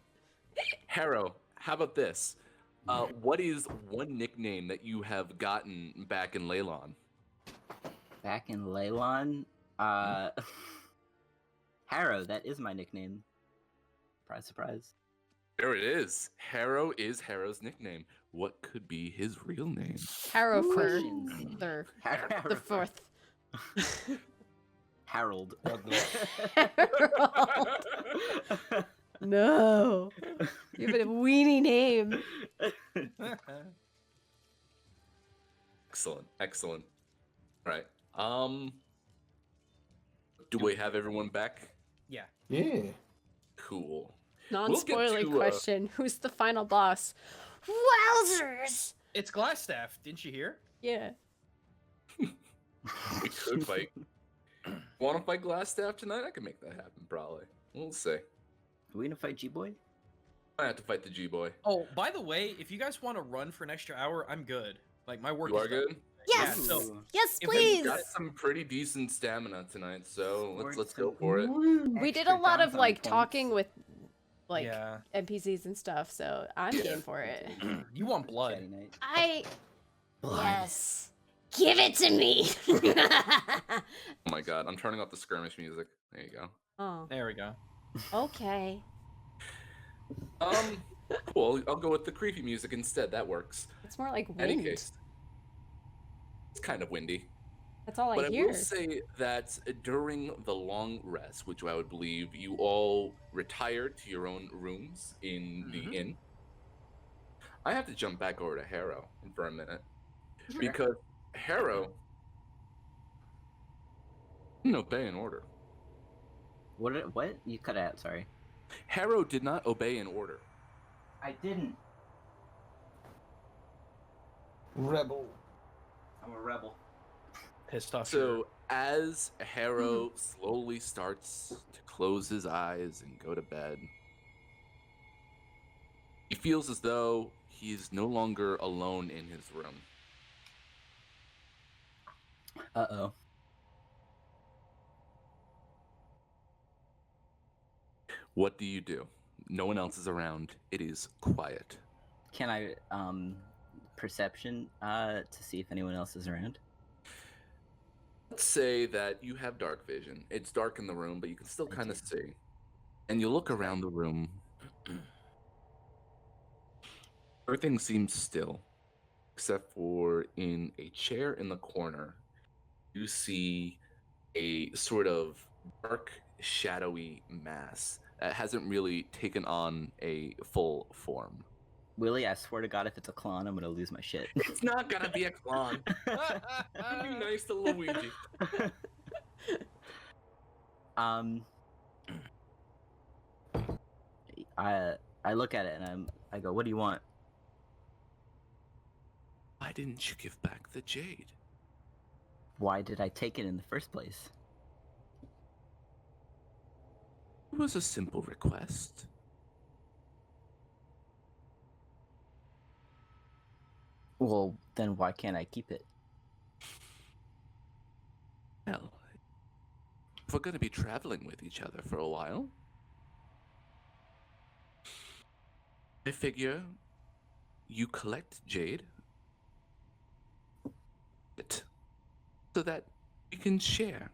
Harrow, how about this? What is one nickname that you have gotten back in Leylon? Back in Leylon, Harrow, that is my nickname. Surprise, surprise. There it is. Harrow is Harrow's nickname. What could be his real name? Harrow for Questions. the Harold. fourth. Harold. No. You have a weenie name. Excellent, excellent. All right. Do we have everyone back? Yeah. Yeah. Cool. Non-spoiler to, question. Who's the final boss? Wowzers! It's Glasstaff. Didn't you hear? Yeah. We could fight. Want to fight Glasstaff tonight? I can make that happen, probably. We'll see. Are we gonna fight G-Boy? I have to fight the G-Boy. Oh, by the way, if you guys want to run for an extra hour, I'm good. Like my work You is are done. good? Yes! Yeah, so Ooh. Yes, If please! Got some pretty decent stamina tonight, so Scored let's some go for it. We did a extra lot of downtime like points. talking with like yeah. NPCs and stuff, so I'm Yeah. game for it. You want blood? Chatty night. I yes. Give it to me. Oh my god, I'm turning off the skirmish music. There you go. Oh, There we go. okay. Cool. I'll go with the creepy music instead. That works. It's more like Any wind. case, it's kind of windy. That's all But I I hear. will say that during the long rest, which I would believe you all retired to your own rooms in the inn, I have to jump back over to Harrow for a minute. Because Harrow didn't obey an order. What? You cut out, sorry. Harrow did not obey an order. I didn't. Rebel. I'm a rebel. Pissed off. So as Harrow slowly starts to close his eyes and go to bed, he feels as though he is no longer alone in his room. Uh-oh. What do you do? No one else is around. It is quiet. Can I, perception, to see if anyone else is around? Let's say that you have dark vision. It's dark in the room, but you can still I kind of do. see. And you look around the room. Everything seems still, except for in a chair in the corner, you see a sort of dark, shadowy mass that hasn't really taken on a full form. Willie, I swear to God, if it's a clone, I'm gonna lose my shit. It's not gonna be a clown. Be nice to Luigi. I look at it and I go, what do you want? Why didn't you give back the jade? Why did I take it in the first place? It was a simple request. Well, then why can't I keep it? Well, if we're gonna be traveling with each other for a while, I figure you collect jade so that we can share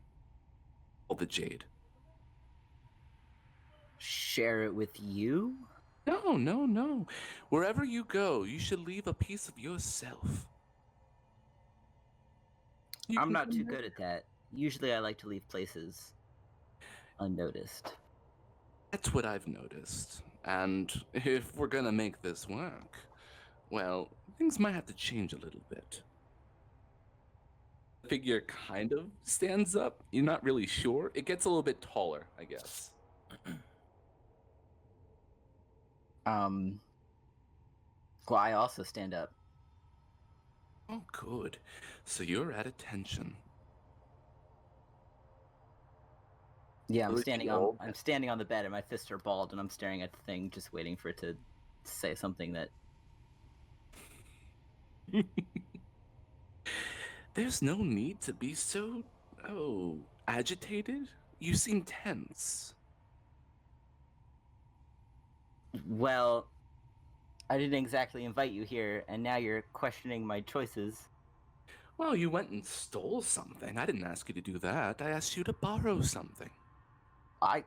all the jade. Share it with you? No. Wherever you go, you should leave a piece of yourself. You I'm can not come too back. good at that. Usually I like to leave places unnoticed. That's what I've noticed. And if we're gonna make this work, well, things might have to change a little bit. The figure kind of stands up. You're not really sure. It gets a little bit taller, I guess. Well, I also stand up. Oh, good. So you're at attention. Yeah, Really cool. I'm standing on the bed and my fists are balled and I'm staring at the thing, just waiting for it to say something that There's no need to be so, agitated. You seem tense. well, I didn't exactly invite you here, and now you're questioning my choices. Well, you went and stole something. I didn't ask you to do that. I asked you to borrow something. I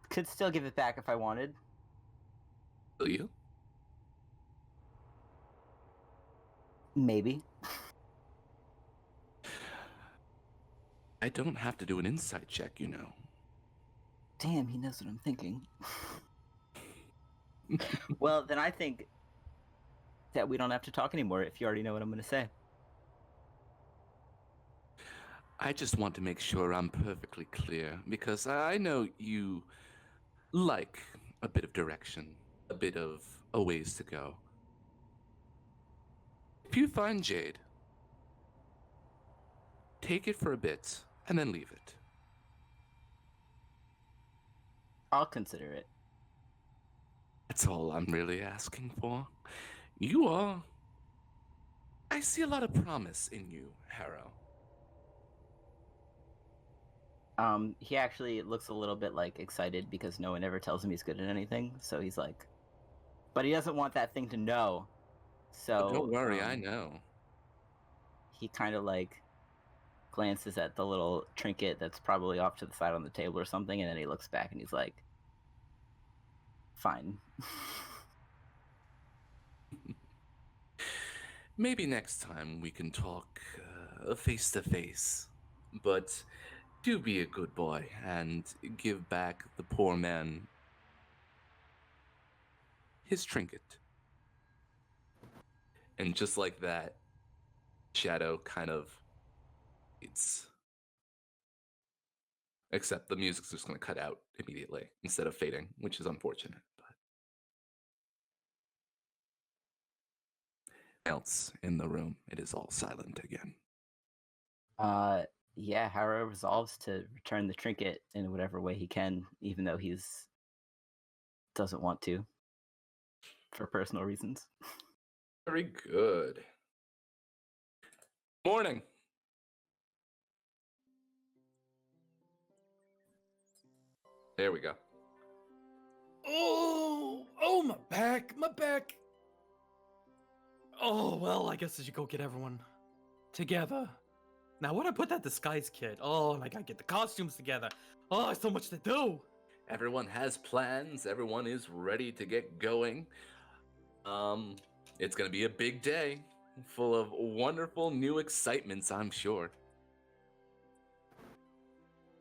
could still give it back if I wanted. Will you? Maybe. I don't have to do an insight check, you know. Damn, he knows what I'm thinking. Well, then I think that we don't have to talk anymore if you already know what I'm going to say. I just want to make sure I'm perfectly clear, because I know you like a bit of direction, a bit of a ways to go. If you find jade, take it for a bit, and then leave it. I'll consider it. That's all I'm really asking for. I see a lot of promise in you, Harrow. He actually looks a little bit like excited because no one ever tells him he's good at anything. So he's like, but he doesn't want that thing to know. So Don't worry, I know. He kind of like glances at the little trinket that's probably off to the side on the table or something, and then he looks back and he's like, fine. Maybe next time we can talk face to face. But do be a good boy and give back the poor man his trinket. And just like that, Shadow kind of, it's Except the music's just going to cut out immediately instead of fading, which is unfortunate. But else in the room, it is all silent again. Yeah, Harrow resolves to return the trinket in whatever way he can, even though he's doesn't want to for personal reasons. Very good. Morning. There we go. Oh, my back, my back. Oh, well, I guess I should go get everyone together. Now, where'd I put that disguise kit? Oh, and I gotta get the costumes together. Oh, there's so much to do. Everyone has plans. Everyone is ready to get going. It's gonna be a big day, full of wonderful new excitements, I'm sure.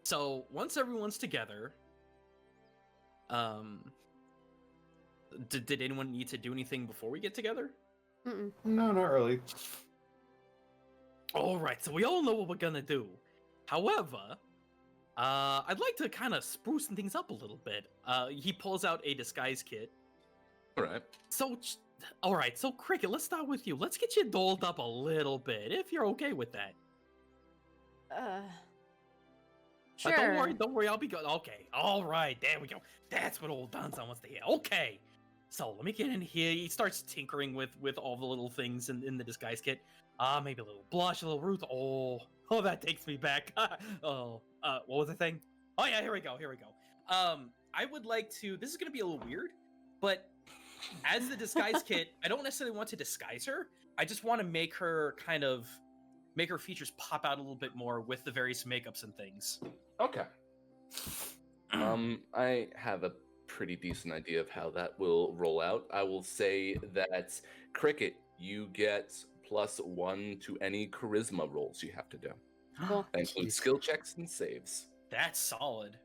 So, once everyone's together, did anyone need to do anything before we get together? Mm-mm. No, not really. All right, so we all know what we're gonna do. However, I'd like to kind of spruce things up a little bit. He pulls out a disguise kit. All right. So, all right, so Cricket, let's start with you. Let's get you dolled up a little bit, if you're okay with that. Sure. Don't worry, I'll be good. Okay, all right, there we go. That's what old Danzan wants to hear. Okay, so let me get in here. He starts tinkering with all the little things in the disguise kit. Maybe a little blush, a little Ruth. Oh, that takes me back. What was the thing? Oh yeah, here we go. I would like to. This is gonna be a little weird, but as the disguise kit, I don't necessarily want to disguise her. I just want to make her features pop out a little bit more with the various makeups and things. Okay. I have a pretty decent idea of how that will roll out. I will say that Cricket, you get +1 to any charisma rolls you have to do. Cool. That includes skill checks and saves. That's solid.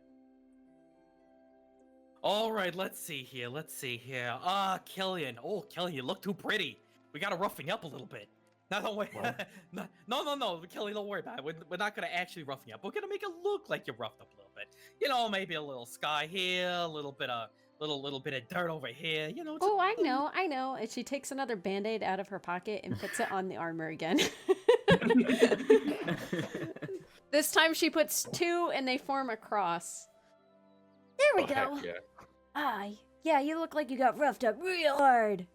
All right, let's see here. Killian. Oh, Killian, you look too pretty. We gotta roughing up a little bit. No, don't worry. No, Kelly, don't worry about it. We're not gonna actually rough you up. We're gonna make it look like you're roughed up a little bit. You know, maybe a little sky here, a little bit of dirt over here. You know. Oh, I know. And she takes another Band-Aid out of her pocket and puts it on the armor again. This time she puts 2 and they form a cross. There we go. Heck yeah. Yeah, you look like you got roughed up real hard.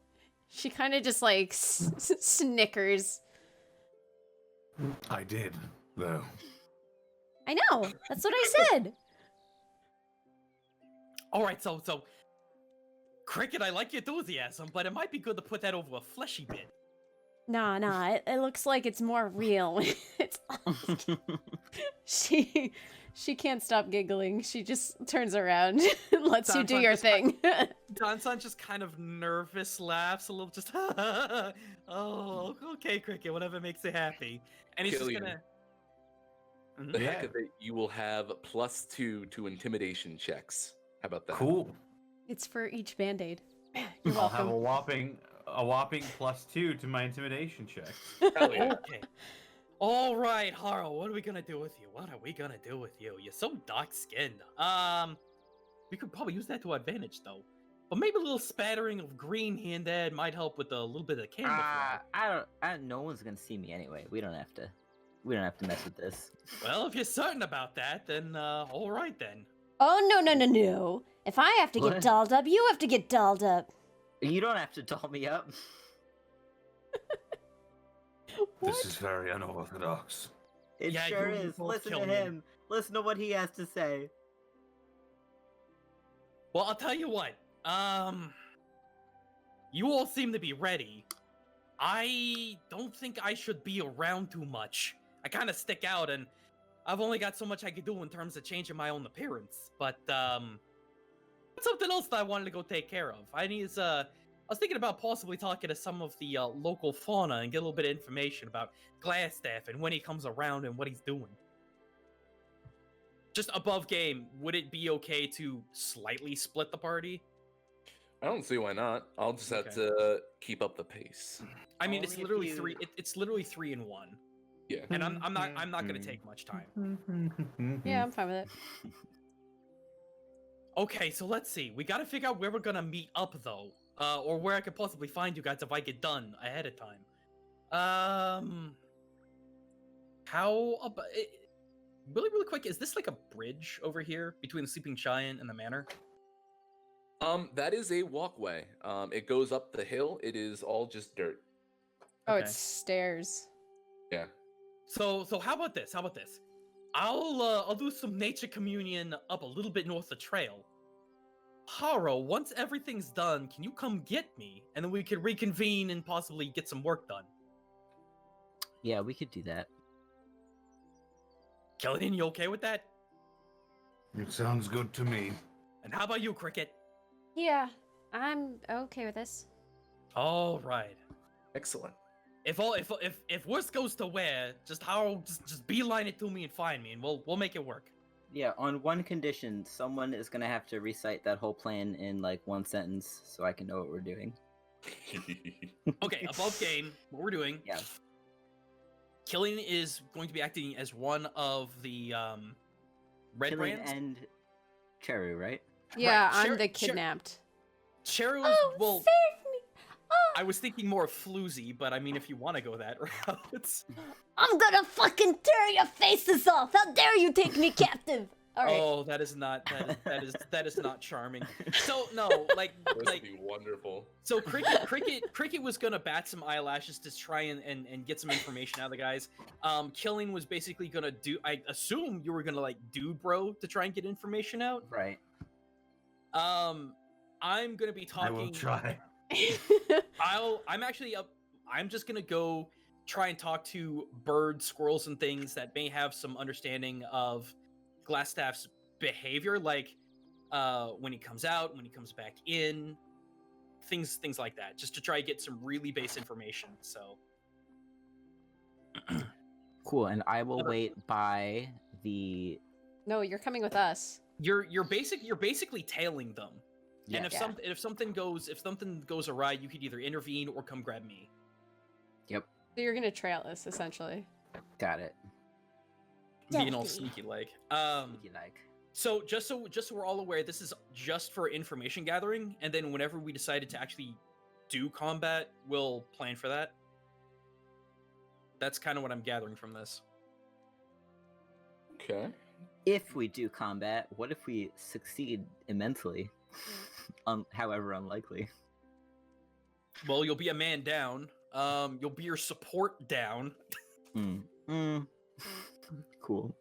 She kind of just like snickers. I did, though. I know. That's what I said. All right, so Cricket, I like your enthusiasm, but it might be good to put that over a fleshy bit. Nah. It looks like it's more real. It's she can't stop giggling. She just turns around and lets you do your thing. Danzan just kind of nervous laughs a little, just oh, okay, Cricket, whatever makes you happy. And he's Killian, just gonna. The heck of it, you will have +2 to intimidation checks. How about that? Cool. It's for each Band-Aid. You're I'll have welcome. a whopping +2 to my intimidation check. Hell yeah. Okay. All right, Harrow, what are we gonna do with you? You're so dark-skinned. We could probably use that to our advantage, though. But maybe a little spattering of green here and there might help with a little bit of camouflage. No one's gonna see me anyway. We don't have to mess with this. Well, if you're certain about that, then all right then. Oh, no. If I have to get What? dolled up, you have to get dolled up. You don't have to doll me up. This is very unorthodox. It Yeah, sure you is. both Listen kill to me. him. Listen to what he has to say. Well, I'll tell you what. You all seem to be ready. I don't think I should be around too much. I kind of stick out, and I've only got so much I can do in terms of changing my own appearance. But something else that I wanted to go take care of. I was thinking about possibly talking to some of the local fauna and get a little bit of information about Glasstaff and when he comes around and what he's doing. Just above game, would it be okay to slightly split the party? I don't see why not. I'll just have Okay. to keep up the pace. I mean, Only it's if literally you- three. It's literally 3 in 1. Yeah. and I'm not gonna take much time. Yeah, I'm fine with it. Okay, so let's see. We gotta figure out where we're gonna meet up, though. Or where I could possibly find you guys if I get done ahead of time. How about... really quick, is this like a bridge over here between the Sleeping Giant and the manor? That is a walkway. It goes up the hill. It is all just dirt. Oh, Okay. it's stairs. Yeah. So how about this? I'll do some nature communion up a little bit north of the trail. Harrow, once everything's done, can you come get me? And then we could reconvene and possibly get some work done. Yeah, we could do that. Killian, you okay with that? It sounds good to me. And how about you, Cricket? Yeah, I'm okay with this. All right. Excellent. If worst goes to where, just Harrow, just beeline it to me and find me, and we'll make it work. Yeah, on one condition, someone is gonna have to recite that whole plan in like one sentence so I can know what we're doing. Okay, above game, what we're doing. Yeah. Killian is going to be acting as one of the red Killian brands. and Cheru, right? Yeah, Right, I'm the Cher- kidnapped. Cheru is, Oh, well, save me! Oh, I was thinking more of Floozy, but I mean, if you want to go that route. I'm gonna fucking tear your faces off! How dare you take me captive! All right. Oh, that is not charming. So no, like This would be wonderful. so Cricket was gonna bat some eyelashes to try and get some information out of the guys. Killing was basically gonna do. I assume you were gonna like dude bro to try and get information out. Right. I'm gonna be I will talking. try. I'm just gonna go try and talk to birds, squirrels, and things that may have some understanding of Glasstaff's behavior, like when he comes out, when he comes back in, things like that, just to try and get some really base information. So Cool, and I will wait by the. No, you're coming with us. you're basically tailing them. Yeah. And if something goes awry, you could either intervene or come grab me. Yep. So you're gonna trail us, essentially. Got it. Being all Definitely. sneaky like. Sneaky like. So just so we're all aware, this is just for information gathering, and then whenever we decided to actually do combat, we'll plan for that. That's kind of what I'm gathering from this. Okay. If we do combat, what if we succeed immensely? However unlikely. Well, you'll be a man down. You'll be your support down. Cool.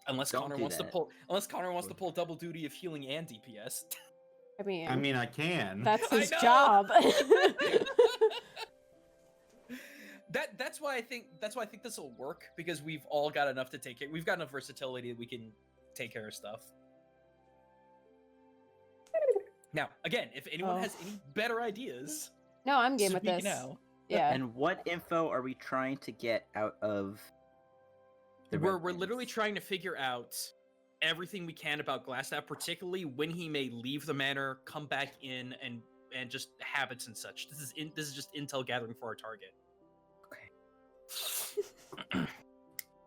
Unless Don't Connor do wants that. to pull double duty of healing and DPS. I mean, I can. that's I his know! job. That's why I think this will work, because we've all got enough to take care. We've got enough versatility that we can take care of stuff. Now, again, if anyone has any better ideas, No, I'm game with speak this. now. Yeah. And what info are we trying to get out of the We're Red literally Bands? trying to figure out everything we can about Glasstaff, particularly when he may leave the manor, come back in, and just habits and such. This is just intel gathering for our target.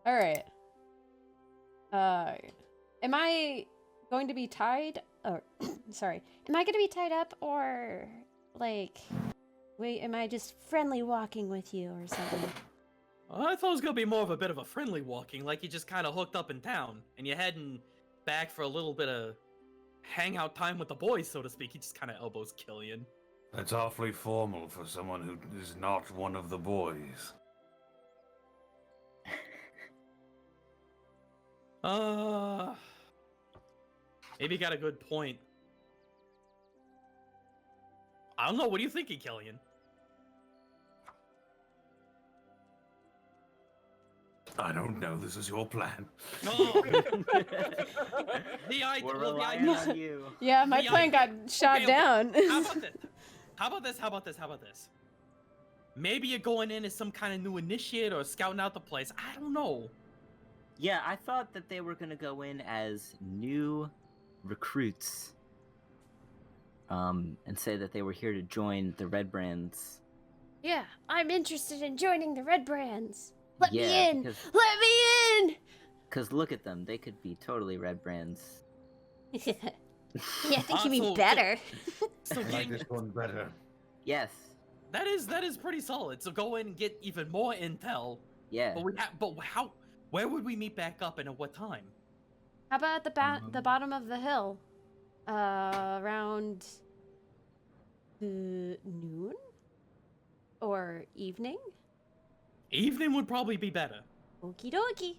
All right. Am I going to be tied? Or sorry, am I going to be tied up, or like, wait, am I just friendly walking with you or something? I thought it was gonna be more of a bit of a friendly walking, like you just kind of hooked up in town, and you're heading back for a little bit of hangout time with the boys, so to speak. He just kind of elbows Killian. That's awfully formal for someone who is not one of the boys. Maybe you got a good point. I don't know. What are you thinking, Killian? I don't know. This is your plan. Oh. We're Well, relying on you. Yeah, my The plan got shot okay. down. How about this? Maybe you're going in as some kind of new initiate or scouting out the place. I don't know. Yeah, I thought that they were gonna go in as new recruits. And say that they were here to join the Red Brands. Yeah, I'm interested in joining the Red Brands. Let Yeah, me in! because- Let me in! Cause look at them, they could be totally red brands. Yeah, I think you mean so- better. So I like getting, this one better. Yes. that is pretty solid. So go in and get even more intel. Yeah. But how? Where would we meet back up and at what time? How about the bottom of the hill? Around noon? Or evening? Evening would probably be better. Okie dokie.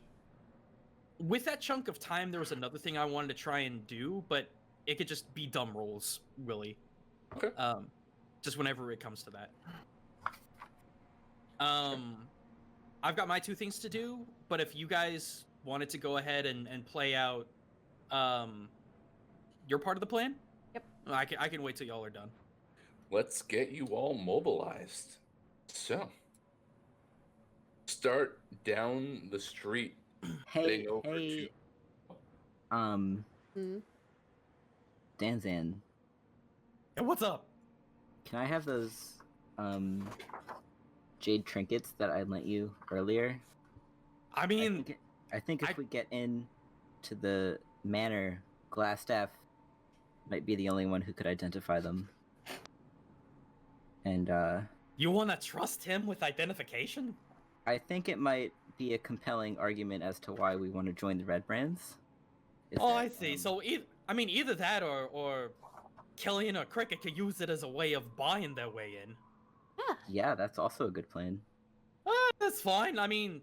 With that chunk of time, there was another thing I wanted to try and do, but it could just be dumb rolls, really. Okay. Just whenever it comes to that. I've got my 2 things to do, but if you guys wanted to go ahead and play out, your part of the plan, Yep. I can wait till y'all are done. Let's get you all mobilized. So, start down the street. Hey, heading over hey, to- Hmm. Danzan, Hey, what's up? can I have those, jade trinkets that I lent you earlier? I mean, I think if I- we get in to the manor, Glasstaff might be the only one who could identify them. And, you want to trust him with identification? I think it might be a compelling argument as to why we want to join the Red Brands. Is Oh, that, I see. So, either that or Killian or Cricket could use it as a way of buying their way in. yeah, that's also a good plan. That's fine. I mean,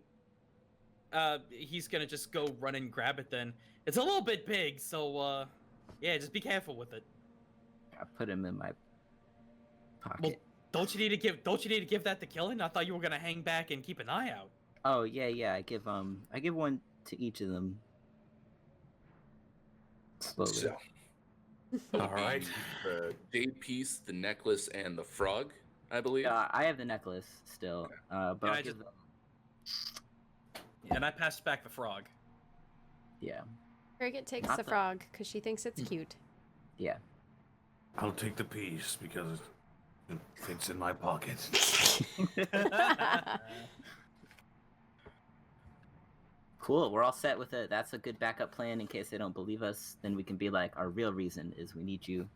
he's gonna just go run and grab it then. It's a little bit big, so, yeah, just be careful with it. I put him in my pocket. Well, don't you need to give that to Killian? I thought you were gonna hang back and keep an eye out. Oh yeah, I give one to each of them. Slowly. So, All right. the jade piece, the necklace, and the frog, I believe. I have the necklace still, but Yeah, I'll I give just- them. And I passed back the frog. Yeah, Cricket takes Not the the- frog because she thinks it's cute. yeah. I'll take the piece because it fits in my pocket. Cool. We're all set with it. That's a good backup plan in case they don't believe us. Then we can be like, our real reason is we need you,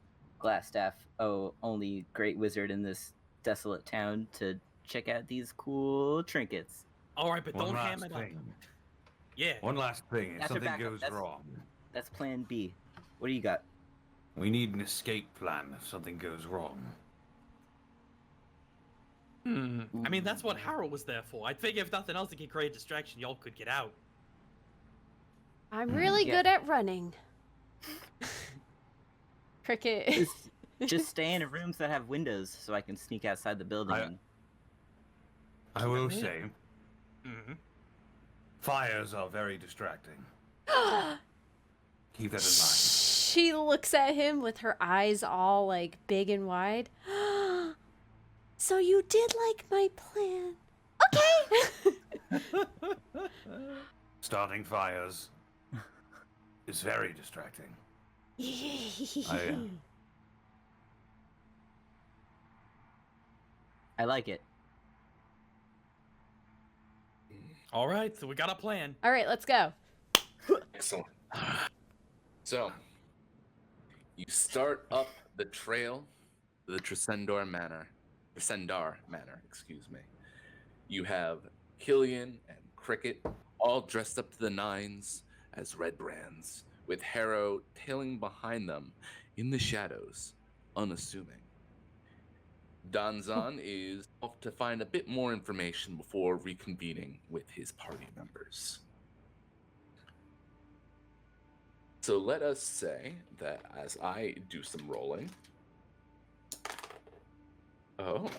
Glasstaff. Oh, only great wizard in this desolate town to check out these cool trinkets. All right, but One don't last ham it up. thing. Yeah. One last thing. If That's your something backup. goes That's- wrong, That's Plan B. What do you got? we need an escape plan if something goes wrong. I mean, that's what Harrow was there for. I figure if nothing else to get create distraction, y'all could get out. I'm really Yeah. good at running. Cricket. Just stay in rooms that have windows so I can sneak outside the building. I will say, Mm-hmm. fires are very distracting. Keep that in mind. She looks at him with her eyes all like big and wide. So you did like my plan. Okay. Starting fires is very distracting. I like it. All right, so we got a plan. All right, let's go. Excellent. So, you start up the trail, the Tresendar Manor, excuse me. You have Killian and Cricket all dressed up to the nines as Red Brands, with Harrow tailing behind them in the shadows, unassuming. Danzan is off to find a bit more information before reconvening with his party members. So let us say that as I do some rolling. Oh.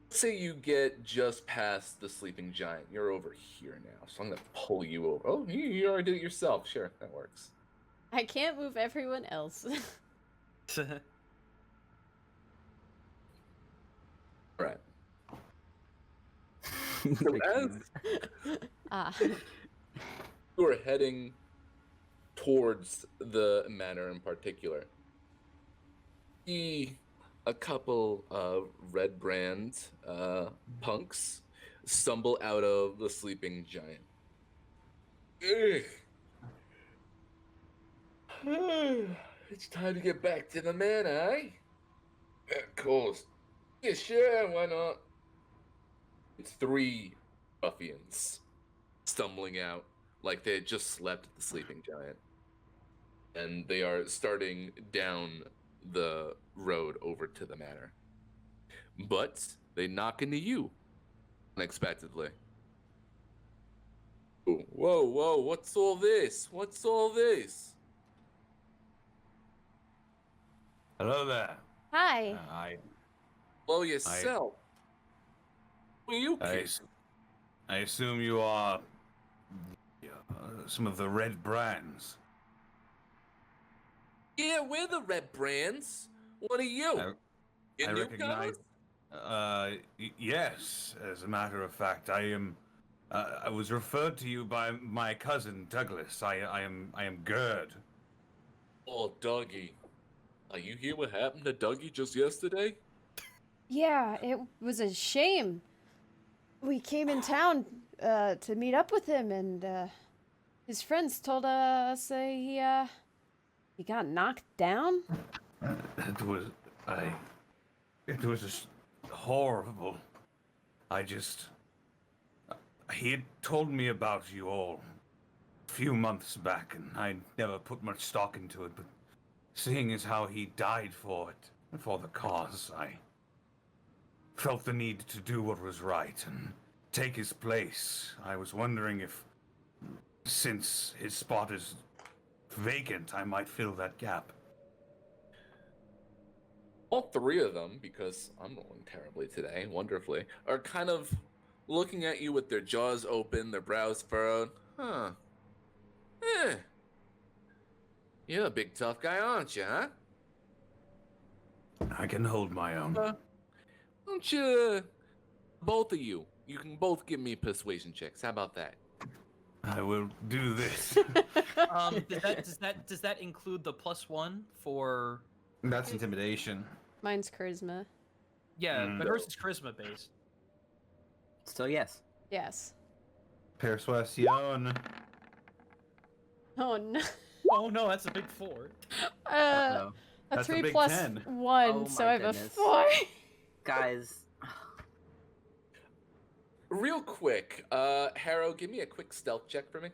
Let's say you get just past the sleeping giant. You're over here now, so I'm gonna pull you over. Oh, you already did it yourself. Sure, that works. I can't move everyone else. All right. So as you are heading towards the manor in particular, see a couple of red brand punks stumble out of the sleeping giant. Ugh. It's time to get back to the man, eh? Of course. Yeah, sure, why not? It's 3 ruffians stumbling out like they had just slept at the sleeping giant. And they are starting down the road over to the manor. But they knock into you unexpectedly. Whoa, whoa, what's all this? What's all this? Hello there. Hi. Blow yourself. Who are you kids? I assume you are some of the red brands. Yeah, we're the red brands. What are you? You I newcomers? recognize. Yes, as a matter of fact, I am. I was referred to you by my cousin Douglas. I am Gerd. Oh, Dougie. Are you hear what happened to Dougie just yesterday? Yeah, it was a shame. We came in town to meet up with him, and his friends told us he got knocked down. It was just horrible. He had told me about you all a few months back, and I never put much stock into it, but seeing as how he died for it, for the cause, I felt the need to do what was right and take his place. I was wondering if, since his spot is vacant, I might fill that gap. All 3 of them, because I'm rolling terribly today, wonderfully, are kind of looking at you with their jaws open, their brows furrowed. Huh. Eh. You're a big tough guy, aren't you, huh? I can hold my own. Don't you... Both of you. You can both give me persuasion checks. How about that? I will do this. Does that include the +1 for? That's intimidation. Mine's charisma. Yeah, but hers is charisma based. So yes. Yes. Persuasion. Oh no. Oh no, that's a big 4. Uh-oh. A That's a 3 big plus 10. 1, Oh so my I have goodness. a 4. Guys, Real quick, Harrow, give me a quick stealth check for me.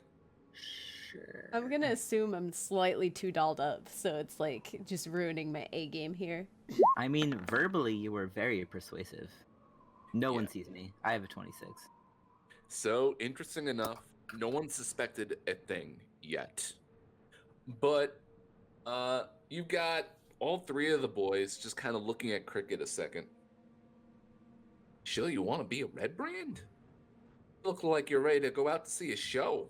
sure. I'm gonna assume I'm slightly too dolled up, so it's like just ruining my A game here. I mean, verbally, you were very persuasive. No one Yeah. sees me. I have a 26. So, interesting enough, no one suspected a thing yet. But, you've got all 3 of the boys just kind of looking at Cricket a second. Sure you want to be a red brand? Look like you're ready to go out to see a show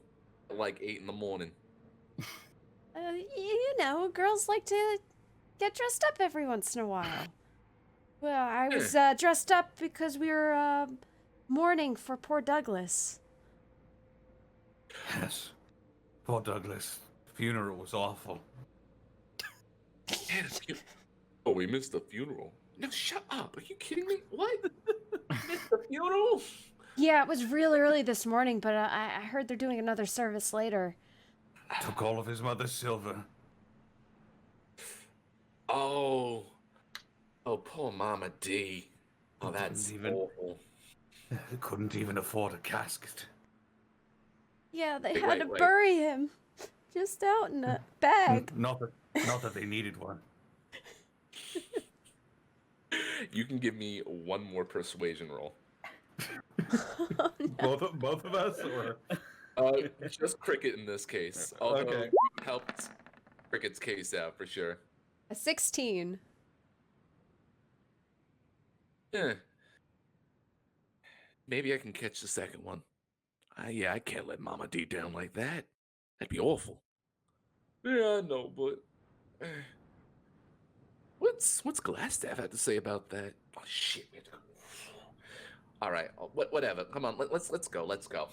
at like 8 in the morning. You know, girls like to get dressed up every once in a while. Well, I was dressed up because we were mourning for poor Douglas. Yes. Poor Douglas. Funeral was awful. Yeah, oh, we missed the funeral. No, shut up. Are you kidding me? What? Missed the funeral? Yeah, it was real early this morning, but I heard they're doing another service later. Took all of his mother's silver. Oh. Oh, poor Mama D. Oh, that's awful. Couldn't even afford a casket. Yeah, they Wait, had wait, to wait. bury him. Just out in a bag. Not that they needed one. You can give me one more persuasion roll. Oh, no. Both of us, or Just Cricket in this case. Although Okay. you helped Cricket's case out for sure. A 16. Yeah. Maybe I can catch the second one. Yeah, I can't let Mama D down like that. That'd be awful. Yeah, I know, but what's Glasstaff have to say about that? Oh shit, we have to go. All right, whatever. Come on, let's go. Let's go.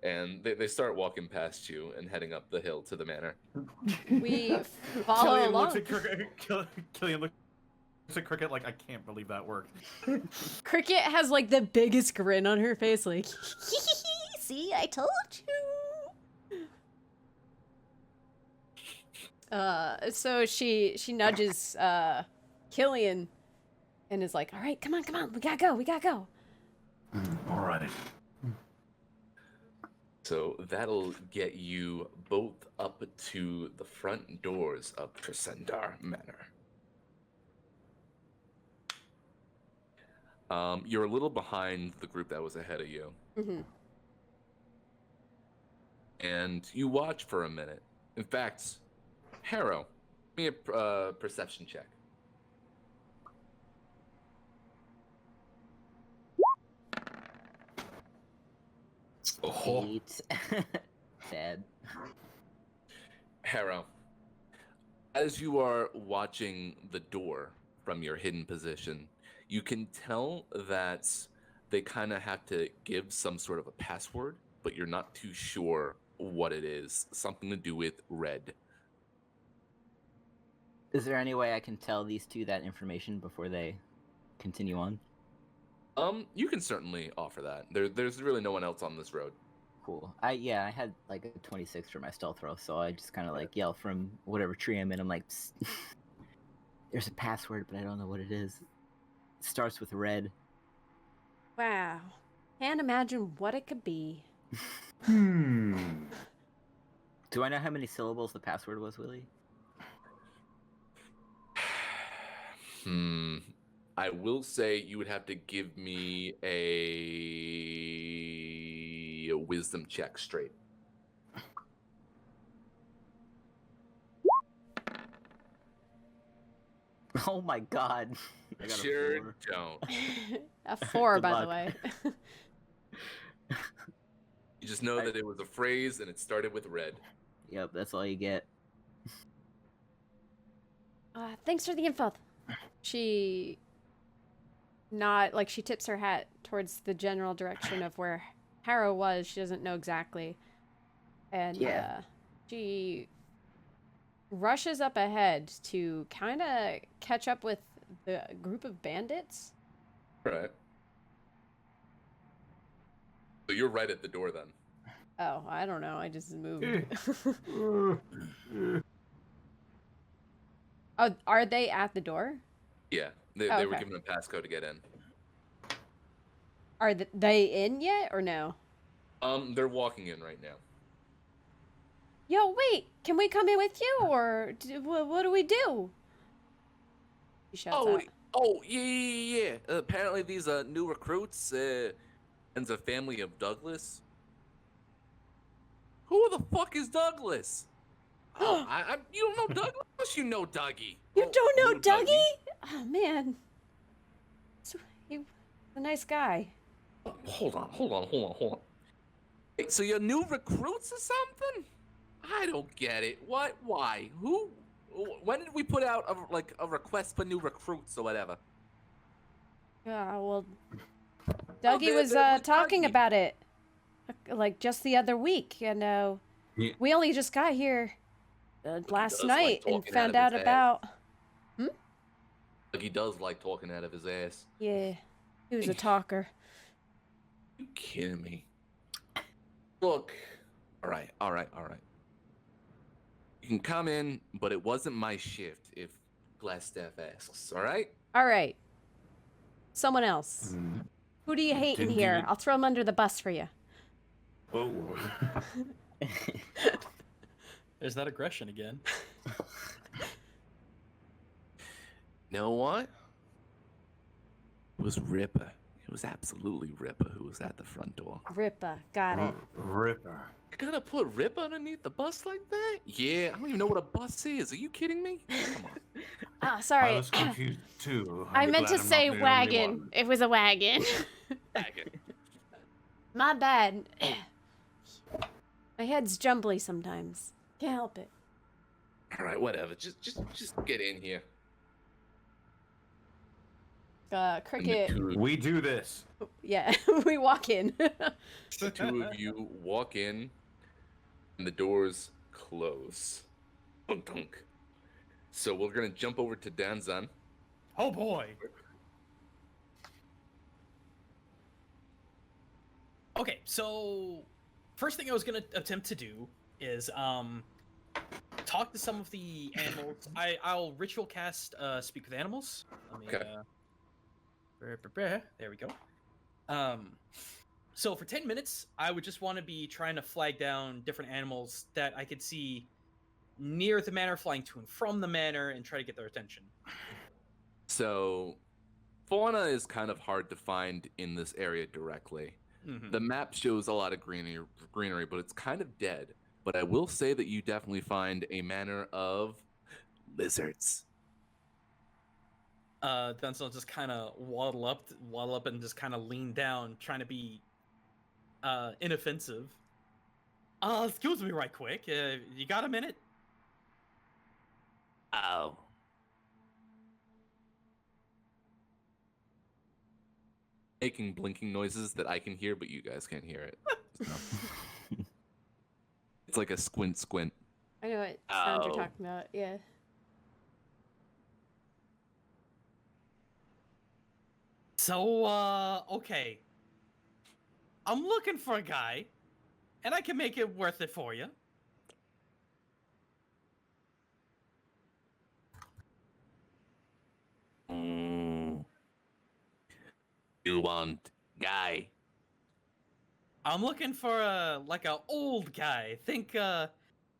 And they start walking past you and heading up the hill to the manor. We follow Killian along. looks at Killian looks It's a cricket. Like I can't believe that worked. Cricket has like the biggest grin on her face, like, see, I told you. So she nudges Killian and is like, all right, come on, we gotta go. All right. So that'll get you both up to the front doors of Tresendar Manor. You're a little behind the group that was ahead of you. Mm-hmm. And you watch for a minute. In fact, Harrow, give me a perception check. Oh. 8. Sad. Harrow, as you are watching the door from your hidden position, you can tell that they kind of have to give some sort of a password, but you're not too sure what it is. Something to do with red. Is there any way I can tell these two that information before they continue on? You can certainly offer that. There's really no one else on this road. Cool. I had like a 26 for my stealth roll, so I just kind of like yell from whatever tree I'm in. I'm like, psst. There's a password, but I don't know what it is. It starts with red. Wow. Can't imagine what it could be. Hmm. Do I know how many syllables the password was, Willie? I will say you would have to give me a wisdom check straight. Oh my god. I got a Sure 4. don't. A 4, Good by the luck. way. You just know that it was a phrase and it started with red. Yep, that's all you get. Thanks for the info. She tips her hat towards the general direction of where Harrow was. She doesn't know exactly. And Yeah. she rushes up ahead to kind of catch up with the group of bandits. Right. So you're right at the door then. Oh, I don't know. I just moved. Oh, are they at the door? Yeah, they Oh, were okay. given a passcode to get in. Are they in yet or no? They're walking in right now. Yo, wait, can we come in with you, or what do we do? He shouts out. Yeah. Apparently these are new recruits, and the family of Douglas. Who the fuck is Douglas? Oh, you don't know Douglas? You know Dougie. You Oh, don't know you Dougie? Oh, man. He's a nice guy. Hold on. Hey, so you're new recruits or something? I don't get it. What? Why? Who? When did we put out a request for new recruits or whatever? Yeah, well, Oh, Dougie was they're talking Dougie. about it, like, just the other week, and Yeah. we only just got here last does like night and talking found out out of his about... Like he does like talking out of his ass. Yeah, he was a talker. You kidding me? Look, all right. You can come in, but it wasn't my shift if Glasstaff asks, all right? All right. Someone else. Who do you hate in Didn't here? you- I'll throw him under the bus for you. Oh. There's that aggression again. Know what? It was Ripper. It was absolutely Ripper who was at the front door. Rippa, got it. Ripper. You're gonna put Ripper underneath the bus like that? Yeah, I don't even know what a bus is. Are you kidding me? Come on. Ah, I sorry. was confused too. I I'm meant to glad I'm say not the only wagon. one. It was a wagon. My bad. My head's jumbly sometimes. Can't help it. All right, whatever. Just get in here. And the Cricket. We do this. Yeah, we walk in. The two of you walk in, and the doors close. Dunk, dunk. So we're gonna jump over to Danzan. Oh boy. Okay, so first thing I was gonna attempt to do is talk to some of the animals. I'll ritual cast speak with animals. Let me Okay. there we go. So for 10 minutes, I would just want to be trying to flag down different animals that I could see near the manor, flying to and from the manor, and try to get their attention. So, fauna is kind of hard to find in this area directly. Mhm. The map shows a lot of greenery, but it's kind of dead. But I will say that you definitely find a manor of lizards. Danzan just kind of waddle up, and just kind of lean down, trying to be inoffensive. Excuse me, right quick. You got a minute? Oh. Making blinking noises that I can hear, but you guys can't hear it. So. It's like a squint squint. I know what sound you're Oh. talking about. Yeah. So, okay. I'm looking for a guy, and I can make it worth it for you. You want guy? I'm looking for a old guy. Think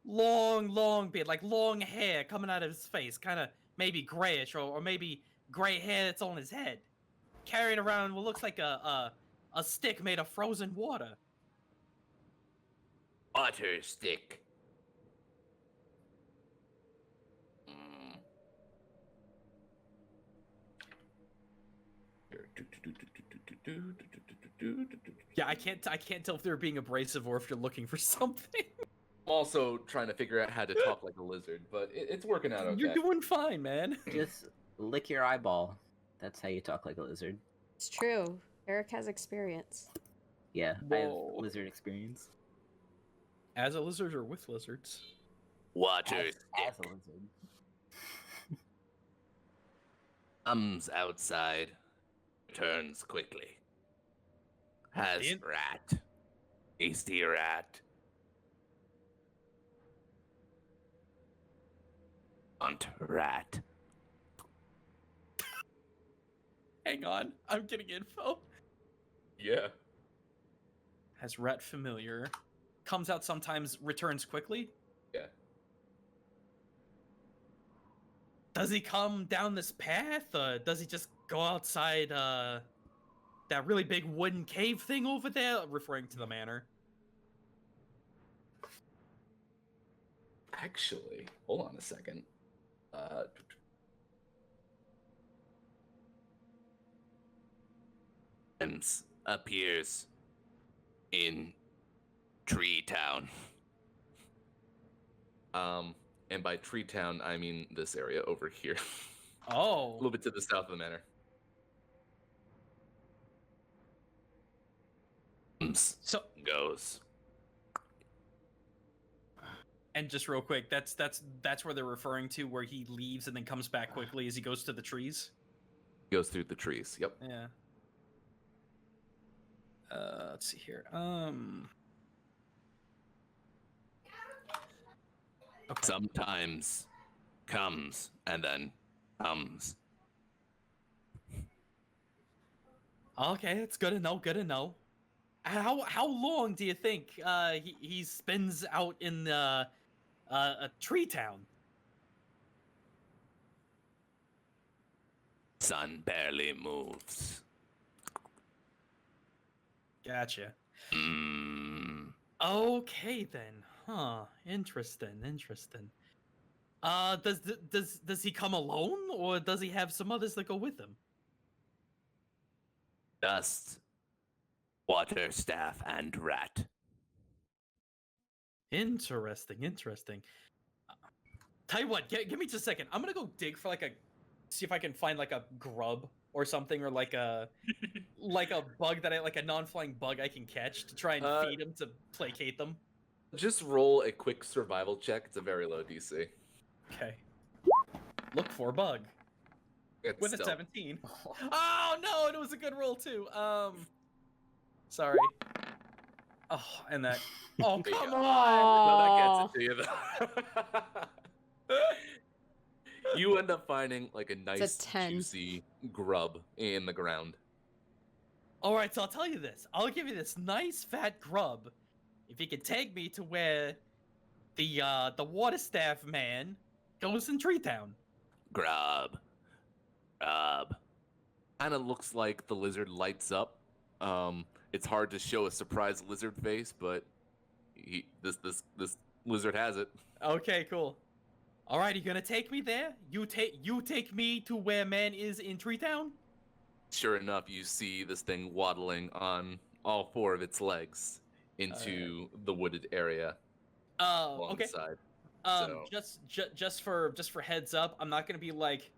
long beard, like long hair coming out of his face, kind of maybe grayish, or maybe gray hair that's on his head, carrying around what looks like a stick made of frozen water. Water stick. Yeah, I can't tell if they're being abrasive or if you're looking for something. I'm also trying to figure out how to talk like a lizard, but it's working out okay. You're doing fine, man. Just lick your eyeball. That's how you talk like a lizard. It's true. Eric has experience. Yeah, I have Whoa. lizard experience. As a lizard or with lizards? Water As stick. a lizard. Comes outside, returns quickly. Has In- rat. Tasty rat. Want rat. Hang on, I'm getting info. Yeah. Has rat familiar. Comes out sometimes, returns quickly. Yeah. Does he come down this path? Does he just go outside that really big wooden cave thing over there? Referring to the manor. Actually, hold on a second. Appears in Tree Town. And by Tree Town, I mean this area over here. A Oh. little bit to the south of the manor. So, Goes. and just real quick, that's where they're referring to, where he leaves and then comes back quickly as he goes to the trees. Goes through the trees. Yep. Yeah. Let's see here. Okay. Sometimes comes and then comes. Okay, it's good to know. Good to know. How long do you think he spends out in a tree town? Sun barely moves. Gotcha. Mm. Okay then. Huh. Interesting. Does he come alone, or does he have some others that go with him? Dust, water staff, and rat. Interesting. Tell you what, give me just a second. I'm gonna go dig for see if I can find like a grub or something, or like a bug like a non-flying bug I can catch to try and feed them to placate them. Just roll a quick survival check. It's a very low DC. Okay. Look for a bug. It's with a stealth. 17. Oh no, it was a good roll too. Sorry. Oh, and that. Oh, There you come go. on! No, that gets it to you though. You end up finding like a nice 10. juicy grub in the ground. All right, so I'll tell you this. I'll give you this nice fat grub if you can take me to where the water staff man goes in Tree Town. Grub. Kind of looks like the lizard lights up. It's hard to show a surprised lizard face, but this lizard has it. Okay, cool. All right, you gonna take me there? You take me to where man is in Tree Town? Sure enough, you see this thing waddling on all four of its legs into the wooded area along Okay. the side. Just for heads up, I'm not gonna be like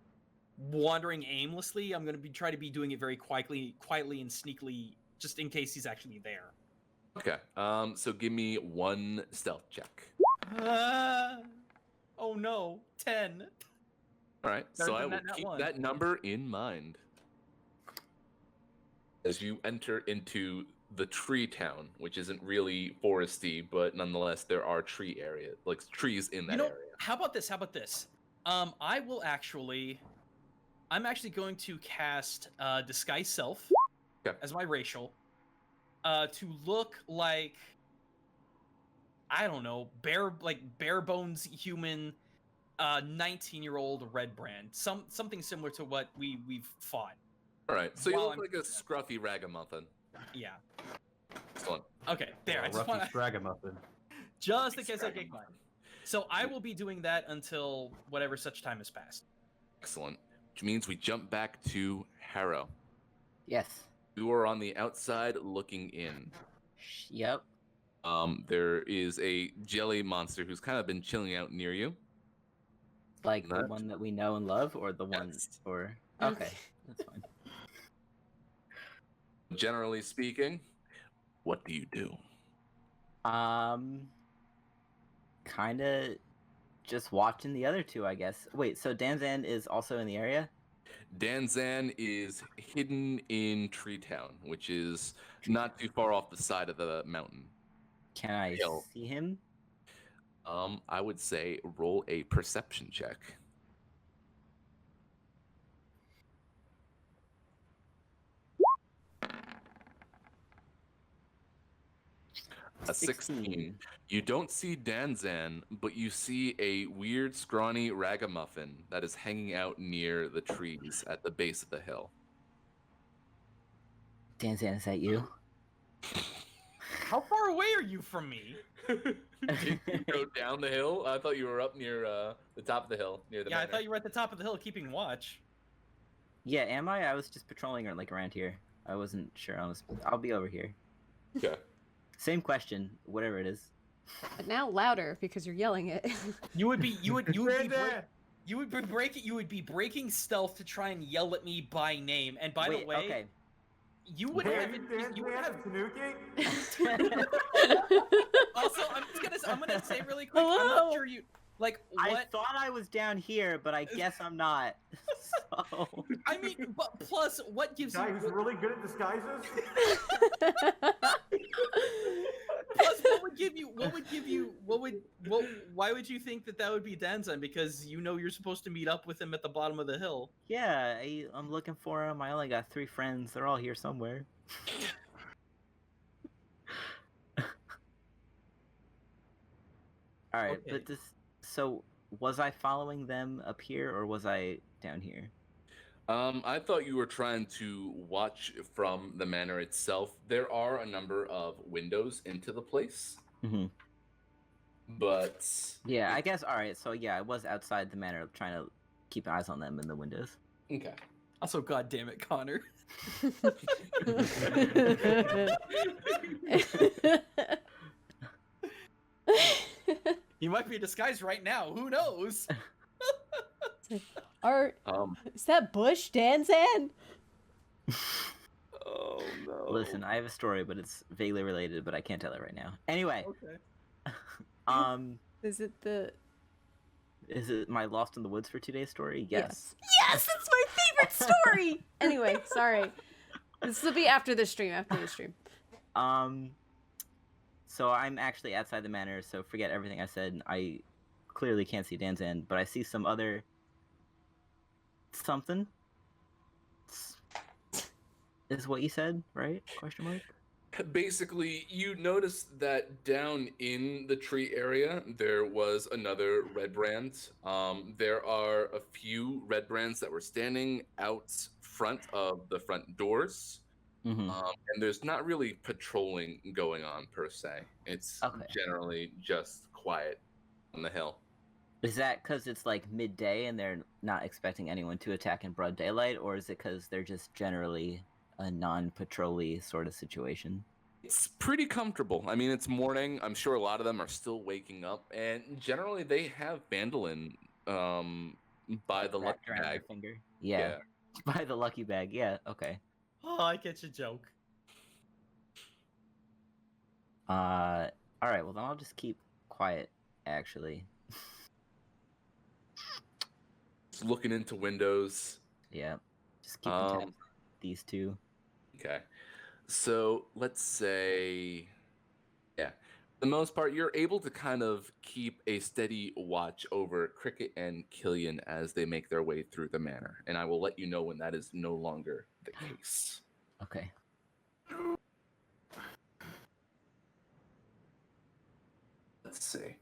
wandering aimlessly. I'm gonna be try to be doing it very quietly and sneakily, just in case he's actually there. Okay. So give me one stealth check. Oh no, 10. All right. Better So I than will that, not keep one. that number in mind as you enter into the tree town, which isn't really foresty, but nonetheless there are tree area, like trees in that You know, area. how about this? I'm actually going to cast Disguise Self Okay. as my racial to look like, I don't know, bare bones human 19-year-old Red Brand. Something similar to what we've fought. All right. So you While look I'm like a scruffy ragamuffin. Yeah. Excellent. Okay, there. I just Roughy want Scragamuffin. just in case I get caught. So I will be doing that until whatever such time has passed. Excellent. Which means we jump back to Harrow. Yes. You are on the outside looking in. Yep. There is a jelly monster who's kind of been chilling out near you. Like the That- one that we know and love, or the one, Yes. or okay, that's fine. Generally speaking, what do you do? Kind of just watching the other two, I guess. Wait, so Danzan is also in the area? Danzan is hidden in Tree Town, which is not too far off the side of the mountain. Can I Hill. see him? I would say roll a perception check. A 16. You don't see Danzan, but you see a weird, scrawny ragamuffin that is hanging out near the trees at the base of the hill. Danzan, is that you? How far away are you from me? Did you go down the hill? I thought you were up near the top of the hill, near the Yeah, I manor. thought you were at the top of the hill keeping watch. Yeah, am I? I was just patrolling like around here. I wasn't sure. I'll be over here. Okay. Same question, whatever it is. But now louder because you're yelling it. You would be breaking stealth to try and yell at me by name. And by Wait, the way, okay. you would have Tanuki? Also, I'm gonna say really quick. I'm Hello? not sure you like I what. thought I was down here, but I guess I'm not. So... I mean, but plus, what gives Guy you? who's really good at disguises? Plus, what would give you? Why would you think that would be Danzan? Because you know you're supposed to meet up with him at the bottom of the hill. Yeah, I'm looking for him. I only got 3 friends. They're all here somewhere. All right, Okay. but this. So, was I following them up here, or was I down here? I thought you were trying to watch from the manor itself. There are a number of windows into the place, Mhm. but Yeah, I guess. All right, so yeah, I was outside the manor, trying to keep eyes on them in the windows. okay. Also, God damn it, Connor. He might be disguised right now. Who knows? Is that Bush Danzan? Oh no. Listen, I have a story, but it's vaguely related, but I can't tell it right now. Anyway, Okay. Is it the? is it my Lost in the Woods for 2 days story? Yes. Yes, it's my that story. Anyway, sorry. This will be after the stream. So I'm actually outside the manor, so forget everything I said. I clearly can't see Danzan, but I see some other something. Is what you said, right? Question mark. Basically, you noticed that down in the tree area, there was another red brand. There are a few red brands that were standing out front of the front doors. Mm-hmm. And there's not really patrolling going on per se. It's Okay. generally just quiet on the hill. Is that because it's like midday and they're not expecting anyone to attack in broad daylight, or is it because they're just generally a non-patrol-y sort of situation? It's pretty comfortable. I mean, it's morning. I'm sure a lot of them are still waking up, and generally they have mandolin by the lucky Wrapped around their bag. finger. Yeah. By the lucky bag. Yeah. Okay. Oh, I get your joke. All right. Well, then I'll just keep quiet. Actually. Just looking into windows. Yeah. Just keep tabs on these two. Okay. So let's say, yeah, for the most part, you're able to kind of keep a steady watch over Cricket and Killian as they make their way through the manor. And I will let you know when that is no longer the case. Okay. Let's see.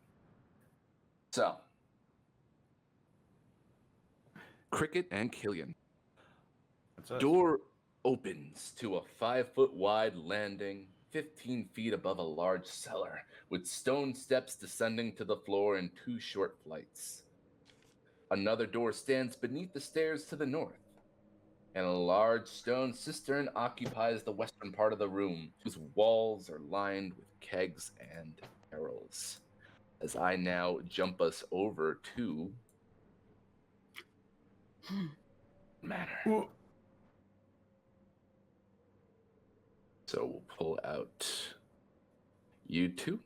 So, Cricket and Killian. That's us. Door opens to a 5-foot wide landing, 15 feet above a large cellar, with stone steps descending to the floor in 2 short flights. Another door stands beneath the stairs to the north, and a large stone cistern occupies the western part of the room, whose walls are lined with kegs and barrels. As I now jump us over to manor. So we'll pull out you two.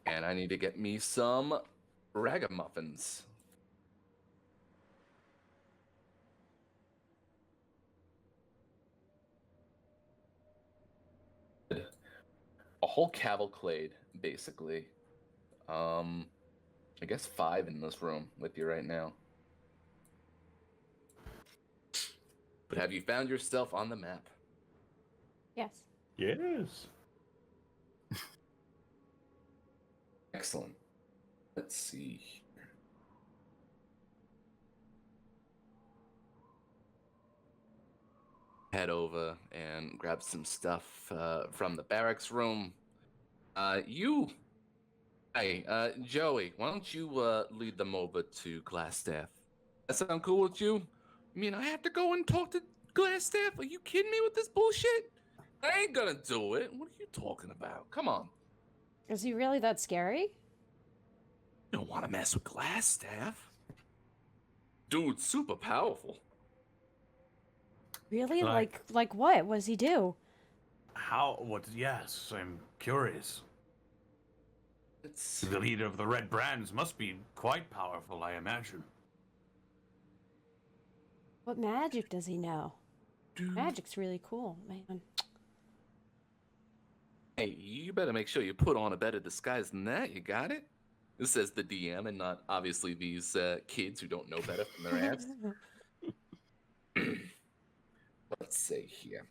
And I need to get me some ragamuffins. A whole cavalcade, basically. I guess 5 in this room with you right now. But have you found yourself on the map? Yes. Yes. Excellent. Let's see here. Head over and grab some stuff from the barracks room. Joey, why don't you lead them over to Glasstaff? That sound cool with you? I mean, I have to go and talk to Glasstaff? Are you kidding me with this bullshit? I ain't gonna do it. What are you talking about? Come on. Is he really that scary? You don't want to mess with Glasstaff. Dude's super powerful. Really? Like- Like what? What does he do? How? What? Yes, I'm curious. It's The leader of the Red Brands must be quite powerful, I imagine. What magic does he know? dude. Magic's really cool, man. Hey, you better make sure you put on a better disguise than that. You got it? This says the DM, and not obviously these kids who don't know better from their ass. Let's see here.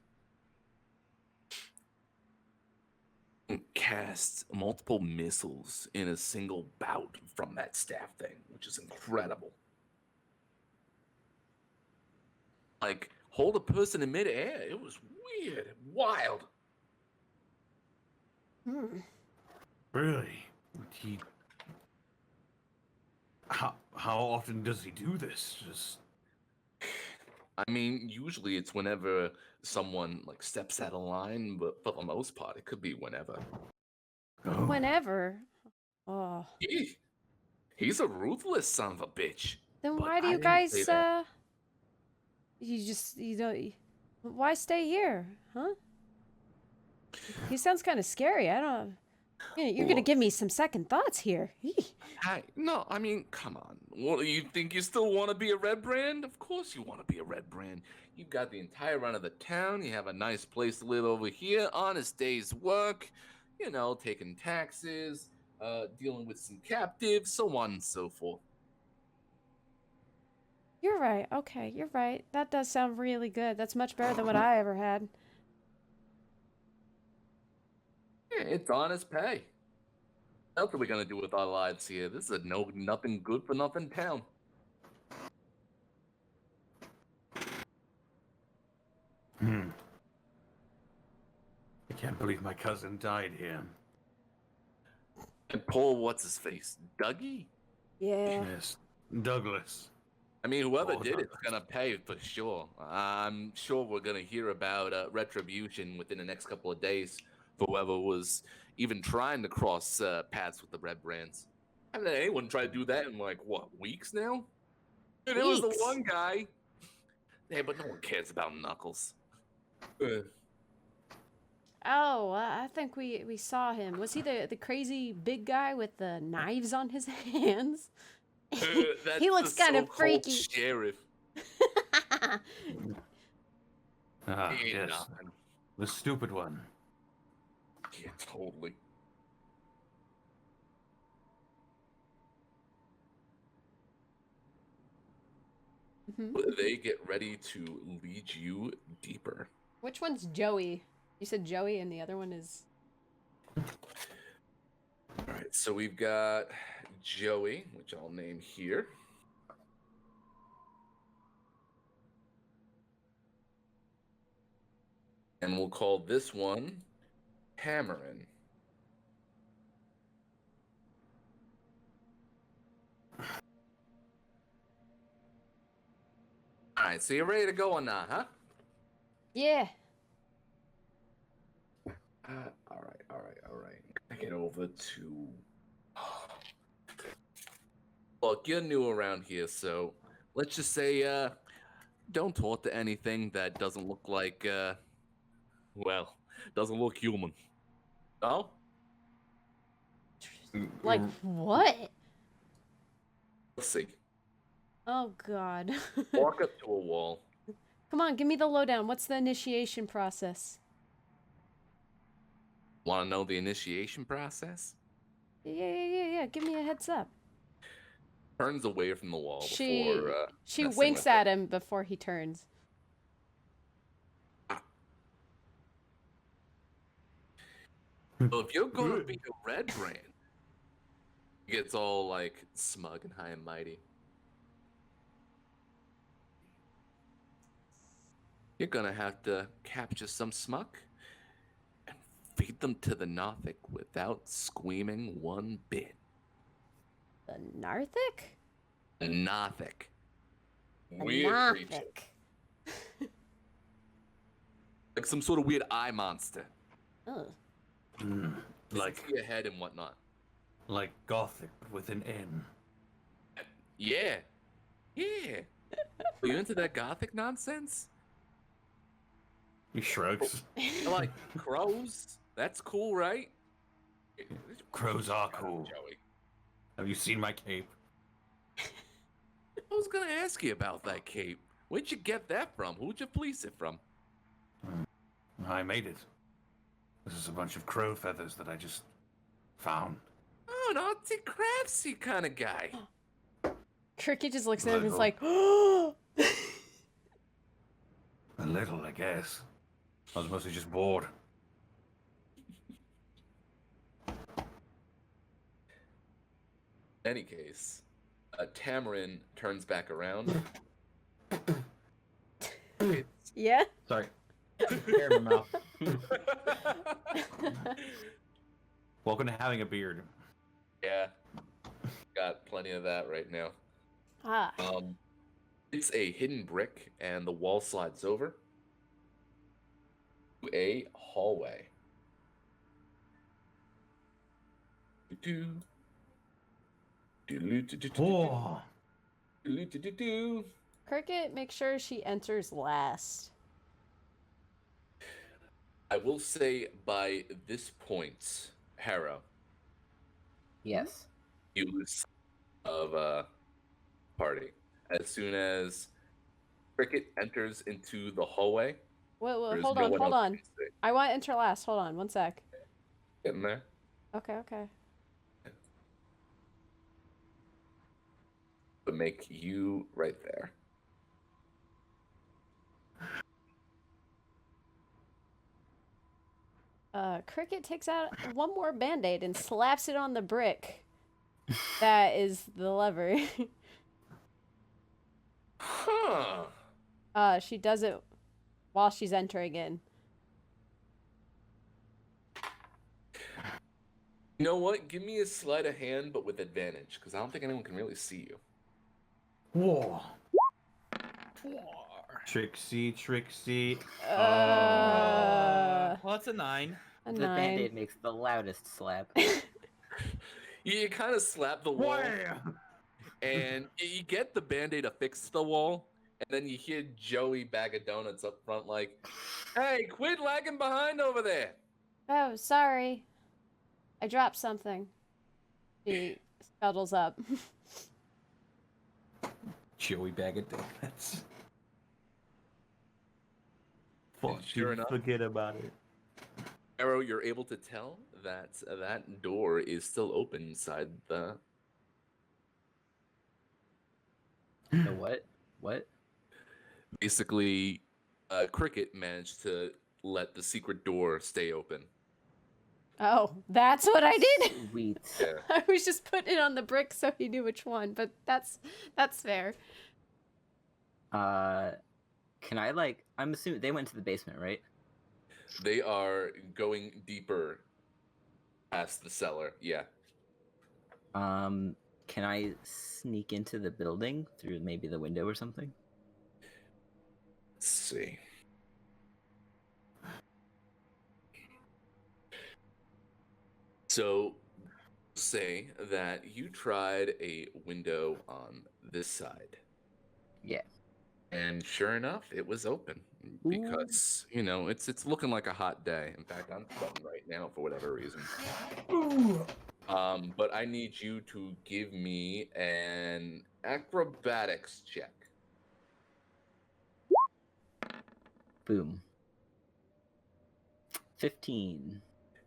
Cast multiple missiles in a single bout from that staff thing, which is incredible. Like, hold a person in midair. It was weird, wild. Hmm. Really? He... How often does he do this? Just... I mean, usually it's whenever someone like steps out of line, but for the most part, it could be whenever. Oh. Whenever. Oh. He's a ruthless son of a bitch. Then But why do I you didn't guys say that. you don't why stay here, huh? He sounds kind of scary. I don't You're gonna give me some second thoughts here. No, I mean, come on. What, you think you still want to be a red brand? Of course you want to be a red brand. You've got the entire run of the town. You have a nice place to live over here. Honest day's work. You know, taking taxes, dealing with some captives, so on and so forth. You're right. Okay, you're right. That does sound really good. That's much better than what I ever had. Yeah, it's honest pay. What else are we gonna do with our lives here? This is a nothing good for nothing town. I can't believe my cousin died here. And poor what's his face, Dougie. Yeah. Yes, Douglas. I mean, whoever Oh, did it's Douglas. gonna pay for sure. I'm sure we're gonna hear about retribution within the next couple of days for whoever was even trying to cross paths with the red brands. I haven't had anyone try to do that in like what, weeks now? And it was the Weeks? one guy. Yeah, but no one cares about Knuckles. Oh, I think we saw him. Was he the crazy big guy with the knives on his hands? That's He looks the kind of so-called freaky. Sheriff. Ah, He ain't yes, nothing. the stupid one. Yeah, totally. Mhm. They get ready to lead you deeper. Which one's Joey? You said Joey, and the other one is. All right, so we've got Joey, which I'll name here. And we'll call this one Hammerin. All right, so you're ready to go on that, huh? Yeah. All right. Get over to. Look, you're new around here, so let's just say, don't talk to anything that doesn't look like, well, doesn't look human. Oh? Like what? Let's see. Oh God. Walk up to a wall. Come on, give me the lowdown. What's the initiation process? Want to know the initiation process? Yeah. Give me a heads up. Turns away from the wall She before. messing winks with at it. him before he turns. So if you're gonna be a red brand, he gets all like smug and high and mighty. You're gonna have to capture some smuck and feed them to the Nothic without squeaming one bit. The Narthic? The Nothic. The Weird creature. Nothic. Like some sort of weird eye monster. Oh. Like See your head and whatnot. Gothic but with an N. Yeah. Yeah. Are you into that Gothic nonsense? He shrugs. I like crows. That's cool, right? Crows are cool. Joey. Have you seen my cape? I was gonna ask you about that cape. Where'd you get that from? Who'd you fleece it from? I made it. This is a bunch of crow feathers that I just found. Oh, an artsy craftsy kind of guy. Cricket just looks at him and is Little. like, oh. A little, I guess. I was mostly just bored. In any case, Tamarin turns back around. Yeah? Sorry. Hair in my mouth. Welcome to having a beard. Yeah, got plenty of that right now. Ah. It's a hidden brick, and the wall slides over to a hallway. Do-do. Do-do-do-do-do-do. Oh. Do-do-do-do-do. Cricket, make sure she enters last. I will say by this point, Harrow, Yes. you lose sight of party as soon as Cricket enters into the hallway. Wait, There's hold no on, one hold else on. you can see. I want to enter last. Hold on, one sec. Getting there. Okay. But make you right there. Cricket takes out one more band-aid and slaps it on the brick. That is the lever. Huh. She does it while she's entering in. You know what? Give me a sleight of hand, but with advantage, because I don't think anyone can really see you. Whoa. Trixie. Well, that's a 9. A The 9. band-aid makes the loudest slap. You kind of slap the wall, Wham! and you get the band-aid affixed to the wall, and then you hear Joey Bag of Donuts up front like, "Hey, quit lagging behind over there." Oh, sorry. I dropped something. She scuttles up. Joey Bag of Donuts. And sure enough, forget about it. Arrow, you're able to tell that that door is still open inside the. The what? What? Basically, Cricket managed to let the secret door stay open. Oh, that's what I did. Sweet. Yeah. I was just putting it on the brick so he knew which one, but that's fair. Can I like? I'm assuming they went to the basement, right? They are going deeper past the cellar. Yeah. Can I sneak into the building through maybe the window or something? Let's see. So, say that you tried a window on this side. Yeah. And sure enough, it was open because it's looking like a hot day. In fact, I'm sweating right now for whatever reason. But I need you to give me an acrobatics check. Boom. 15.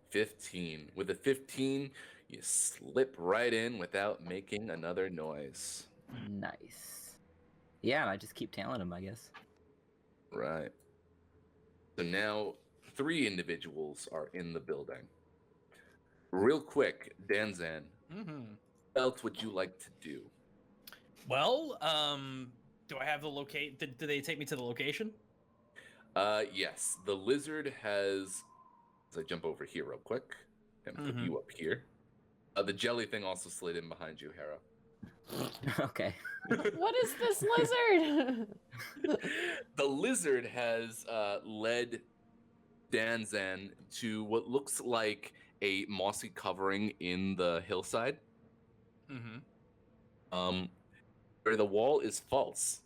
15. With a 15, you slip right in without making another noise. Nice. Yeah, and I just keep tailing them, I guess. Right. So now 3 individuals are in the building. Real quick, Danzan, what else would you like to do? Well, do I have the locate? Did they take me to the location? Yes, the lizard has. As I jump over here real quick and put you up here. The jelly thing also slid in behind you, Harrow. Okay. What is this lizard? The lizard has led Danzan to what looks like a mossy covering in the hillside. Where the wall is false.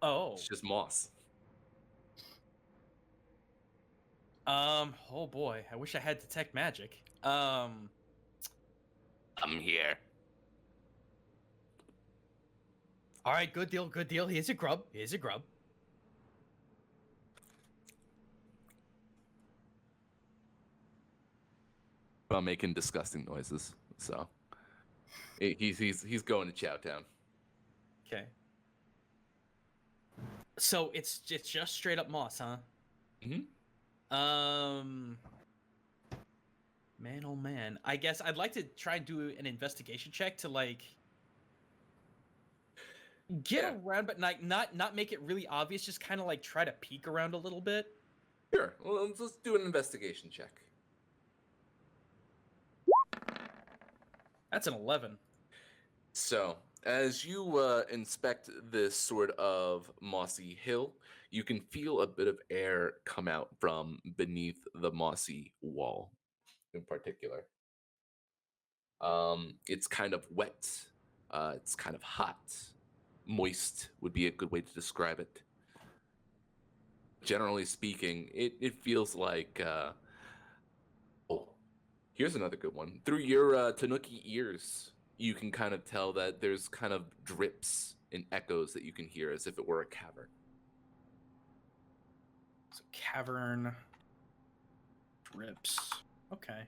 Oh. It's just moss. Oh boy, I wish I had detect magic. I'm here. All right, good deal. Here's your grub. I'm making disgusting noises, so he's going to Chowtown. Okay. So it's just straight up moss, huh? Man, oh man. I guess I'd like to try and do an investigation check to like get around, but not make it really obvious. Just kind of like try to peek around a little bit. Sure. Well, let's do an investigation check. That's an 11. So, as you inspect this sort of mossy hill, you can feel a bit of air come out from beneath the mossy wall in particular. It's kind of wet. It's kind of hot. Moist would be a good way to describe it. Generally speaking, it feels like Here's another good one. Through your Tanuki ears, you can kind of tell that there's kind of drips and echoes that you can hear as if it were a cavern. So cavern drips. Okay.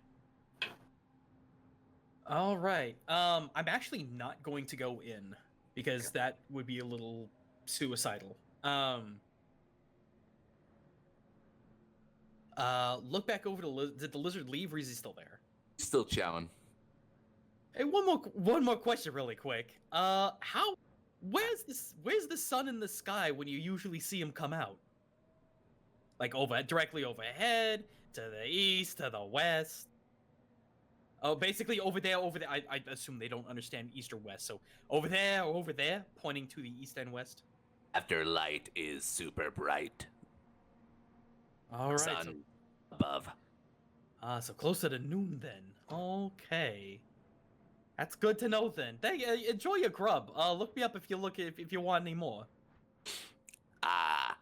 All right. I'm actually not going to go in because that would be a little suicidal. Look back over the did the lizard leave, or is he still there? Still chowing. Hey, one more question, really quick. Where's the sun in the sky when you usually see him come out? Like directly overhead, to the east, to the west. Oh, basically over there. I assume they don't understand east or west, so over there or over there, pointing to the east and west. After light is super bright. All right. Sun above. So closer to noon then. Okay. That's good to know then. Enjoy your grub. Look me up if you want any more. Ah.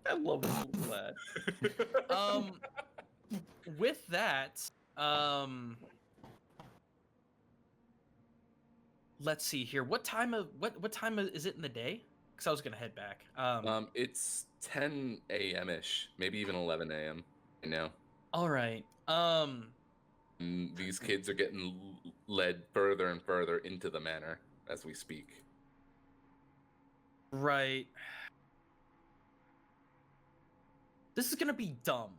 I love this little lad. With that, let's see here. What time is it in the day? Because I was gonna head back. It's 10 a.m. ish, maybe even 11 a.m. right now. All right. These kids are getting led further and further into the manor as we speak. Right. This is gonna be dumb.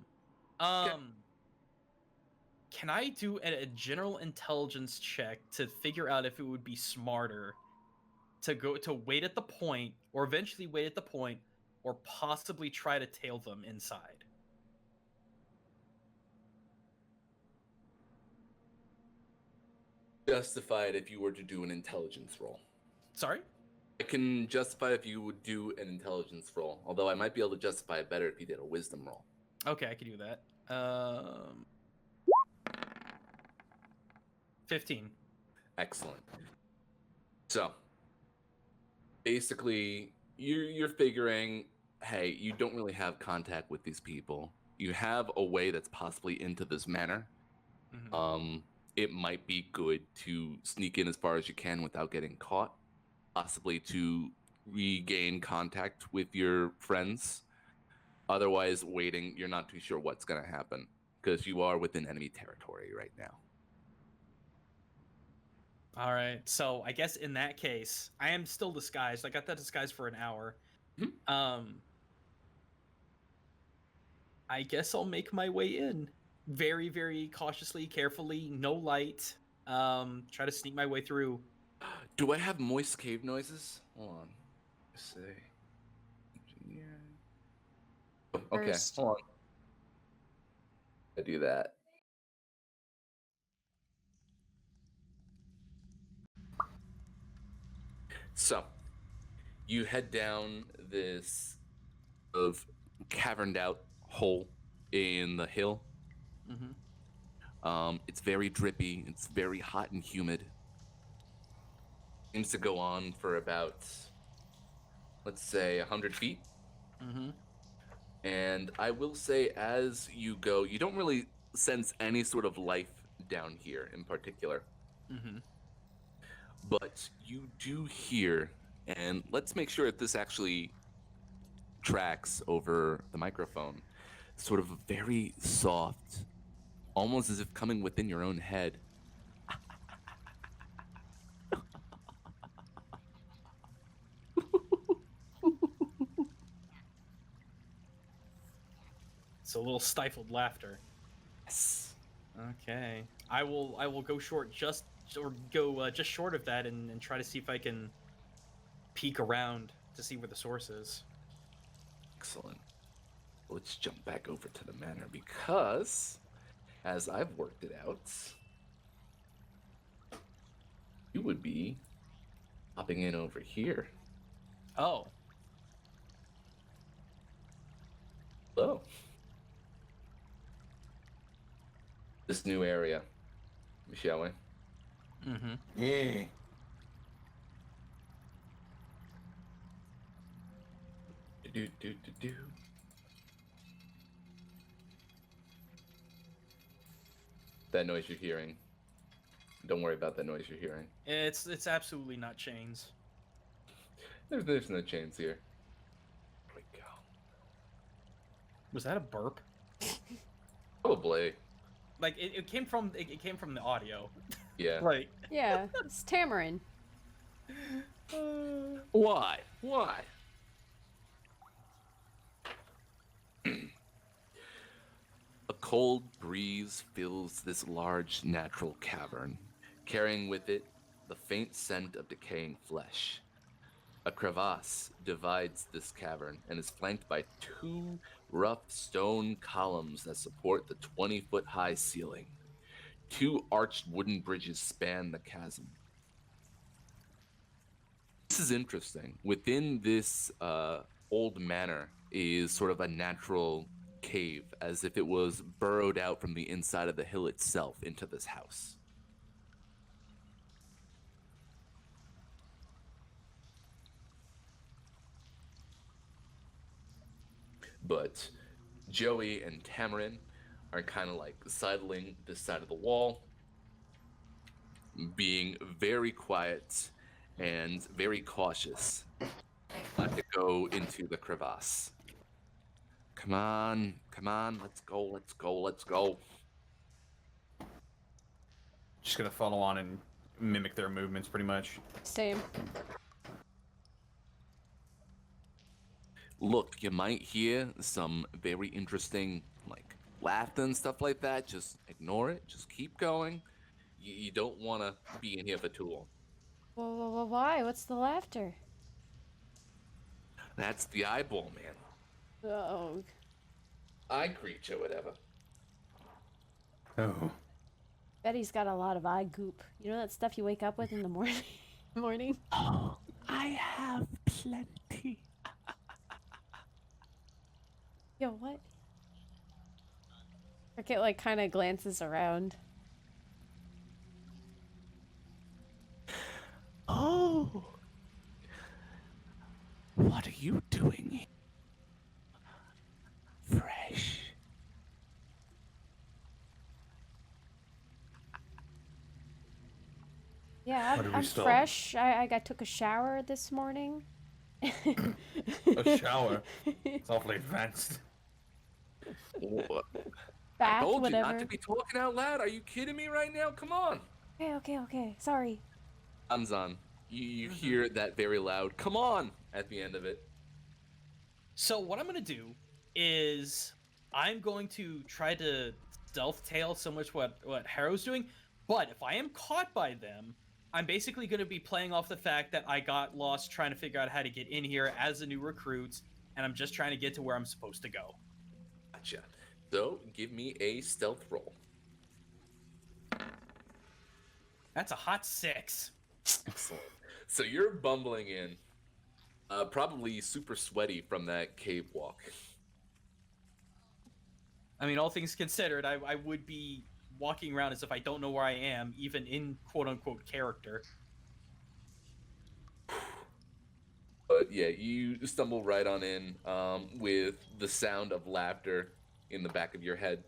Can I do a general intelligence check to figure out if it would be smarter to wait at the point, or eventually wait at the point, or possibly try to tail them inside? Justify it if you were to do an intelligence roll. Sorry? I can justify if you would do an intelligence roll, although I might be able to justify it better if you did a wisdom roll. Okay, I can do that. 15. Excellent. So, basically, you're figuring, hey, you don't really have contact with these people. You have a way that's possibly into this manor. Mm-hmm. It might be good to sneak in as far as you can without getting caught, possibly to regain contact with your friends. Otherwise, waiting, you're not too sure what's going to happen because you are within enemy territory right now. All right, so I guess in that case, I am still disguised. I got that disguise for an hour. Mm-hmm. I guess I'll make my way in. Very, very cautiously, carefully, no light. Try to sneak my way through. Do I have moist cave noises? Hold on. Let's see. Engineer. Oh, okay, First. hold on. I do that. So, you head down this of caverned out hole in the hill. Mm-hmm. It's very drippy. It's very hot and humid. Seems to go on for about, let's say, 100 feet. Mm-hmm. And I will say, as you go, you don't really sense any sort of life down here in particular. Mm-hmm. But you do hear, and let's make sure that this actually tracks over the microphone, sort of a very soft, almost as if coming within your own head. It's a little stifled laughter. Yes. Okay. I will go short just short of that and try to see if I can peek around to see where the source is. Excellent. Let's jump back over to the manor because, as I've worked it out, you would be hopping in over here. Oh. Hello. This new area, shall we? Mm-hmm. Yeah. Do. That noise you're hearing. Don't worry about that noise you're hearing. It's absolutely not chains. There's no chains here. There we go. Was that a burp? Probably. Like it came from the audio. Yeah. Like Yeah, it's Tamarin. Why? Why? A cold breeze fills this large natural cavern, carrying with it the faint scent of decaying flesh. A crevasse divides this cavern and is flanked by two rough stone columns that support the 20-foot-high ceiling. Two arched wooden bridges span the chasm. This is interesting. Within this old manor is sort of a natural cave, as if it was burrowed out from the inside of the hill itself into this house. But Joey and Tamarin are kind of like sidling this side of the wall, being very quiet and very cautious not to go into the crevasse. Come on, let's go. Just gonna follow on and mimic their movements, pretty much. Same. Look, you might hear some very interesting, like, laughter and stuff like that. Just ignore it. Just keep going. You don't want to be in here for too long. Well, why? What's the laughter? That's the eyeball, man. Oh. Eye creature, whatever. Oh. Betty's got a lot of eye goop. You know that stuff you wake up with in the morning? Oh, I have plenty. Yo, what? Cricket, like, kind of glances around. Oh. What are you doing? Fresh. Yeah, What are we I'm still- fresh. I took a shower this morning. A shower. It's awfully advanced. What? Bath, Told you whatever. not to be talking out loud. Are you kidding me right now? Come on. Okay. Sorry. Danzan, you hear that very loud, come on, at the end of it. So what I'm gonna do is I'm going to try to stealth tail similar to what Harrow's doing, but if I am caught by them, I'm basically going to be playing off the fact that I got lost trying to figure out how to get in here as a new recruit, and I'm just trying to get to where I'm supposed to go. Gotcha. So, give me a stealth roll. That's a hot 6. Excellent. So you're bumbling in, probably super sweaty from that cave walk. I mean, all things considered, I would be walking around as if I don't know where I am, even in quote-unquote character. But yeah, you stumble right on in with the sound of laughter in the back of your head.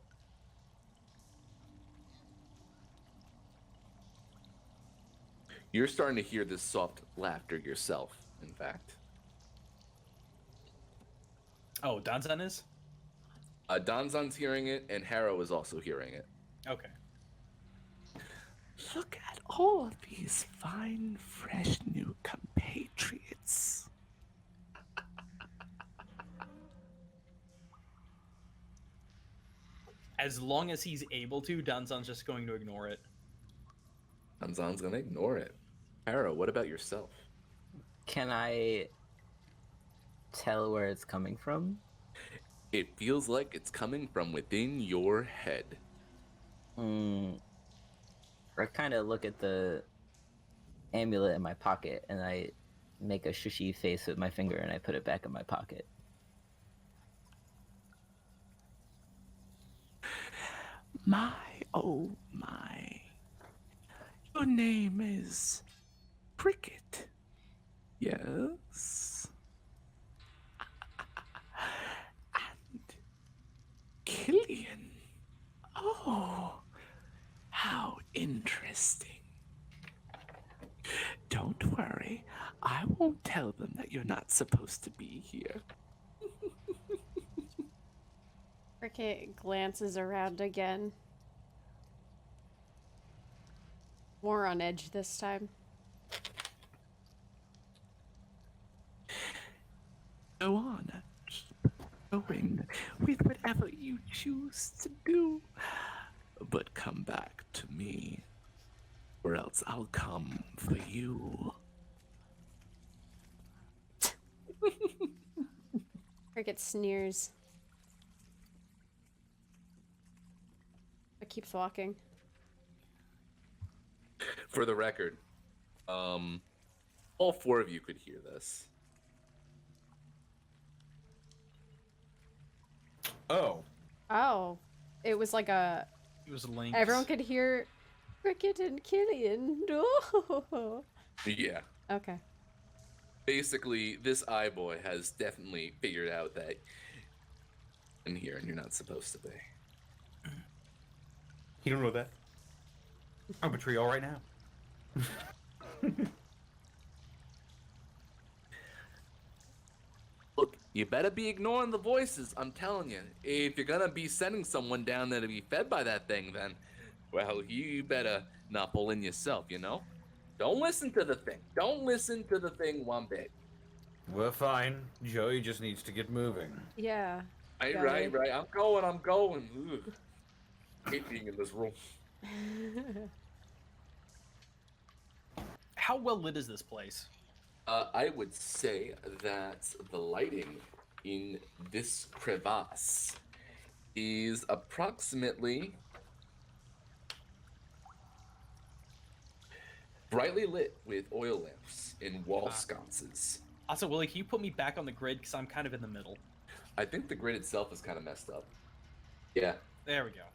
You're starting to hear this soft laughter yourself, in fact. Oh, Danzan is? Danzan's hearing it, and Harrow is also hearing it. Okay. Look at all of these fine, fresh new compatriots. As long as he's able to, Danzan's just going to ignore it. Danzan's gonna ignore it. Harrow, what about yourself? Can I tell where it's coming from? It feels like it's coming from within your head. I kind of look at the amulet in my pocket and I make a shushy face with my finger and I put it back in my pocket. My, oh my. Your name is Cricket. Yes. And Killian. Oh, Interesting. Don't worry. I won't tell them that you're not supposed to be here. Cricket glances around again. More on edge this time. Go on. Keep going with whatever you choose to do. But come back to me, or else I'll come for you. Cricket sneers. But keeps walking. For the record, all four of you could hear this. Oh. Oh. It was like a... It was linked. Everyone could hear Cricket and Killian. Oh. Yeah. Okay. Basically, this eye boy has definitely figured out that in here and you're not supposed to be. You don't know that? I'm a trio right now. Look, you better be ignoring the voices, I'm telling you. If you're gonna be sending someone down there to be fed by that thing, then, well, you better not pull in yourself, you know? Don't listen to the thing. Don't listen to the thing one bit. We're fine. Joey just needs to get moving. Yeah. Right. I'm going. Ugh. Hate being in this room. How well lit is this place? I would say that the lighting in this crevasse is approximately brightly lit with oil lamps in wall sconces. Also, Willie, can you put me back on the grid? Because I'm kind of in the middle. I think the grid itself is kind of messed up. Yeah. There we go.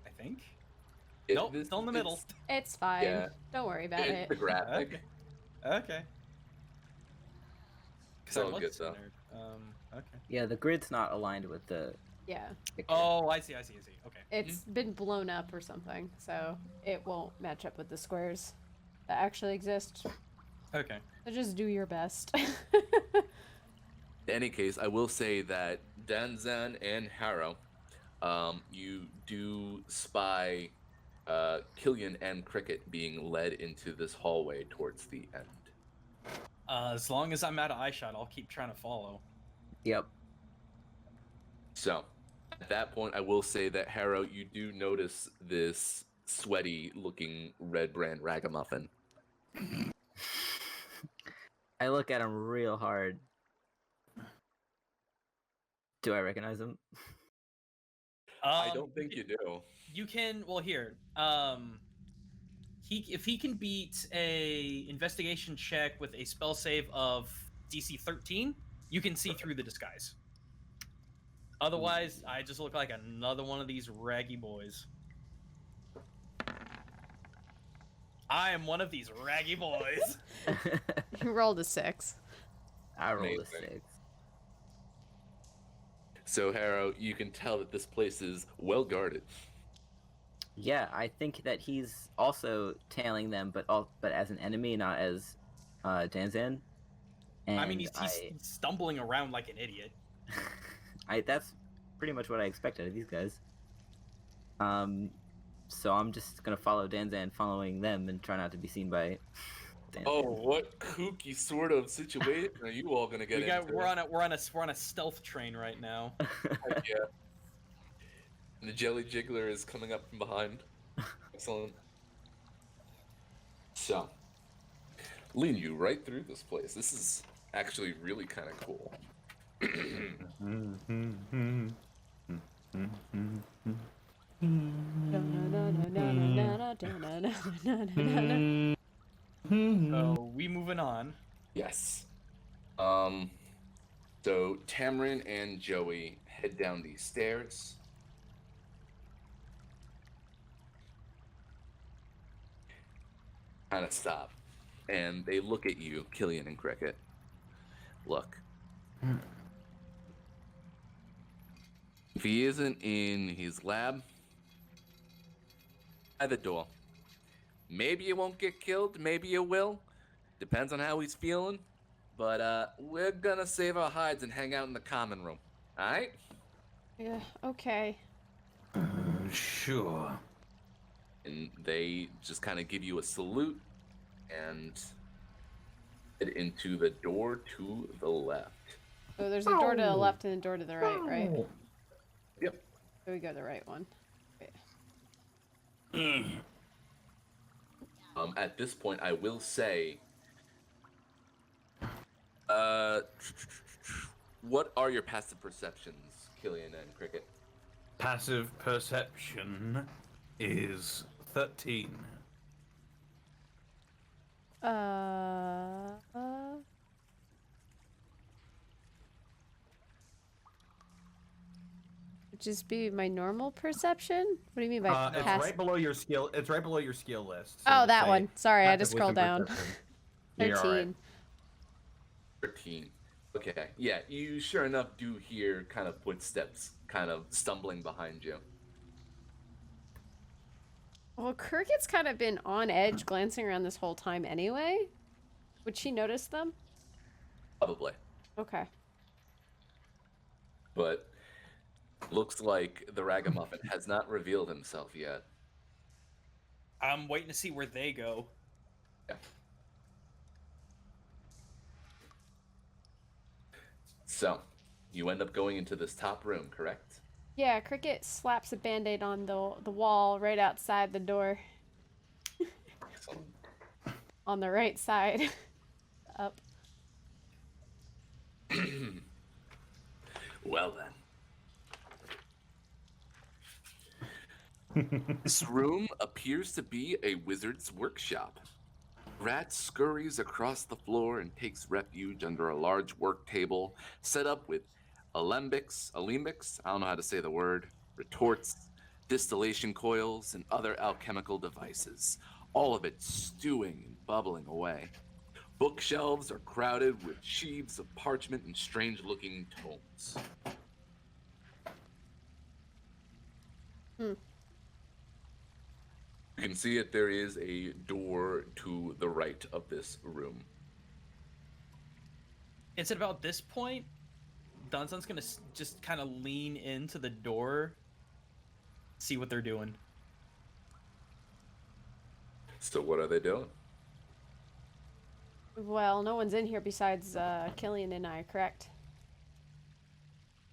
I think. Nope, still in the middle. It's fine. Yeah. Don't worry about it. The graphic. Okay. It's all good, though. Okay. Yeah, the grid's not aligned with the Yeah. picture. Oh, I see. Okay. It's been blown up or something, so it won't match up with the squares that actually exist. Okay. So just do your best. In any case, I will say that Danzan and Harrow, you do spy Killian and Cricket being led into this hallway towards the end. As long as I'm out of eye shot, I'll keep trying to follow. Yep. So, at that point, I will say that Harrow, you do notice this sweaty-looking red brand ragamuffin. I look at him real hard. Do I recognize him? I don't think you do. You can. Well, here. If he can beat a investigation check with a spell save of DC 13, you can see through the disguise. Otherwise, I just look like another one of these raggy boys. I am one of these raggy boys. You rolled a 6. I rolled a Amazing. 6. So, Harrow, you can tell that this place is well guarded. Yeah, I think that he's also tailing them, but as an enemy, not as Danzan. And I mean, he's stumbling around like an idiot. that's pretty much what I expected of these guys. So I'm just gonna follow Danzan, following them, and try not to be seen by Danzan. Oh, what kooky sort of situation are you all gonna get into? We're on a stealth train right now. Yeah. And the jelly jiggler is coming up from behind. Excellent. So, lean you right through this place. This is actually really kind of cool. So we moving on. Yes. So Tamrin and Joey head down these stairs. Kind of stop, and they look at you, Killian and Cricket. Look. If he isn't in his lab, by the door, Maybe you won't get killed, maybe you will. Depends on how he's feeling. But we're gonna save our hides and hang out in the common room. Alright? Yeah, okay. Sure. And they just kind of give you a salute and head into the door to the left. So there's a door to the left and a door to the right, right? Yep. So we go to the right one. Okay. At this point, I will say, what are your passive perceptions, Killian and Cricket? Passive perception is 13. Just be my normal perception? What do you mean by It's passive? right below your skill. It's right below your skill list. Oh, just that say one. Sorry, I had to passive scroll wisdom down. perception. Yeah, you're all 13. right. 13. Okay, yeah, you sure enough do hear kind of footsteps kind of stumbling behind you. Well, Cricket's kind of been on edge, glancing around this whole time anyway. Would she notice them? Probably. Okay. But looks like the Ragamuffin has not revealed himself yet. I'm waiting to see where they go. Yeah. So, you end up going into this top room, correct? Yeah, Cricket slaps a band-aid on the wall right outside the door. Excellent. On the right side. Up. Well then. This room appears to be a wizard's workshop. Rat scurries across the floor and takes refuge under a large work table set up with alembics, I don't know how to say the word, retorts, distillation coils, and other alchemical devices, all of it stewing and bubbling away. Bookshelves are crowded with sheaves of parchment and strange-looking tomes. You can see that there is a door to the right of this room. It's at about this point, Danzan's gonna just kind of lean into the door, see what they're doing. So what are they doing? Well, no one's in here besides Killian and I, correct?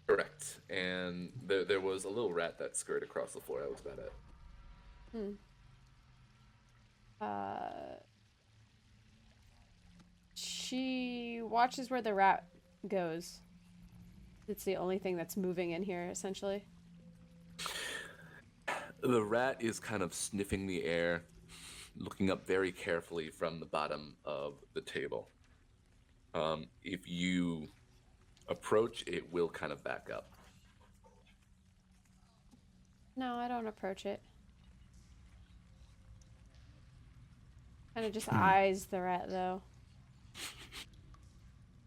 Correct. And there was a little rat that scurried across the floor. That was about it. She watches where the rat goes. It's the only thing that's moving in here, essentially. The rat is kind of sniffing the air, looking up very carefully from the bottom of the table. If you approach, it will kind of back up. No, I don't approach it. Kind of just eyes the rat, though.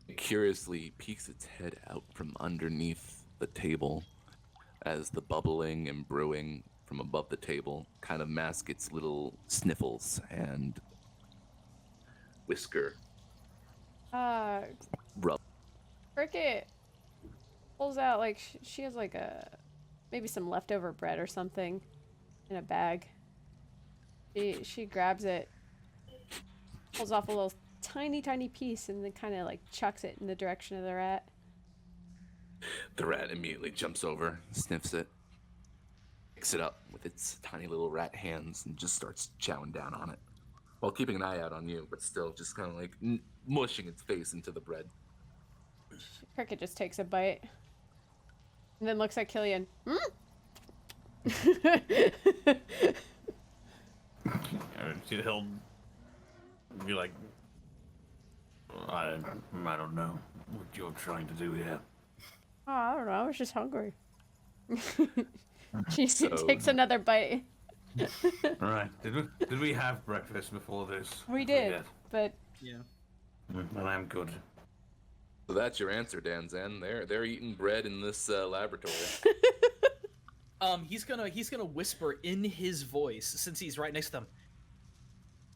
It curiously peeks its head out from underneath the table as the bubbling and brewing from above the table kind of mask its little sniffles and whisker rub. Cricket pulls out, like, she has, like, maybe some leftover bread or something in a bag. She grabs it, pulls off a little tiny piece, and then kind of, like, chucks it in the direction of the rat. The rat immediately jumps over, sniffs it, picks it up with its tiny little rat hands, and just starts chowing down on it, while keeping an eye out on you, but still just kind of like mushing its face into the bread. Cricket just takes a bite, and then looks at Killian. He'll be like, I don't know what you're trying to do here. Oh, I don't know. I was just hungry. She So- takes another bite. All right. Did we have breakfast before this? We did, but Yeah. Well, I'm good. So that's your answer, Danzan. They're eating bread in this laboratory. He's gonna whisper in his voice, since he's right next to them.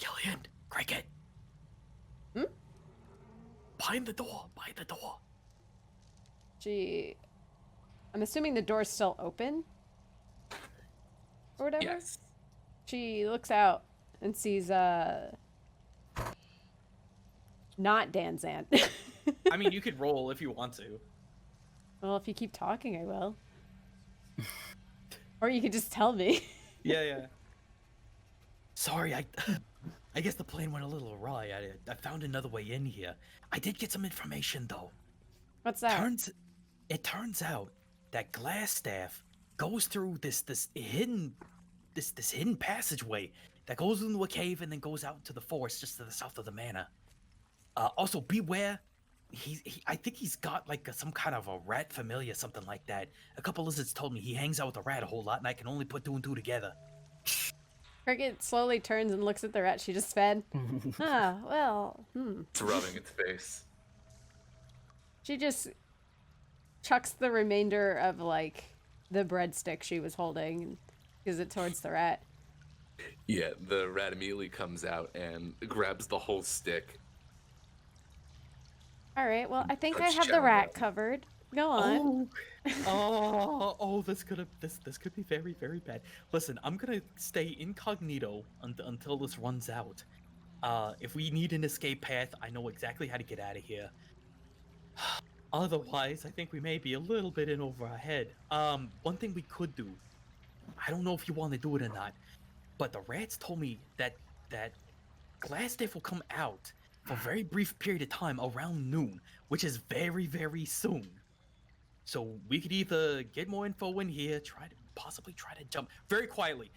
Killian, Cricket. Hmm? Behind the door. Behind the door. I'm assuming the door's still open? Or whatever? Yes. She looks out and sees, not Danzan. I mean, you could roll if you want to. Well, if you keep talking, I will. Or you could just tell me. Yeah. Sorry, I guess the plan went a little awry. I found another way in here. I did get some information though. What's that? It turns out that Glasstaff goes through this hidden passageway that goes into a cave and then goes out into the forest just to the south of the manor. Also, beware. I think he's got like some kind of a rat familiar, something like that. A couple lizards told me he hangs out with a rat a whole lot, and I can only put two and two together. Cricket slowly turns and looks at the rat she just fed. It's rubbing its face. She just chucks the remainder of, like, the breadstick she was holding and gives it towards the rat. Yeah, the rat immediately comes out and grabs the whole stick. Alright, well, I think I Starts have the chowing rat down. covered. Go on. This could be very, very bad. Listen, I'm gonna stay incognito until this runs out. If we need an escape path, I know exactly how to get out of here. Otherwise, I think we may be a little bit in over our head. One thing we could do, I don't know if you want to do it or not, but the rats told me that Glasstaff will come out for a very brief period of time around noon, which is very, very soon. So we could either get more info in here, possibly try to jump very quietly,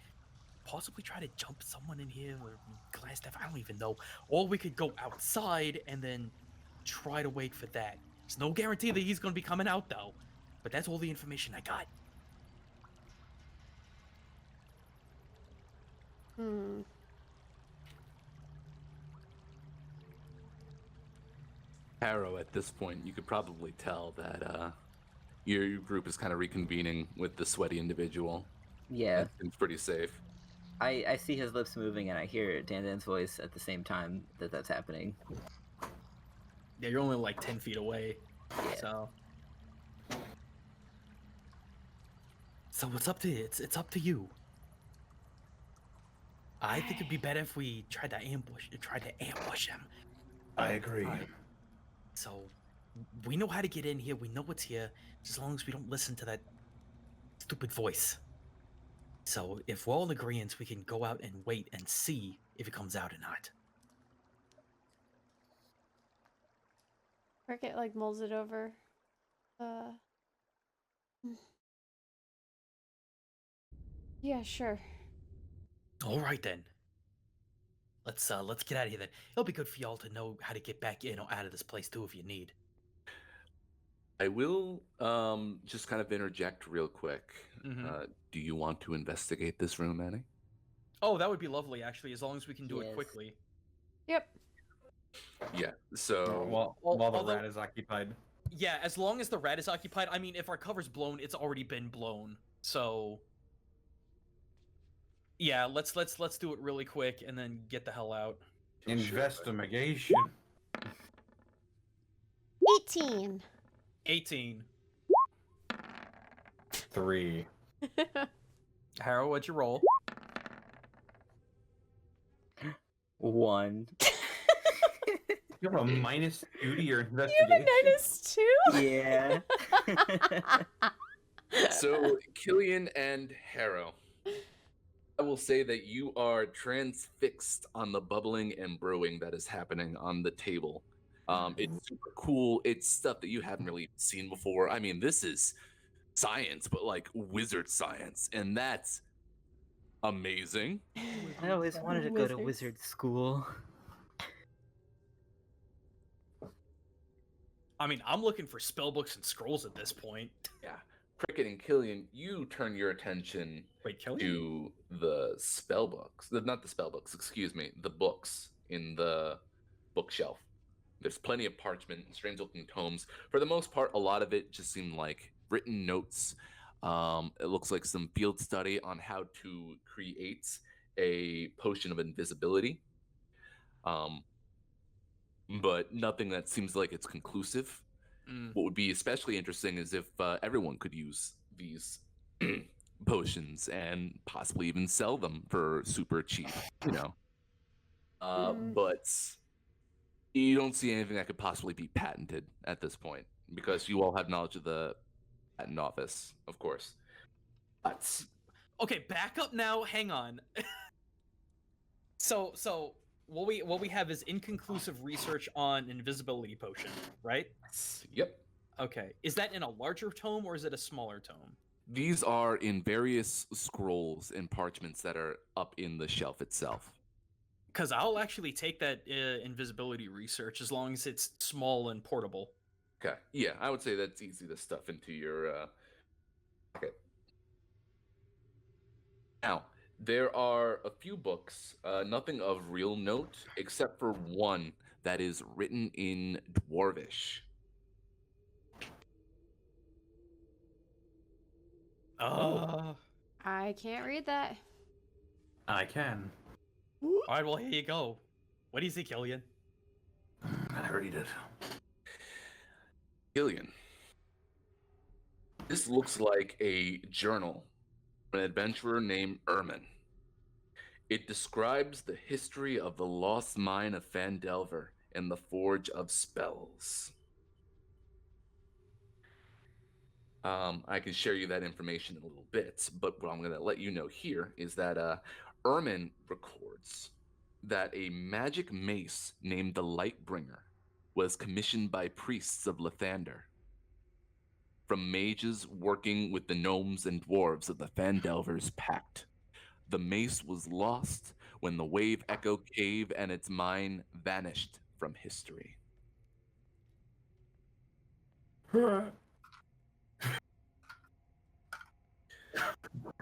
possibly try to jump someone in here or Glasstaff, I don't even know. Or we could go outside and then try to wait for that. There's no guarantee that he's going to be coming out though, but that's all the information I got. Harrow, at this point, you could probably tell that your group is kind of reconvening with the sweaty individual. Yeah. It seems pretty safe. I see his lips moving and I hear Dandan's voice at the same time that's happening. Yeah, you're only like 10 feet away. Yeah. So it's up to you. I think it'd be better if we tried to ambush him. I agree. So we know how to get in here. We know what's here, as long as we don't listen to that stupid voice. So if we're all in agreement, we can go out and wait and see if it comes out or not. Cricket, like, mulls it over. Yeah, sure. All right then. Let's get out of here then. It'll be good for y'all to know how to get back in or out of this place too if you need. I will just kind of interject real quick. Do you want to investigate this room, Annie? Oh, that would be lovely, actually, as long as we can do it Yes. quickly. Yep. Yeah. So While the although- rat is occupied. Yeah, as long as the rat is occupied. I mean, if our cover's blown, it's already been blown. So yeah, let's do it really quick and then get the hell out. Investigation. 18. 18. 3. Harrow, what'd you roll? 1. You have a -2 to your You investigation. have a Yeah. -2? So Killian and Harrow, I will say that you are transfixed on the bubbling and brewing that is happening on the table. It's super cool. It's stuff that you haven't really seen before. I mean, this is science, but like wizard science, and that's amazing. I always wanted to go to Wizards. wizard school. I mean, I'm looking for spellbooks and scrolls at this point. Yeah. Cricket and Killian, you turn your attention Wait, Kelly? to the spell books. Not the spell books, excuse me, the books in the bookshelf. There's plenty of parchment and strange looking tomes. For the most part, a lot of it just seemed like written notes. It looks like some field study on how to create a potion of invisibility. Um, but nothing that seems like it's conclusive. Mm. What would be especially interesting is if everyone could use these potions and possibly even sell them for super cheap, you know. But you don't see anything that could possibly be patented at this point because you all have knowledge of the patent office, of course. But Okay, back up now. Hang on. So what we have is inconclusive research on invisibility potion, right? yep, Okay. Is that in a larger tome or is it a smaller tome? these are in various scrolls and parchments that are up in the shelf itself. Because I'll actually take that invisibility research as long as it's small and portable. Okay, yeah, I would say that's easy to stuff into your pocket. Now, there are a few books, nothing of real note, except for one that is written in Dwarvish. I can't read that. I can. All right, well, here you go. What do you see, Killian? I read it. Gillian, this looks like a journal of an adventurer named Ermin. It describes the history of the lost mine of Phandelver and the Forge of Spells. I can share you that information in a little bit, but what I'm going to let you know here is that Ermin records that a magic mace named the Lightbringer was commissioned by priests of Lathander from mages working with the gnomes and dwarves of the Phandelver's Pact. The mace was lost when the Wave Echo Cave and its mine vanished from history.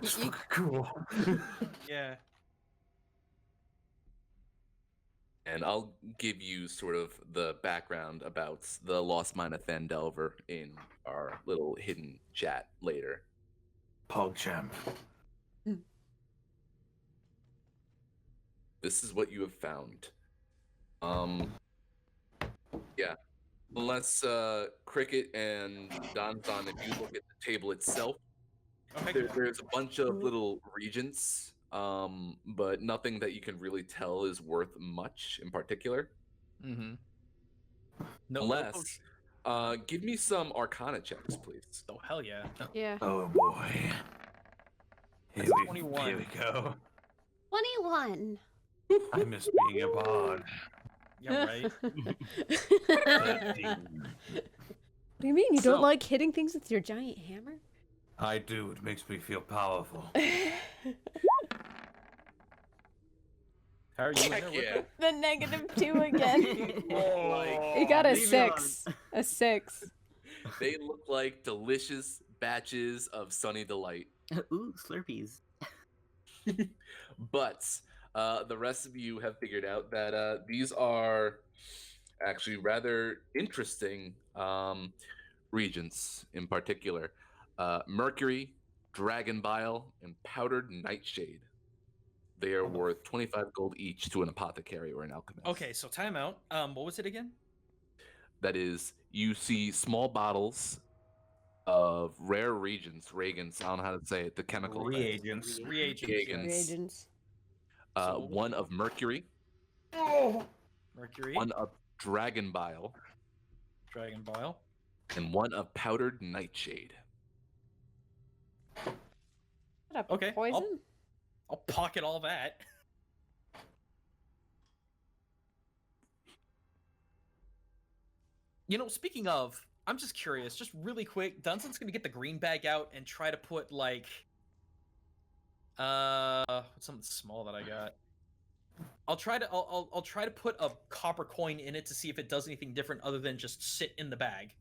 It's fucking cool. Yeah. And I'll give you sort of the background about the lost mine of Phandelver in our little hidden chat later. PogChamp. This is what you have found. Yeah. Unless Cricket and Danzan, if you look at the table itself, there's a bunch of little regents, but nothing that you can really tell is worth much in particular. Mm-hmm. No, Unless, give me some Arcana checks, please. Oh, hell yeah. Yeah. Oh boy. That's 21. Here we go. 21. I miss being a bard. Yeah, right. What do you mean? You So- don't like hitting things with your giant hammer? I do. It makes me feel powerful. How are you in Heck there with yeah. it? The -2 again. You got a leave me alone. 6. A 6. They look like delicious batches of Sunny Delight. Ooh, Slurpees. But the rest of you have figured out that these are actually rather interesting regions in particular. Mercury, Dragon Bile, and Powdered Nightshade. They are worth 25 gold each to an apothecary or an alchemist. Okay, so timeout. What was it again? That is, you see small bottles of rare reagents, I don't know how to say it, the chemical things. Reagents. Reagents. Reagents. So- One of Mercury, Mercury, one of Dragon Bile, Dragon Bile. and one of Powdered Nightshade. What a Okay, poison? I'll pocket all that. You know, speaking of, I'm just curious, just really quick, Dunstan's gonna get the green bag out and try to put like what's something small that I got? I'll try to put a copper coin in it to see if it does anything different other than just sit in the bag.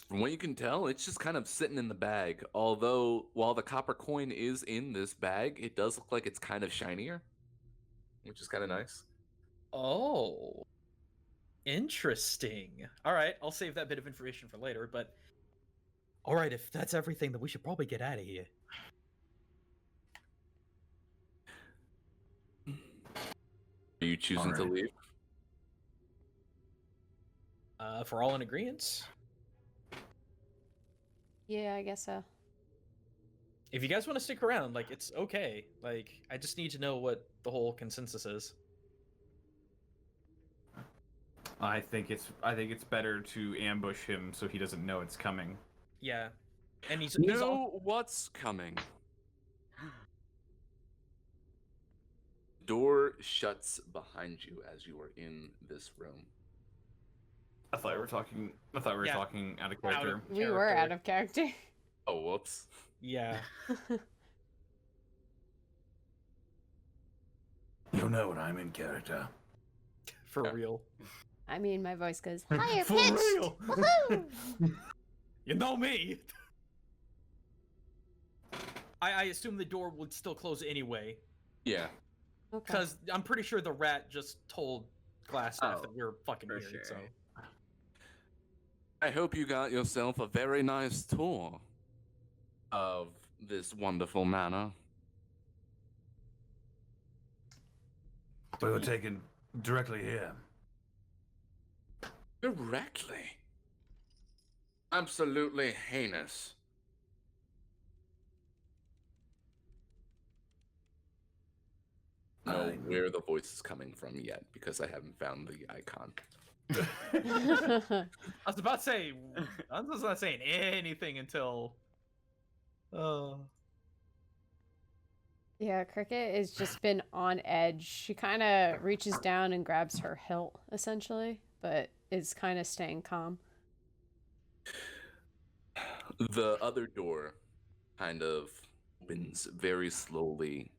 From what you can tell, it's just kind of sitting in the bag. Although, while the copper coin is in this bag, it does look like it's kind of shinier, which is kind of nice. Oh. Interesting. All right, I'll save that bit of information for later, but all right, if that's everything, then we should probably get out of here. choosing to Alright. leave? If we're all in agreement. Yeah, I guess so. If you guys want to stick around, like, it's okay. Like, I just need to know what the whole consensus is. I think it's better to ambush him so he doesn't know it's coming. Yeah. And he's Know what's coming. Door shuts behind you as you are in this room. I thought we were talking Yeah. talking out of Out character. of- We were out of character. Oh, whoops. Yeah. You know when I'm in character. For Yeah. real. I mean, my voice goes higher For pitched. real. Woohoo! You know me. I assume the door would still close anyway, Yeah. Okay. because I'm pretty sure the rat just told Glasstaff Oh, that we were fucking for here. So sure. I hope you got yourself a very nice tour of this wonderful manor. We were taken directly here. Directly. Absolutely heinous. Know where the voice is coming from yet because I haven't found the icon. I was about to say, I was not saying anything until. Yeah, Cricket has just been on edge. She kind of reaches down and grabs her hilt, essentially, but is kind of staying calm. The other door kind of opens very slowly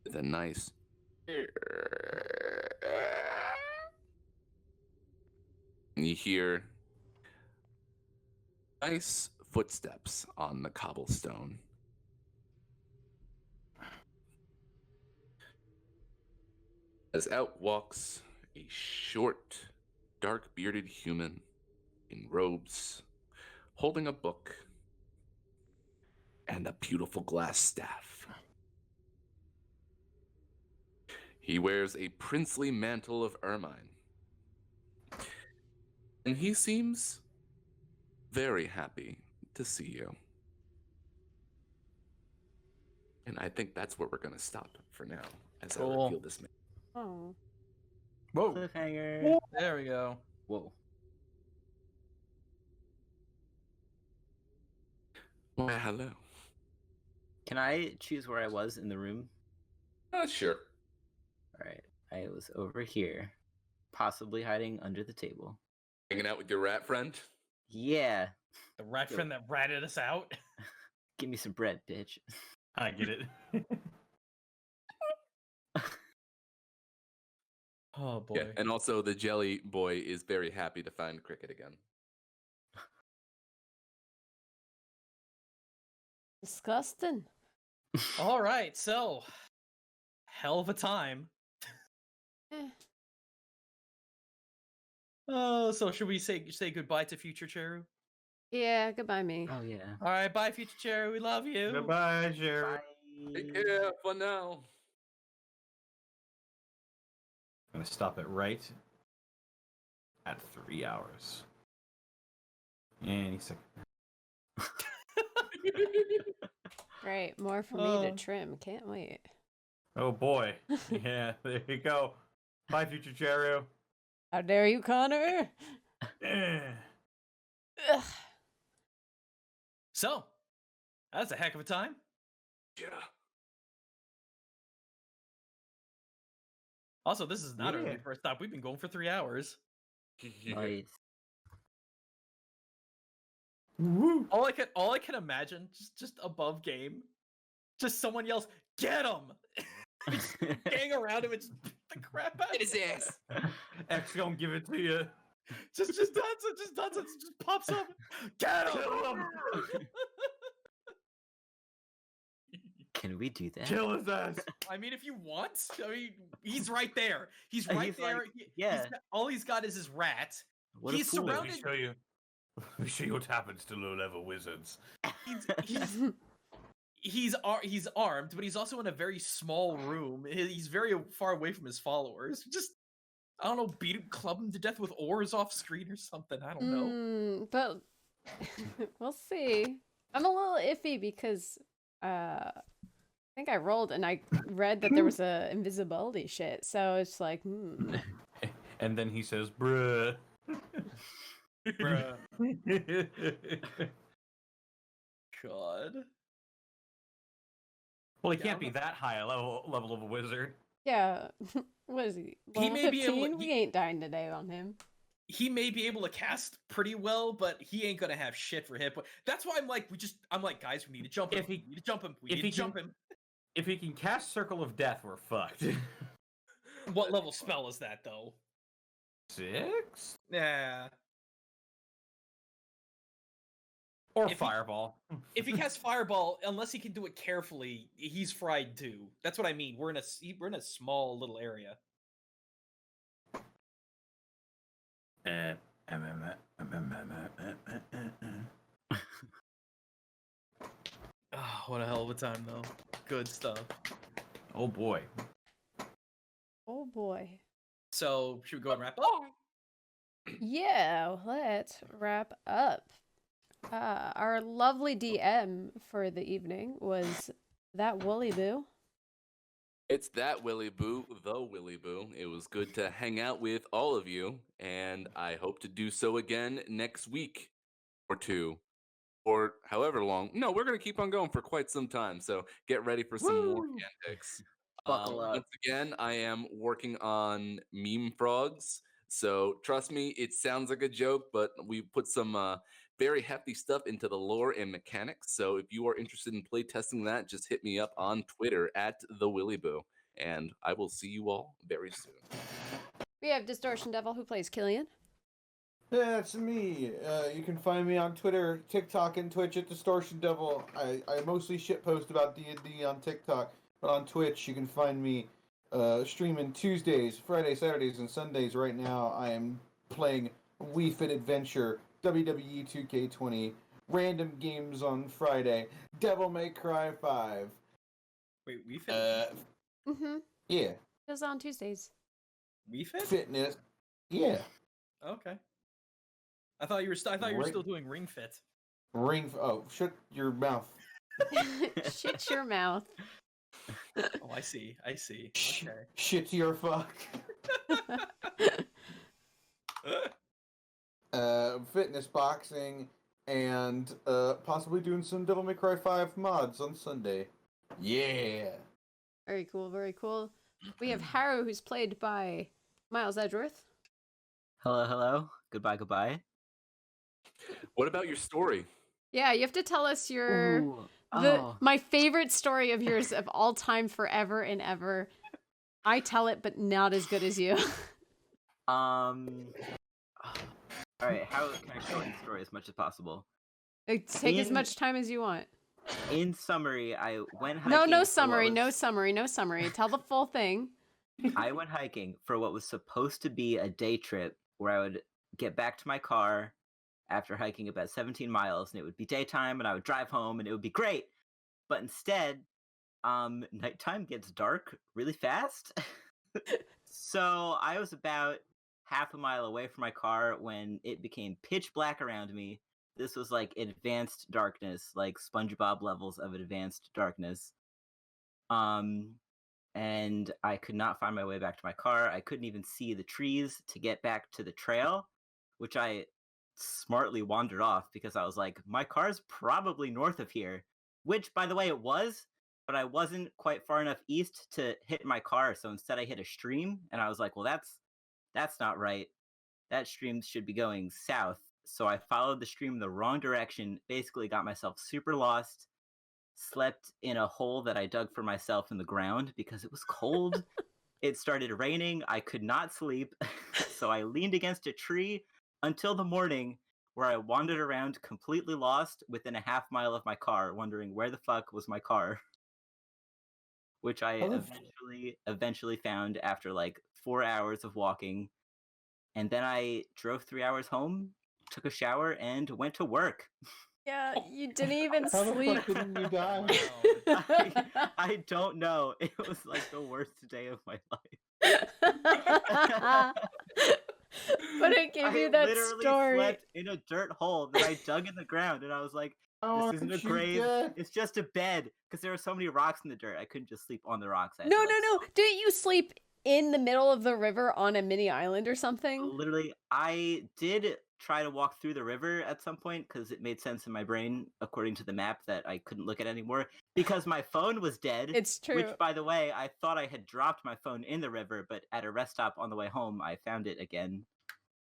with a nice. And you hear nice footsteps on the cobblestone. As out walks a short, dark bearded human in robes, holding a book and a beautiful glass staff. He wears a princely mantle of ermine. And he seems very happy to see you. And I think that's where we're going to stop for now as I Cool. reveal this man. Oh. Whoa. Cliffhanger. There we go. Whoa. Why, hello. Can I choose where I was in the room? Sure. All right. I was over here, possibly hiding under the table. Hanging out with your rat friend? Yeah. The rat friend that ratted us out. Give me some bread, bitch. I get it. Oh boy. Yeah, and also the jelly boy is very happy to find Cricket again. Disgusting. All right, so hell of a time. Eh. Oh, so should we say goodbye to future Cheru? Yeah, goodbye, me. Oh yeah. All right, bye, future Cheru. We love you. Goodbye, Sherry. Take care for now. I'm gonna stop it right at 3 hours. Any second. Great, more for me to Oh. trim. Can't wait. Oh boy. Yeah, there you go. Bye, future Cheru. How dare you, Connor? Eh. Ugh. So, that's a heck of a time. Yeah. Also, this is not our Yeah. only first stop. We've been going for 3 hours. Nice. Woo. All I can imagine, just above game, just someone yells, "Get him!" Gang around him and just beat the crap out of His him. ass. X gonna give it to you. Just Danzan just pops up. Get him! Can we do that? Kill his ass. I mean, if you want, I mean, he's right there. He's right He's there. like, yeah. All he's got is his rat. What a He's fool. Let me surrounded- show you. Let me show you what happens to low-level wizards. He's he's armed, but he's also in a very small room. He's very far away from his followers. Just I don't know, club him to death with oars off screen or something. I don't know. But we'll see. I'm a little iffy because I think I rolled and I read that there was a invisibility shit. So it's like, And then he says, "Bruh." Bruh. God. Well, he Yeah, can't I'm be not- that high a level of a wizard. yeah. What is he? He Level may be able 15? to- We ain't dying today on him. He may be able to cast pretty well, but he ain't gonna have shit for hit point. That's why I'm like, guys, we need to jump him. If he- We need to jump him. We if need he to jump him. If he can cast Circle of Death, we're fucked. What level spell is that though? 6? Yeah. Or If he- Fireball. If he casts fireball, unless he can do it carefully, he's fried too. That's what I mean. We're in a small little area. Oh, what a hell of a time though. Good stuff. Oh boy. Oh boy. So should we go and wrap up? Yeah, let's wrap up. Our lovely DM for the evening was that Woolly Boo. It's that Willy Boo, the Willy Boo. It was good to hang out with all of you, and I hope to do so again next week or two, or however long. No, we're going to keep on going for quite some time, so get ready for some more Woo! antics. Buckle up. Once again, I am working on meme frogs, so trust me, it sounds like a joke, but we put some very hefty stuff into the lore and mechanics. So if you are interested in play testing that, just hit me up on Twitter at the Willy Boo, and I will see you all very soon. We have Distortion Devil who plays Killian. That's me. You can find me on Twitter, TikTok, and Twitch at Distortion Devil. I mostly shitpost about D&D on TikTok, but on Twitch you can find me streaming Tuesdays, Fridays, Saturdays, and Sundays. Right now I am playing Wii Fit Adventure, WWE 2K20, random games on Friday, Devil May Cry 5. Wait, we fit? Yeah, Goes on Tuesdays. We fit? fitness. Yeah, Okay. I thought you were Right. still doing Ring Fit. ring. Oh, shut your mouth. Shut your mouth. Oh, I see. Okay. Shit your fuck. Fitness, boxing, and possibly doing some Devil May Cry 5 mods on Sunday. Yeah. Very cool, very cool. We have Harrow who's played by Miles Edgeworth. Hello, hello. Goodbye, goodbye. What about your story? Yeah, you have to tell us your Ooh, my favorite story of yours of all time, forever and ever. I tell it, but not as good as you. All right. How can I shorten the story as much as possible? Take as In- much time as you want. In summary, I went hiking. No, for no what summary, no was- summary, no summary. Tell the full thing. I went hiking for what was supposed to be a day trip where I would get back to my car after hiking about 17 miles, and it would be daytime, and I would drive home, and it would be great. But instead, nighttime gets dark really fast. So I was about half a mile away from my car when it became pitch black around me. This was like advanced darkness, like SpongeBob levels of advanced darkness. And I could not find my way back to my car. I couldn't even see the trees to get back to the trail, which I smartly wandered off because I was like, my car's probably north of here, which, by the way, it was, but I wasn't quite far enough east to hit my car, so instead I hit a stream, and I was like, well, that's not right. That stream should be going south. So I followed the stream in the wrong direction, basically got myself super lost, slept in a hole that I dug for myself in the ground because it was cold. It started raining. I could not sleep. So I leaned against a tree until the morning, where I wandered around completely lost within a half mile of my car, wondering where the fuck was my car. Which I eventually found after like 4 hours of walking. And then I drove 3 hours home, took a shower, and went to work. Yeah, you didn't even How the sleep. fuck didn't you die? I don't know. It was like the worst day of my life. But it gave you I that literally story. slept in a dirt hole that I dug in the ground, and I was like, Oh, "This isn't a aren't you grave. dead? It's just a bed." Because there were so many rocks in the dirt, I couldn't just sleep on the rocks. I had No, to, like, no. Didn't you sleep in the middle of the river on a mini island or something? Literally, I did try to walk through the river at some point because it made sense in my brain, according to the map, that I couldn't look at anymore because my phone was dead. It's true. Which, by the way, I thought I had dropped my phone in the river, but at a rest stop on the way home, I found it again.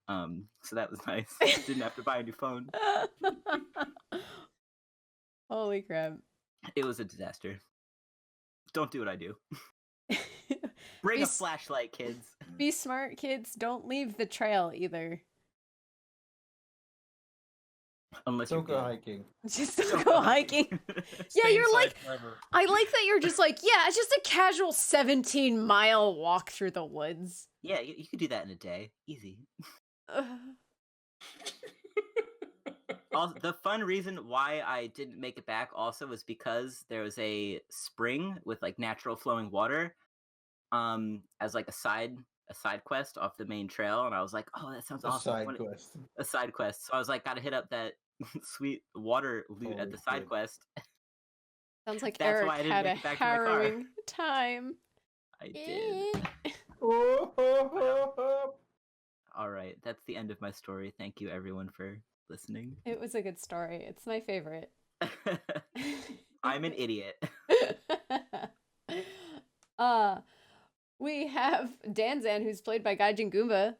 So that was nice. Didn't have to buy a new phone. Holy crap. It was a disaster. Don't do what I do. Bring Be a s- flashlight, kids. Be smart, kids. Don't leave the trail either. Unless Don't you're go good. hiking. Just don't go hiking. Yeah, Stay you're inside like, forever. I like that you're just like, yeah, it's just a casual 17-mile walk through the woods. Yeah, you could do that in a day. Easy. Ugh. Also, the fun reason why I didn't make it back also was because there was a spring with like natural flowing water, as like a side quest off the main trail, and I was like, oh, that sounds A awesome. side quest. A side quest. So I was like, gotta hit up that sweet water loot at Holy the side shit. quest. Sounds like That's Eric why I didn't had a make it back to my car. harrowing time. I did. Oh, ho, ho, ho. All right, that's the end of my story. Thank you, everyone, for listening. It was a good story. It's my favorite. I'm an idiot. We have Danzan, who's played by Gaijin Goomba.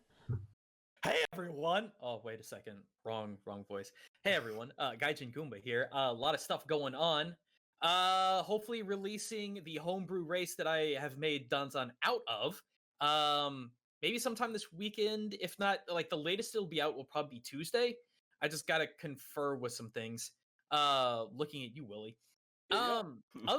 Hey everyone! Oh, wait a second. Wrong voice. Hey everyone, Gaijin Goomba here. A lot of stuff going on. Hopefully releasing the homebrew race that I have made Danzan out of. Maybe sometime this weekend. If not, like the latest it'll be out will probably be Tuesday. I just gotta confer with some things. Looking at you, Willie. Other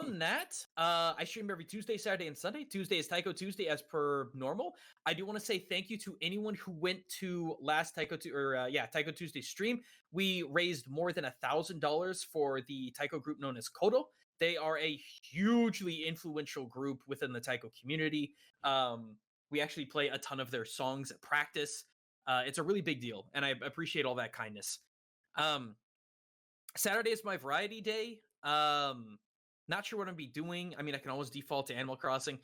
than that, I stream every Tuesday, Saturday, and Sunday. Tuesday is Taiko Tuesday as per normal. I do want to say thank you to anyone who went to last Taiko Tuesday stream. We raised more than $1,000 for the Taiko group known as Kodo. They are a hugely influential group within the Taiko community. We actually play a ton of their songs at practice. It's a really big deal, and I appreciate all that kindness. Saturday is my variety day. Not sure what I'm be doing. I mean, I can always default to Animal Crossing.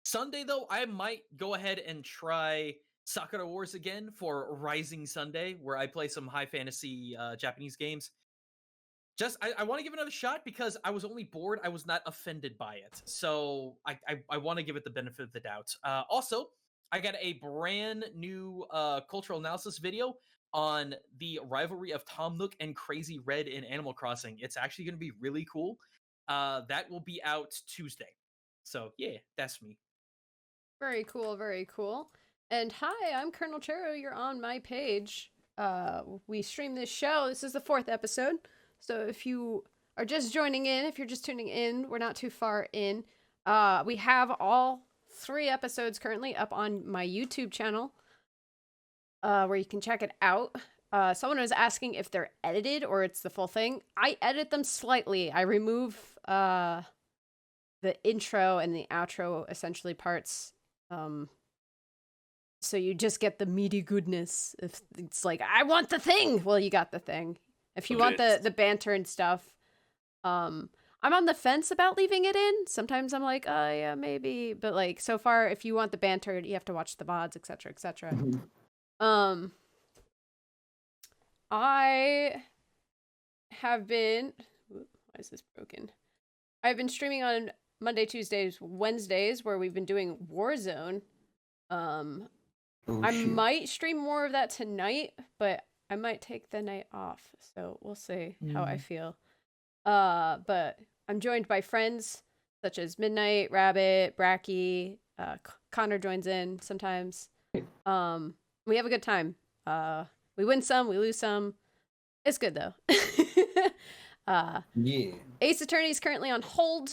Sunday, though, I might go ahead and try Sakura Wars again for Rising Sunday, where I play some high fantasy Japanese games. I want to give it another shot because I was only bored. I was not offended by it. So I want to give it the benefit of the doubt. Also, I got a brand new cultural analysis video on the rivalry of Tom Nook and Crazy Red in Animal Crossing. It's actually going to be really cool. That will be out Tuesday. So yeah, that's me. Very cool, very cool. And hi, I'm ColonelCheru. You're on my page. We stream this show. This is the 4th episode. So if you are just joining in, if you're just tuning in, we're not too far in. We have all 3 episodes currently up on my YouTube channel, where you can check it out. Someone was asking if they're edited or it's the full thing. I edit them slightly. I remove the intro and the outro essentially parts. So you just get the meaty goodness. If it's like, I want the thing, well, you got the thing. If you want the banter and stuff, I'm on the fence about leaving it in. Sometimes I'm like, oh yeah, maybe, but like so far, if you want the banter, you have to watch the VODs, etc., etc. I have been. Why is this broken? I've been streaming on Monday, Tuesdays, Wednesdays, where we've been doing Warzone. I might stream more of that tonight, but I might take the night off. So we'll see how I feel. But I'm joined by friends such as Midnight, Rabbit, Bracky. Connor joins in sometimes. We have a good time. We win some, we lose some. It's good though. Yeah. Ace Attorney is currently on hold.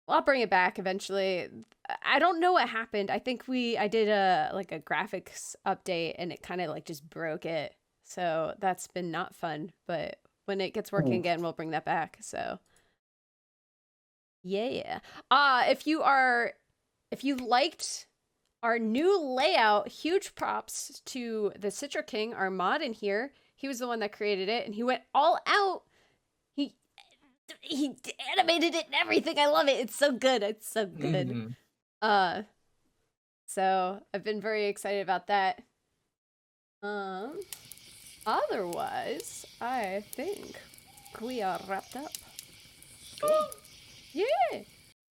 Well, I'll bring it back eventually. I don't know what happened. I think I did a graphics update and it kind of like just broke it. So that's been not fun, but when it gets working again, we'll bring that back. So yeah. If you liked our new layout, huge props to the Citra King, our mod in here. He was the one that created it, and he went all out. He animated it and everything. I love it. It's so good. It's so good. So I've been very excited about that. Otherwise, I think we are wrapped up. Yeah.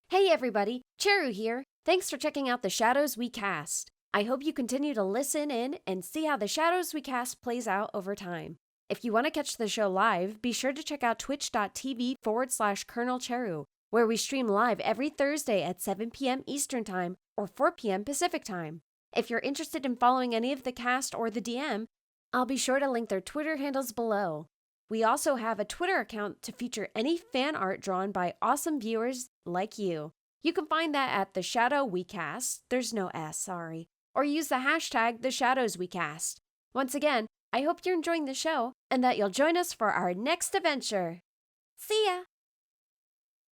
Hey everybody, Cheru here. Thanks for checking out the Shadows We Cast. I hope you continue to listen in and see how the Shadows We Cast plays out over time. If you want to catch the show live, be sure to check out twitch.tv/ColonelCheru, where we stream live every Thursday at 7 p.m. Eastern Time or 4 p.m. Pacific Time. If you're interested in following any of the cast or the DM, I'll be sure to link their Twitter handles below. We also have a Twitter account to feature any fan art drawn by awesome viewers like you. You can find that at The Shadow We Cast, there's no S, sorry, or use the hashtag The Shadows We Cast. Once again, I hope you're enjoying the show and that you'll join us for our next adventure. See ya!